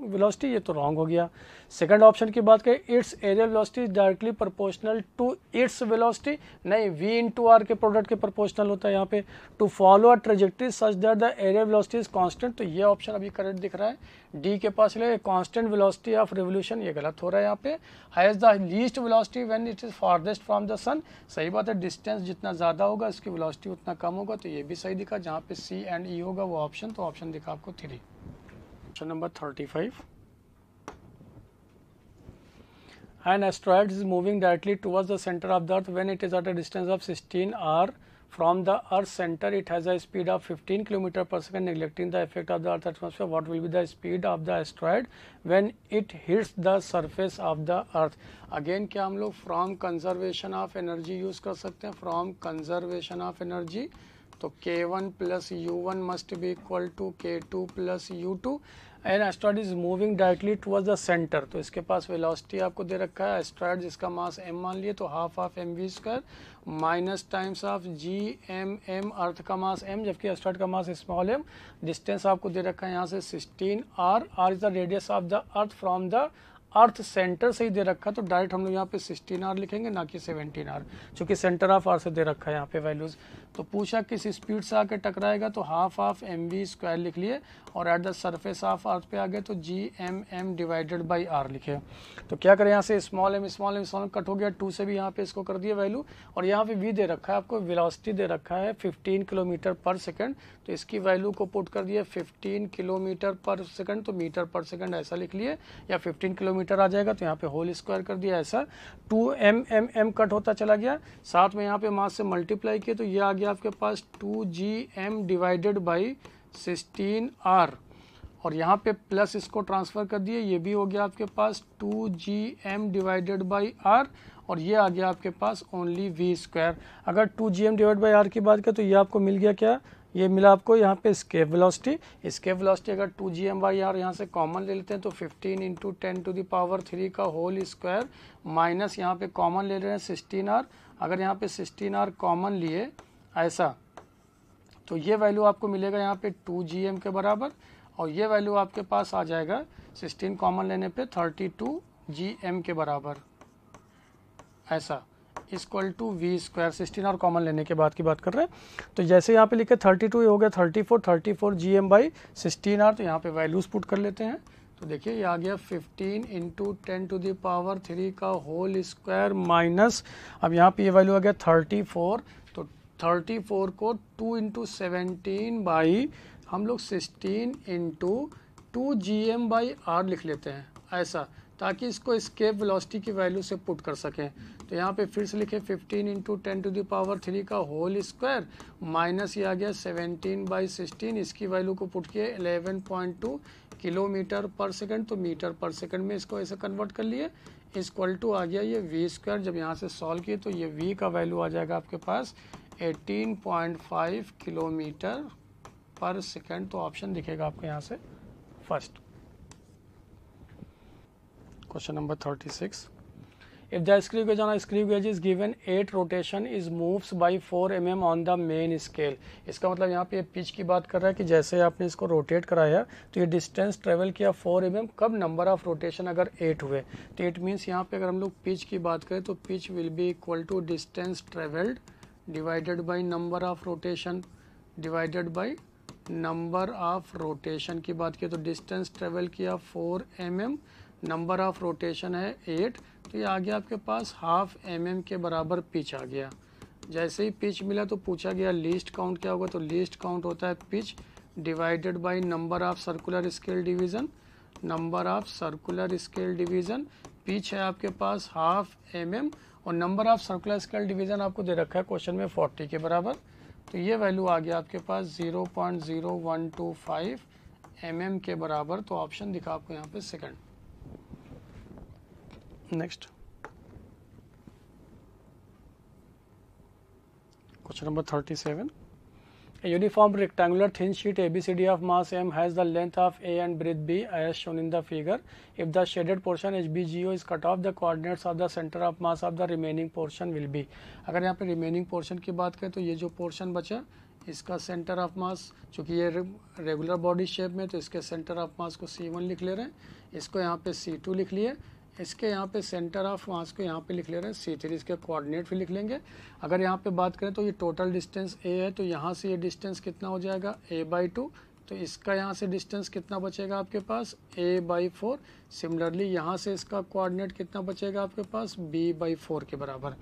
velocity, ये तो रॉन्ग हो गया। सेकंड ऑप्शन की बात करें its areal velocity is directly proportional to its velocity, नहीं v इंटू आर के प्रोडक्ट के प्रोपोर्शनल होता है यहाँ पे, to follow a trajectory such that the areal velocity is constant, तो ये ऑप्शन अभी करेक्ट दिख रहा है। डी के पास ले कांस्टेंट वेलोसिटी ऑफ रिवोल्यूशन, ये गलत हो रहा है यहाँ पे। Has the least velocity when it is farthest from the sun, सही बात है, डिस्टेंस जितना ज़्यादा होगा इसकी वेलोसिटी उतना कम होगा, तो ये भी सही दिखा, जहाँ पे सी एंड ई होगा वो ऑप्शन, तो ऑप्शन दिखा आपको 3। Question number 35, an asteroid is moving directly towards the center of the earth when it is at a distance of 16 r from the earth's center. It has a speed of 15 km per second, neglecting the effect of the earth's atmosphere. What will be the speed of the asteroid when it hits the surface of the earth? Again क्या हम लोग from conservation of energy use कर सकते हैं, from conservation of energy, तो k1 plus u1 must be equal to k2 plus u2। An asteroid is moving directly towards the centre, तो इसके पास velocity आपको दे रखा है, एस्ट्रॉइड जिसका मास m मान लिए तो half of mv square minus times of gmm, अर्थ का मास m जबकि एस्ट्रॉइड का मास स्मॉल m, डिस्टेंस आपको दे रखा है यहाँ से 16r, r is the radius of the earth from the earth centre से ही दे रखा, तो डायरेक्ट हम लोग यहाँ पे 16r लिखेंगे ना कि 17r, क्योंकि सेंटर ऑफ r से दे रखा है यहाँ पे वैल्यूज। तो पूछा किस स्पीड से आके टकराएगा तो हाफ ऑफ mv स्क्वायर लिख लिए, और at the surface of earth पे आ गए तो gmm डिवाइडेड बाई r लिखे। तो क्या करें यहाँ से स्मॉल m कट हो गया, 2 से भी यहाँ पे इसको कर दिया वैल्यू, और यहाँ पे v दे रखा है आपको, वेलोसिटी दे रखा है 15 किलोमीटर पर सेकंड, तो इसकी वैल्यू को पुट कर दिया 15 किलोमीटर पर सेकंड, तो मीटर पर सेकंड ऐसा लिख लिए, या 15 किलोमीटर आ जाएगा तो यहाँ पे होल स्क्वायर कर दिया ऐसा, 2m कट होता चला गया, साथ में यहाँ पे मास से मल्टीप्लाई किए तो ये आ गया आपके पास 2gm डिवाइडेड बाई 16r, और यहाँ पे प्लस इसको ट्रांसफर कर दिए, ये भी हो गया आपके पास 2gm डिवाइडेड बाई r, और ये आ गया आपके पास ओनली v स्क्वायर। अगर 2gm डिवाइड बाई r की बात करें तो ये आपको मिल गया क्या, ये मिला आपको यहाँ पे स्केप वेलोसिटी अगर 2gm बाई r यहाँ से कॉमन ले लेते हैं तो 15 इंटू 10 टू द पावर 3 का होल स्क्वायर माइनस यहाँ पे कॉमन ले रहे हैं 16r, अगर यहाँ पे 16r कॉमन लिए ऐसा तो ये वैल्यू आपको मिलेगा यहाँ पे 2gm के बराबर, और ये वैल्यू आपके पास आ जाएगा 16 कॉमन लेने पे 32gm के बराबर, ऐसा इक्वल टू वी स्क्वायर। 16 और कॉमन लेने के बाद की बात कर रहे हैं, तो जैसे यहाँ पे लिखे 32 हो गया 34 gm बाई 16r, तो यहाँ पे वैल्यूज पुट कर लेते हैं, तो देखिए ये आ गया 15 इंटू 10 टू द पावर 3 का होल स्क्वायर माइनस, अब यहाँ पे ये वैल्यू आ गया 34, तो 34 को 2 इंटू 17 बाई हम लोग 16 इंटू 2gm बाई r लिख लेते हैं ऐसा, ताकि इसको एस्केप वेलोसिटी की वैल्यू से पुट कर सकें। तो यहाँ पे फिर से लिखे 15 × 10⁻³ का होल स्क्वायर माइनस ये आ गया 17/16, इसकी वैल्यू को पुट किए 11.2 किलोमीटर पर सेकंड, तो मीटर पर सेकंड में इसको ऐसे कन्वर्ट कर लिए, इक्वल टू आ गया ये v²। जब यहाँ से सॉल्व किए तो ये v का वैल्यू आ जाएगा आपके पास 18.5 किलोमीटर पर सेकंड। तो ऑप्शन दिखेगा आपको यहाँ से first. Question number 36, if the screw gauge on a screw gauge is given 8 rotation is moves by 4 mm on the main scale। इसका मतलब यहाँ पे पिच की बात कर रहा है कि जैसे आपने इसको रोटेट कराया तो ये डिस्टेंस ट्रेवल किया 4 mm, कब नंबर ऑफ रोटेशन अगर 8 हुए, तो इट मीन्स यहाँ पे अगर हम लोग पिच की बात करें तो pitch will be equal to distance travelled divided by number of rotation divided by number of rotation की बात की तो डिस्टेंस ट्रेवल किया 4 mm, नंबर ऑफ रोटेशन है 8, तो ये आ गया आपके पास ½ mm के बराबर पिच आ गया। जैसे ही पिच मिला तो पूछा गया लीस्ट काउंट क्या होगा, तो लीस्ट काउंट होता है pitch divided by number of circular scale division, number of circular scale division. Pitch है आपके पास ½ mm और number of circular scale division आपको दे रखा है क्वेश्चन में 40 के बराबर, तो ये वैल्यू आ गया आपके पास 0.0125 mm के बराबर। तो ऑप्शन दिखा आपको यहाँ पे second. Next question number 37, a uniform rectangular thin sheet ABCD of mass m has the length of A and breadth B as shown in the figure. If the shaded portion HBGO is cut off, the coordinates of the center of mass of the remaining portion will be। अगर यहाँ पे remaining portion की बात करें तो ये जो portion बचा इसका सेंटर ऑफ मास, चूँकि ये रेगुलर बॉडी शेप में तो इसके सेंटर ऑफ मास को C1 लिख ले रहे हैं, इसको यहाँ पे C2 लिख लिए, इसके यहाँ पे सेंटर ऑफ मास को यहाँ पे लिख ले रहे हैं C3, इसके कोऑर्डिनेट भी लिख लेंगे। अगर यहाँ पे बात करें तो ये टोटल डिस्टेंस A है, तो यहाँ से ये डिस्टेंस कितना हो जाएगा A/2, तो इसका यहाँ से डिस्टेंस कितना बचेगा आपके पास A/4। सिमिलरली यहाँ से इसका कोऑर्डिनेट कितना बचेगा आपके पास B/4 के बराबर।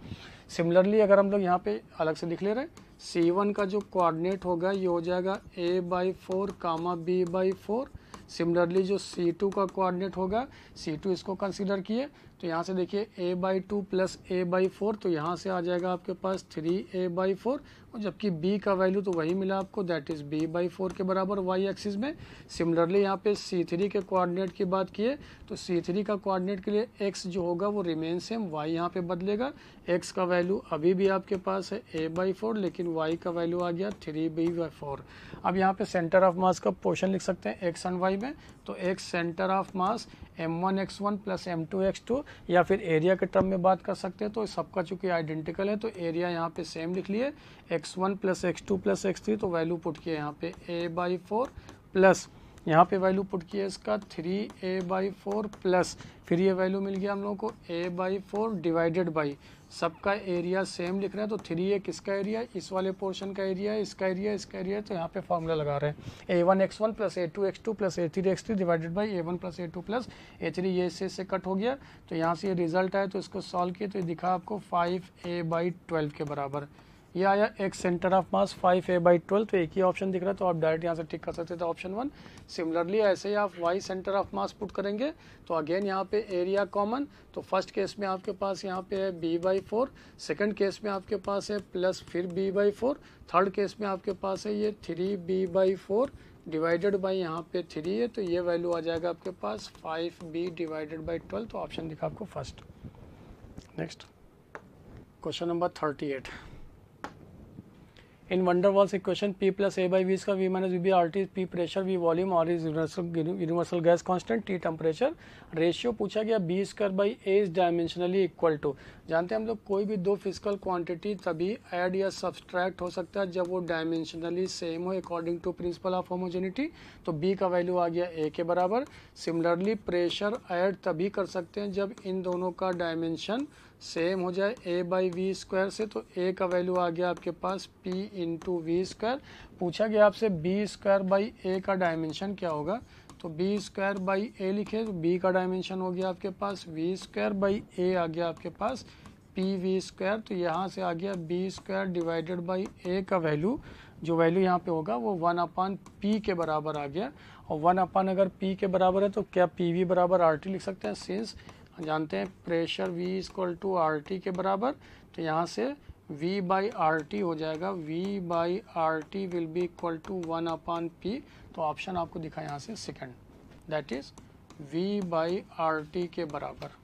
सिमिलरली अगर हम लोग यहाँ पे अलग से लिख ले रहे हैं C1 का जो कोऑर्डिनेट होगा ये हो जाएगा A/4 कामा B/4। सिमिलरली जो C2 का कोऑर्डिनेट होगा C2 इसको कंसीडर किए तो यहाँ से देखिए A/2 प्लस A/4, तो यहाँ से आ जाएगा आपके पास 3A/4 और जबकि B का वैल्यू तो वही मिला आपको, दैट इज़ B/4 के बराबर y एक्सिस में। सिमिलरली यहाँ पे C3 के कोऑर्डिनेट की बात किए तो C3 का कोऑर्डिनेट के लिए x जो होगा वो रिमेन सेम, y यहाँ पे बदलेगा। x का वैल्यू अभी भी आपके पास है A/4 लेकिन y का वैल्यू आ गया 3B/4। अब यहाँ पे सेंटर ऑफ मास का पोर्शन लिख सकते हैं x एंड y में, तो x centre of mass m1x1 plus m2x2, या फिर एरिया के टर्म में बात कर सकते हैं तो सबका चूंकि आइडेंटिकल है तो एरिया यहाँ पे सेम लिख लिए, x1 plus x2 plus x3, तो वैल्यू पुट किए यहाँ पे A/4 प्लस यहाँ पे वैल्यू पुट किया इसका 3A/4 प्लस फिर ये वैल्यू मिल गया हम लोगों को A/4 डिवाइडेड बाई सबका एरिया सेम लिख रहे हैं, तो 3A किसका एरिया है, इस वाले पोर्शन का एरिया है, इसका एरिया है, इसका एरिया है, तो यहाँ पे फॉर्मूला लगा रहे हैं A1x1 plus A2x2 plus A3x3 divided by A1 plus A2 plus A3। ये इससे कट हो गया तो यहाँ से ये रिजल्ट आया, तो इसको सॉल्व किए तो ये दिखा आपको 5A/12 के बराबर। ये आया एक सेंटर ऑफ मास 5A/12, तो एक ही ऑप्शन दिख रहा है तो आप डायरेक्ट यहाँ से टिक कर सकते थे ऑप्शन 1। सिमिलरली ऐसे ही आप y centre of mass put करेंगे तो अगेन यहाँ पे एरिया कॉमन, तो फर्स्ट केस में आपके पास यहाँ पे है B/4, सेकंड केस में आपके पास है प्लस फिर B/4, थर्ड केस में आपके पास है ये 3B/4 डिवाइडेड बाई यहाँ पे 3 है, तो ये वैल्यू आ जाएगा आपके पास 5B/12, तो ऑप्शन दिखा आपको first. Next question number 38, in van der Waals equation P plus A/V इसका V minus VB RT P pressure V volume R is universal gas constant T temperature, ratio पूछा गया B² A is dimensionally equal to. जानते हैं हम लोग कोई भी दो फिजिकल क्वांटिटी तभी ऐड या सब्सट्रैक्ट हो सकता है जब वो डायमेंशनली सेम हो according to principle of homogeneity, तो B का वैल्यू आ गया A के बराबर। सिमिलरली प्रेशर ऐड तभी कर सकते हैं जब इन दोनों का डायमेंशन सेम हो जाए A/V² से, तो A का वैल्यू आ गया आपके पास P × V²। पूछा गया आपसे B²/A का डायमेंशन क्या होगा, तो B²/A लिखे तो B का डायमेंशन हो गया आपके पास V²/A आ गया आपके पास PV², तो यहाँ से आ गया B² डिवाइडेड बाई A का वैल्यू जो वैल्यू यहाँ पे होगा वो 1/p के बराबर आ गया। और 1/ अगर p के बराबर है तो क्या PV बराबर RT लिख सकते हैं, सिंस जानते हैं pressure V equal to RT के बराबर, तो यहाँ से V/RT हो जाएगा, V/RT will be equal to 1/p। तो ऑप्शन आपको दिखा यहाँ से सेकंड, दैट इज V/RT के बराबर।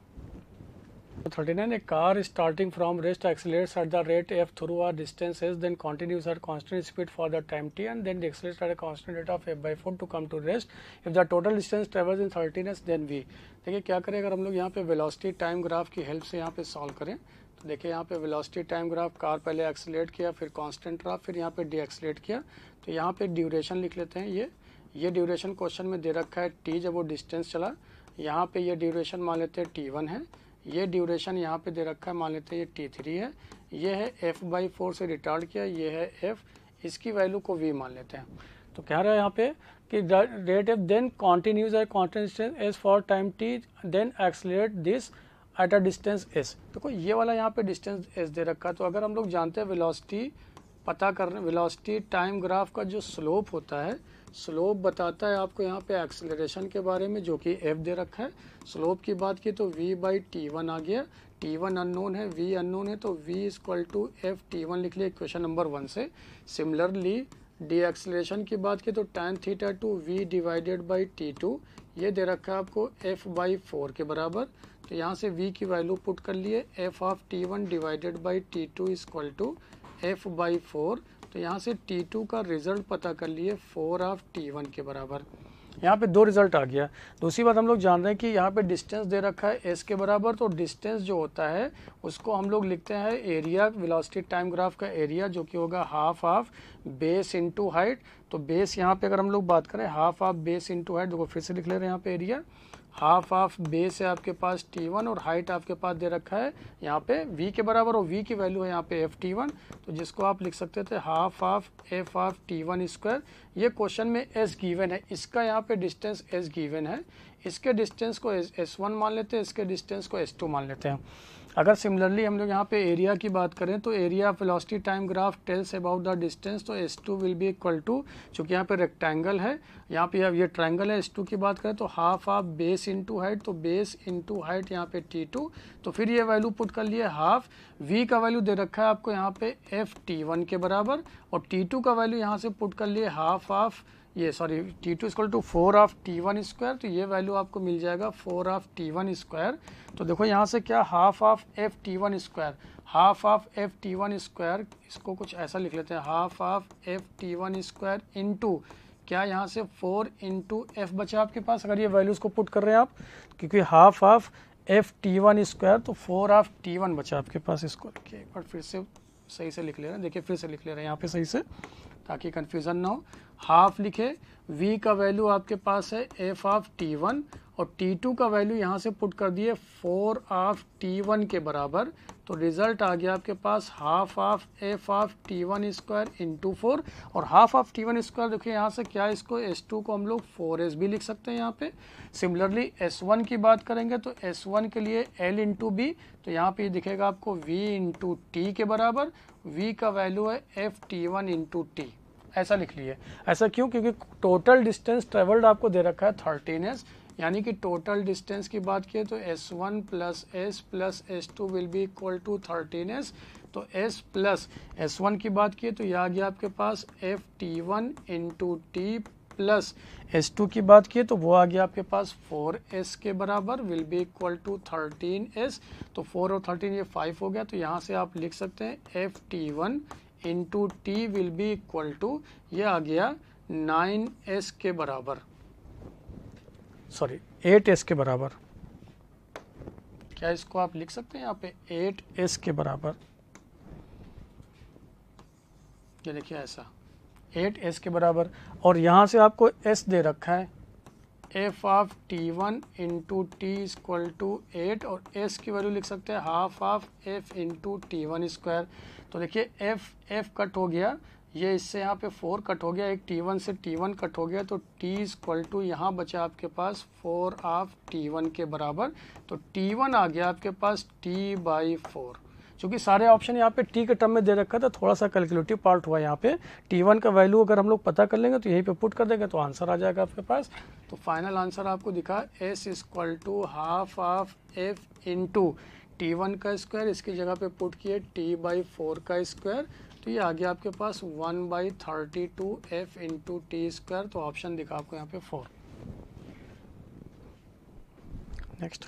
39, a car starting from rest accelerates at the rate f through a distance s, then continues at constant speed for the time t, and then accelerates at a constant rate of f/4 to come to rest. If the total distance travels in 13 s, then v। देखिए क्या करें, अगर हम लोग यहाँ पे velocity time graph की help से यहाँ पे सॉल्व करें तो देखिए यहाँ पे वेलोसिटी टाइम ग्राफ, कार पहले एक्सेलरेट किया, फिर कांस्टेंट रहा, फिर यहाँ पे डीएक्सेलरेट किया। तो यहाँ पे ड्यूरेशन लिख लेते हैं, ये ड्यूरेशन क्वेश्चन में दे रखा है t, जब वो डिस्टेंस चला। यहाँ पे ये ड्यूरेशन मान लेते हैं t1 है, ये ड्यूरेशन यहाँ पे दे रखा है मान लेते हैं ये t3 है, ये है f/4 से रिटार्ड किया, ये है f, इसकी वैल्यू को v मान लेते हैं। तो कह रहा है यहाँ पे कि rate f then continues at constant distance s for time t, then accelerate this at a distance s। देखो ये वाला यहाँ पे डिस्टेंस s दे रखा है, तो अगर हम लोग जानते हैं वेलोसिटी पता करने, वेलोसिटी टाइम ग्राफ का जो स्लोप होता है, स्लोप बताता है आपको यहाँ पे एक्सेलरेशन के बारे में, जो कि f दे रखा है। स्लोप की बात की तो v/t1 आ गया, t1 अननोन है, v अननोन है, तो v इक्वल टू f/t1 लिख लिया इक्वेशन नंबर 1 से। सिमिलरली डी एक्सेलरेशन की बात की तो tan theta two v divided by t2, ये दे रखा है आपको f/4 के बराबर। तो यहाँ से v की वैल्यू पुट कर लिए, f/t1 divided by t2 equal to f/4। तो यहाँ से t2 का रिजल्ट पता कर लिए 4/t1 के बराबर। यहाँ पे दो रिजल्ट आ गया। दूसरी बात हम लोग जान रहे हैं कि यहाँ पे डिस्टेंस दे रखा है s के बराबर, तो डिस्टेंस जो होता है उसको हम लोग लिखते हैं एरिया, वेलोसिटी टाइम ग्राफ का एरिया, जो कि होगा half of base into height. तो बेस यहाँ पे अगर हम लोग बात करें half of base into height, देखो फिर से लिख ले रहे हैं यहाँ पे एरिया, हाफ ऑफ बेस है आपके पास t1 और हाइट आपके पास दे रखा है यहाँ पे v के बराबर, और v की वैल्यू है यहाँ पे f/t1, तो जिसको आप लिख सकते थे हाफ ऑफ f/t1 स्क्वायर। ये क्वेश्चन में s गिवन है, इसका यहाँ पे डिस्टेंस s गिवन है, इसके डिस्टेंस को s1 मान लेते हैं, इसके डिस्टेंस को s2 मान लेते हैं। अगर सिमिलरली हम लोग यहाँ पे एरिया की बात करें तो area of velocity time graph tells about the distance, तो s2 will be equal to, चूँकि यहाँ पे रेक्टेंगल है, यहाँ पे ये ट्रायंगल है, s2 की बात करें तो half of base into height, तो बेस इनटू हाइट यहाँ पे t2। तो फिर ये वैल्यू पुट कर लिए हाफ, v का वैल्यू दे रखा है आपको यहाँ पे f/t1 के बराबर, और t2 का वैल्यू यहाँ से पुट कर लिए half of t2 equal to 4/t1 square. तो ये वैल्यू आपको मिल जाएगा 4/t1 स्क्वायर। तो देखो यहाँ से क्या half of f/t1 square, half of f/t1 square, इसको कुछ ऐसा लिख लेते हैं, half of f/t1 square into क्या यहाँ से 4 इंटू f बचा आपके पास, अगर ये वैल्यूज को पुट कर रहे हैं आप, क्योंकि हाफ ऑफ f/t1 स्क्वायर तो 4/t1 बचा आपके पास। इसको एक बार फिर से सही से लिख ले रहे हैं, देखिए फिर से लिख ले रहे हैं यहाँ पे सही से, ताकि कंफ्यूजन ना हो। हाफ लिखे, v का वैल्यू आपके पास है f/t1 और t2 का वैल्यू यहाँ से पुट कर दिए 4/t1 के बराबर। तो रिजल्ट आ गया आपके पास half of f/t1 square into 4, और हाफ ऑफ t1 स्क्वायर देखिए यहाँ से क्या, इसको s2 को हम लोग 4s भी लिख सकते हैं यहाँ पे। सिमिलरली s1 की बात करेंगे तो s1 के लिए l इंटू बी, तो यहाँ पे दिखेगा आपको v इंटू टी के बराबर, v का वैल्यू है f/t1 इंटू टी, ऐसा लिख लिए। ऐसा क्यों, क्योंकि टोटल डिस्टेंस ट्रेवल्ड आपको दे रखा है 13s, यानी कि टोटल डिस्टेंस की बात किए तो s1 plus s plus s2 will be equal to 13s। तो s प्लस s1 की बात किए तो यह आ गया आपके पास f/t1 into T, plus s2 की बात किए तो वो आ गया आपके पास 4s के बराबर, will be equal to 13s। तो 4 और 13 ये 5 हो गया, तो यहाँ से आप लिख सकते हैं f/t1 into T will be equal to, ये आ गया 9s के बराबर, 8s के बराबर। क्या इसको आप लिख सकते हैं यहाँ पे 8s के बराबर, ये देखिए ऐसा 8s के बराबर। और यहाँ से आपको s दे रखा है f/t1 into T equal to 8, और s की वैल्यू लिख सकते हैं half of f into t1 square. तो देखिए f कट हो गया, ये इससे यहाँ पे 4 कट हो गया, एक t1 से t1 कट हो गया, तो t इक्वल टू यहाँ बचा आपके पास 4/t1 के बराबर। तो t1 आ गया आपके पास t/4, क्योंकि सारे ऑप्शन यहाँ पे टी के टर्म में दे रखा था, थोड़ा सा कैलकुलेटिव पार्ट हुआ यहाँ पे। टी1 का वैल्यू अगर हम लोग पता कर लेंगे तो यहीं पे पुट कर देंगे तो आंसर आ जाएगा आपके पास। तो फाइनल आंसर आपको दिखा S equal to half of F into T1 का स्क्वायर, इसकी जगह पे पुट किए T/4 का स्क्वायर, तो ये आ गया आपके पास 1/32 F इंटू टी स्क्वायर। तो ऑप्शन दिखा आपको यहाँ पे 4। Next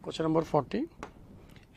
question number 40।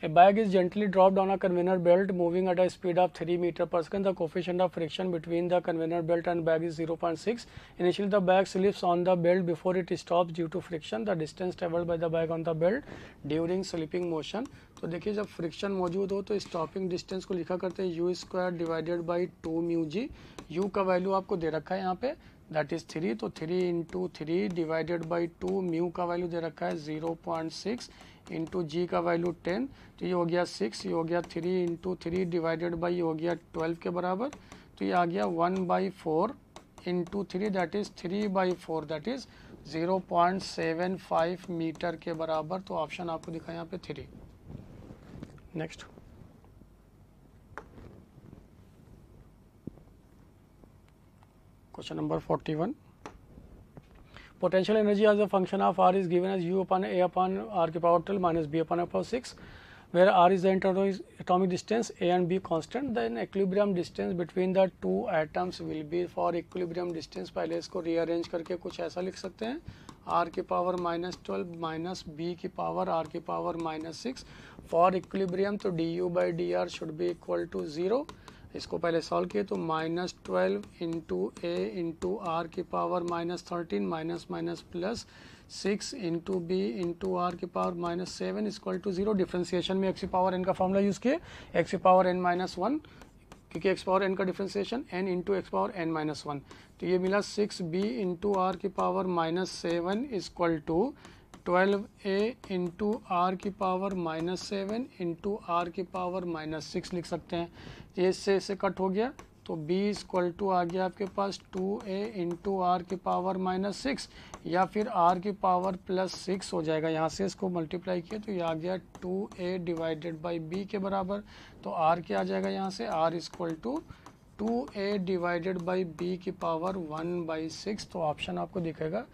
A bag is gently dropped on a conveyor belt moving at a speed of 3 meter per second. The coefficient of friction between the conveyor belt and bag is 0.6. Initially, the bag slips on the belt before it stops due to friction. The distance traveled by the bag on the belt during slipping motion. तो देखिए जब friction मौजूद हो तो stopping distance को लिखा करते हैं u square divided by 2 mu G. u का वैल्यू आपको दे रखा है यहाँ पे, दैट इज 3, तो 3 इंटू 3 डिवाइडेड बाई 2, म्यू का वैल्यू दे रखा है 0.6 इंटू जी का वैल्यू 10, तो ये हो गया 6, ये हो गया 3 इंटू 3 डिवाइडेड बाई, ये हो गया 12 के बराबर, तो ये आ गया 1/4 into 3 that is 3/4 that is 0.75 metre के बराबर। तो ऑप्शन आपको दिखा यहाँ पे 3। Next question number 41। Potential energy as a function of R is given as U upon A upon R की power 12 minus B upon R power 6, where R is the atomic distance, A and B constant. Then equilibrium distance between the two atoms will be, for equilibrium distance पहले इसको rearrange करके कुछ ऐसा लिख सकते हैं, R की पावर -12 माइनस B की पावर R की पावर -6 फॉर इक्विलिब्रियम, तो du by dr should be equal to 0। इसको पहले सॉल्व किए तो -12 इंटू ए इंटू आर की power -13 minus minus plus 6 into B into R की पावर -7 इक्वल टू 0। डिफ्रेंसिएशन में एक्स की पावर एन का फॉर्मूला यूज़ किए, एक्स की पावर n माइनस 1, क्योंकि एक्स पावर n का differentiation n into X power n minus 1, तो ये मिला 6b इंटू आर की power -7 equal to 12a into R की पावर -7 इंटू आर की पावर -6 लिख सकते हैं। ये इससे कट हो गया तो b इक्वल टू आ गया आपके पास 2a इंटू आर की पावर -6 या फिर r की पावर +6 हो जाएगा। यहाँ से इसको मल्टीप्लाई किया तो ये आ गया 2a डिवाइडेड बाई b के बराबर। तो r क्या आ जाएगा यहाँ से, r equal to 2a divided by b की पावर 1/6। तो ऑप्शन आपको दिखेगा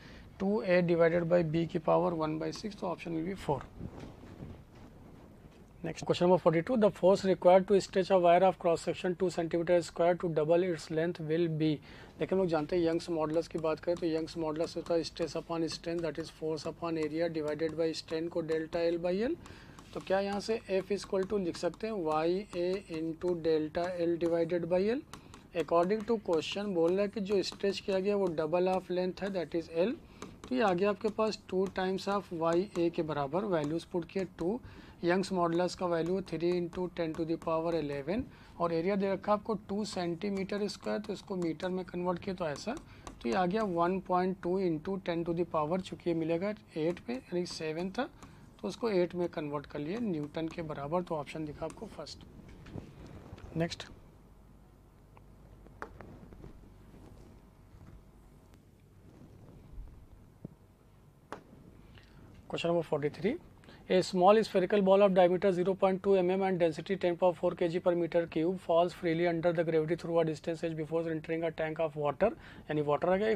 2a डिवाइडेड बाई b की पावर 1/6, तो option will be 4। Next question number 42. The force required to stretch a wire of cross section 2 cm square to double its length will be। देखिए हम लोग जानते हैं यंग्स मॉडुलस की बात करें तो यंग्स मॉडुलस होता है stress upon strain that is force upon area divided by strain को डेल्टा एल बाई एल। तो क्या यहाँ से F इक्वल टू लिख सकते हैं YA into delta L divided by L. According to question बोल रहा है कि जो स्ट्रेच किया गया वो डबल ऑफ लेंथ है दैट इज एल, तो ये आ गया आपके पास 2 टाइम्स ऑफ YA के बराबर। वैल्यूज पुट किए 2, यंग्स मॉडुलस का value 3 into 10 to the power 11 और एरिया दे रखा आपको 2 सेंटीमीटर स्क्वायर, तो इसको मीटर में कन्वर्ट किया तो ऐसा, तो ये आ गया 1.2 इंटू 10 टू द पावर, चूँकि ये मिलेगा 8 में यानी 7 था तो उसको 8 में कन्वर्ट कर लिए न्यूटन के बराबर। तो ऑप्शन दिखा आपको first. Next question number 43। A small spherical ball of diameter 0.2 mm and density 10⁴ kg per meter cube falls freely under the gravity through a distance h before entering a tank of water, यानी water आ गया।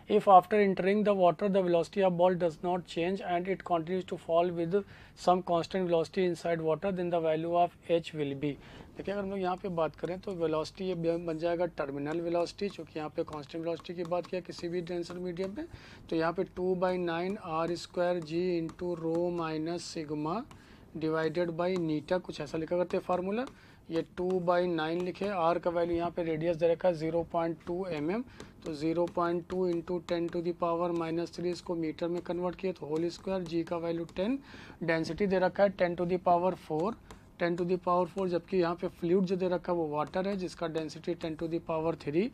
If after entering the water the velocity of ball does not change and it continues to fall with some constant velocity inside water, then the value of h will be। देखिए अगर हम लोग यहाँ पे बात करें तो वेलोसिटी ये बन जाएगा टर्मिनल वेलोसिटी, चूँकि यहाँ पे कांस्टेंट वेलोसिटी की बात किया किसी भी डेंसर मीडियम पे, तो यहाँ पे 2/9 r square g into rho minus sigma divided by eta, कुछ ऐसा लिखा करते हैं फार्मूला। ये 2/9 लिखे, r का वैल्यू यहाँ पे रेडियस दे रखा है 0.2 mm, तो 0.2 इंटू 10 टू द पावर -3 इसको मीटर में कन्वर्ट किए तो होल स्क्वायर, जी का वैल्यू 10, डेंसिटी दे रखा है 10 to the power 4 10 to the power 4, जबकि यहाँ पे फ्लूइड जो दे रखा है वो वाटर है जिसका density 10 to the power 3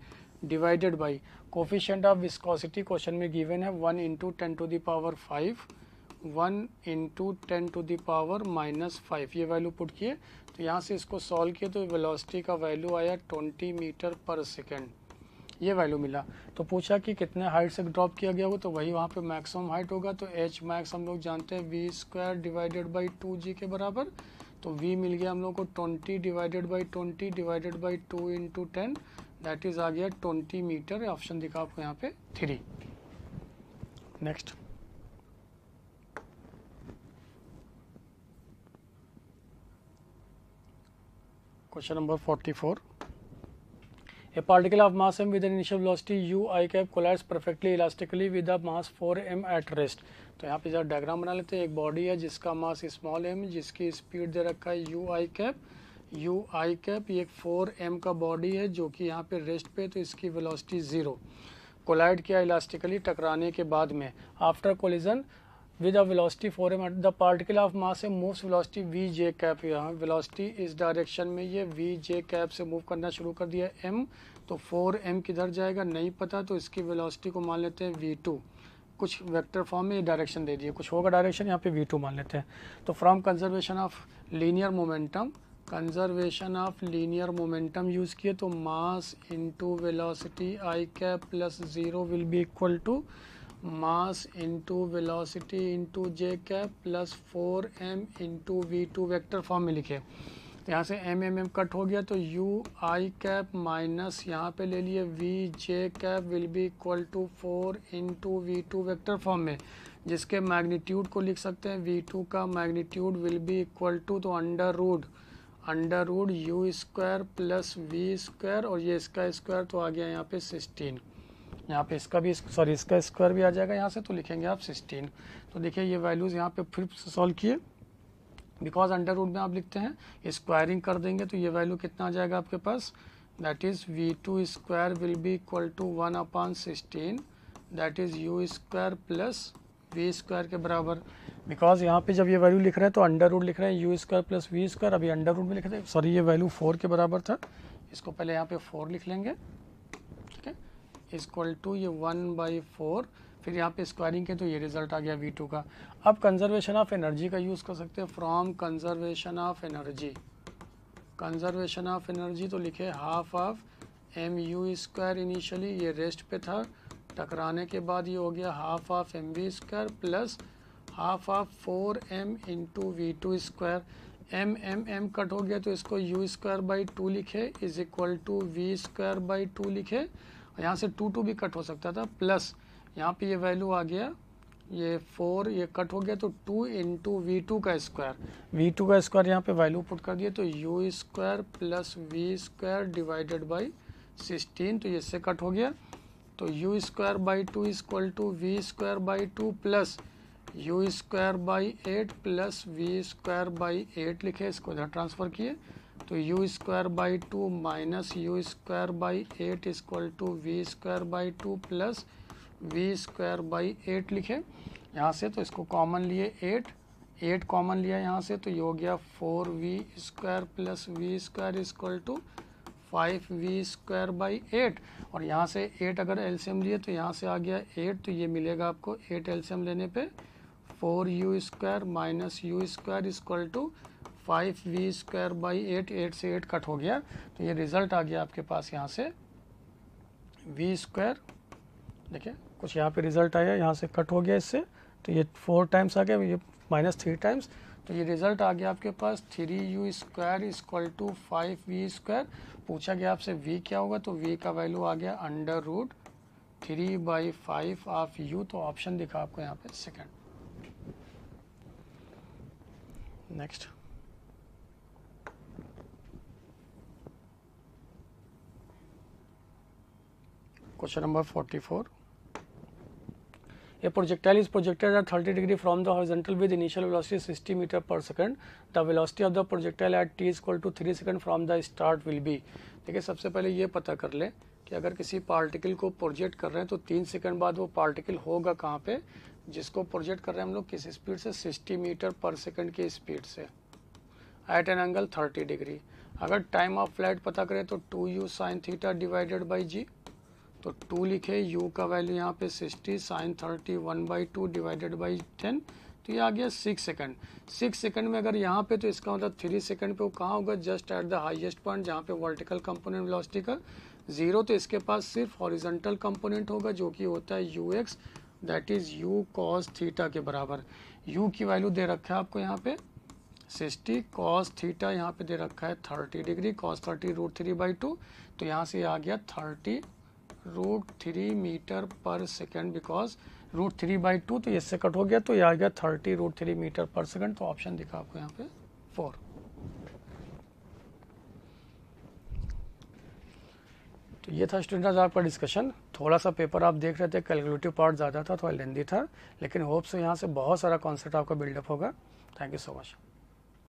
divided by coefficient of viscosity question में गिवन है 1 into 10 to the power 5, 1 into 10 to the power -5, ये वैल्यू पुट किए तो यहाँ से इसको सॉल्व किए तो वेलोसिटी का वैल्यू आया 20 मीटर पर सेकेंड। ये वैल्यू मिला। तो पूछा कि कितने हाइट से ड्रॉप किया गया होगा, तो वही वहाँ पे मैक्सिमम हाइट होगा। तो एच मैक्स हम लोग जानते हैं v square divided by 2g के बराबर। तो v मिल गया हम लोग को 20 divided by 20 divided by 2 into 10, that is आ गया 20 मीटर। ऑप्शन दिखा आपको यहाँ पे 3। Next question number 44। A particle of mass m with an initial velocity u I cap collides perfectly elastically with a mass 4m at rest। तो यहाँ पे जरा डायग्राम बना लेते हैं। एक बॉडी है जिसका मास स्मॉल m, जिसकी स्पीड दे रखा है u I cap। ये एक 4m का बॉडी है जो कि यहाँ पे रेस्ट पे, तो इसकी वेलोसिटी 0। कोलाइड किया इलास्टिकली, टकराने के बाद में। After collision with a velocity 4m at the particle of mass m moves velocity vj cap। यहाँ velocity इस डायरेक्शन में ये vj cap से मूव करना शुरू कर दिया m। तो 4m किधर जाएगा नहीं पता, तो इसकी वेलोसिटी को मान लेते हैं v2। कुछ वेक्टर फॉर्म में ये डायरेक्शन दे दिए, कुछ होगा डायरेक्शन, यहाँ पे v2 मान लेते हैं। तो from conservation of linear momentum use किए, तो mass into velocity I cap plus 0 will be equal to mass into velocity into J cap plus 4m into v2 vector form में लिखे। तो यहाँ से m कट हो गया, तो u i कैप माइनस यहाँ पे ले लिए v j cap will be equal to 4 into v2 vector form में, जिसके मैग्नीट्यूड को लिख सकते हैं v2 का magnitude will be equal to, तो under root u square plus v square, और ये इसका स्क्वायर तो आ गया यहाँ पे 16। यहाँ पे इसका भी इसका स्क्वायर भी आ जाएगा यहाँ से, तो लिखेंगे आप 16। तो देखिए ये वैल्यूज़ यहाँ पे फिर से सॉल्व किए, बिकॉज अंडर रूट में आप लिखते हैं, स्क्वायरिंग कर देंगे तो ये वैल्यू कितना आ जाएगा आपके पास, that is v2 square will be equal to 1/16, that is u square plus v square के बराबर। बिकॉज यहाँ पे जब ये वैल्यू लिख रहे हैं तो अंडर रूट लिख रहे हैं u square plus v square, अभी अंडर रूट में लिख रहे हैं, सॉरी ये वैल्यू 4 के बराबर था, इसको पहले यहाँ पे 4 लिख लेंगे, ठीक है, इक्वल टू ये 1/4, फिर यहाँ पे स्क्वायरिंग के तो ये रिजल्ट आ गया v2 का। अब कंजर्वेशन ऑफ एनर्जी का यूज़ कर सकते हैं। फ्रॉम कंजर्वेशन ऑफ एनर्जी तो लिखे half of mu square, initially ये रेस्ट पे था, टकराने के बाद ये हो गया half of mv square plus half of 4m into v2 square. m cut हो गया तो इसको u स्क्वायर बाई 2 लिखे is equal to v square by 2 लिखे, यहाँ से 2 भी कट हो सकता था, प्लस यहाँ पे ये वैल्यू आ गया, ये 4 ये कट हो गया, तो 2 इंटू v2 का स्क्वायर यहाँ पे वैल्यू पुट कर दिए, तो u square plus v square divided by 16, तो ये इससे कट हो गया, तो u square by 2 equal to v square by 2 plus u square by 8 plus v square by 8 लिखे, इसको इधर ट्रांसफ़र किए, तो u square by 2 minus u square by 8 equal to v square by 2 plus v square by 8 लिखे यहाँ से, तो इसको कॉमन लिए 8 कॉमन लिया यहाँ से, तो ये हो गया 4v square plus v square equal to 5v square by 8, और यहाँ से 8 अगर एलसीएम लिए तो यहाँ से आ गया 8, तो ये मिलेगा आपको 8 एलसीएम लेने पे 4u square minus u square equal to 5v square by 8 से 8 कट हो गया, तो ये रिजल्ट आ गया आपके पास यहाँ से v स्क्वायर, देखिए कुछ यहाँ पे रिजल्ट आया, यहाँ से कट हो गया इससे, तो ये 4 टाइम्स आ गया, ये माइनस 3 टाइम्स, तो ये रिजल्ट आ गया आपके पास 3u square equal to 5v square. पूछा गया आपसे v क्या होगा, तो v का वैल्यू आ गया अंडर रूट 3/5 ऑफ u, तो ऑप्शन दिखा आपको यहाँ पे second. Next question number 44। A projectile is projected at 30 degree from the horizontal with initial velocity 60 meter per second. The velocity of the projectile at t is equal to 3 second from the start will be। देखिए सबसे पहले ये पता कर ले कि अगर किसी पार्टिकल को प्रोजेक्ट कर रहे हैं तो 3 सेकंड बाद वो पार्टिकल होगा कहाँ पे, जिसको प्रोजेक्ट कर रहे हैं हम लोग किस स्पीड से, 60 मीटर पर सेकंड की स्पीड से एट एन एंगल 30 डिग्री। अगर टाइम ऑफ फ्लाइट पता करें तो 2u sine theta divided by g, तो 2 लिखे, u का वैल्यू यहाँ पे 60 साइन 30 1/2 डिवाइडेड बाई 10, तो ये आ गया 6 सेकंड। 6 सेकंड में अगर यहाँ पे, तो इसका मतलब 3 सेकंड पे वो कहाँ होगा, just at the highest point जहाँ पे वर्टिकल कंपोनेंट वेलोसिटी का 0 तो इसके पास सिर्फ हॉरिजॉन्टल कंपोनेंट होगा जो कि होता है ux, that is u cos theta के बराबर। u की वैल्यू दे रखा है आपको यहाँ पे 60, cos थीटा यहाँ पे दे रखा है 30 डिग्री, cos 30 √3/2, तो यहाँ से आ गया 30 √3 मीटर पर सेकेंड, बिकॉज √3/2 तो इससे कट हो गया, तो ये आ गया 30 √3 मीटर पर सेकेंड। तो ऑप्शन दिखा आपको यहाँ पे 4। तो ये था स्टूडेंट्स आपका डिस्कशन। थोड़ा सा पेपर आप देख रहे थे, कैलकुलेटिव पार्ट ज़्यादा था, थोड़ा लेंदी था, लेकिन होप से यहाँ से बहुत सारा कॉन्सेप्ट आपका बिल्डअप होगा। Thank you so much.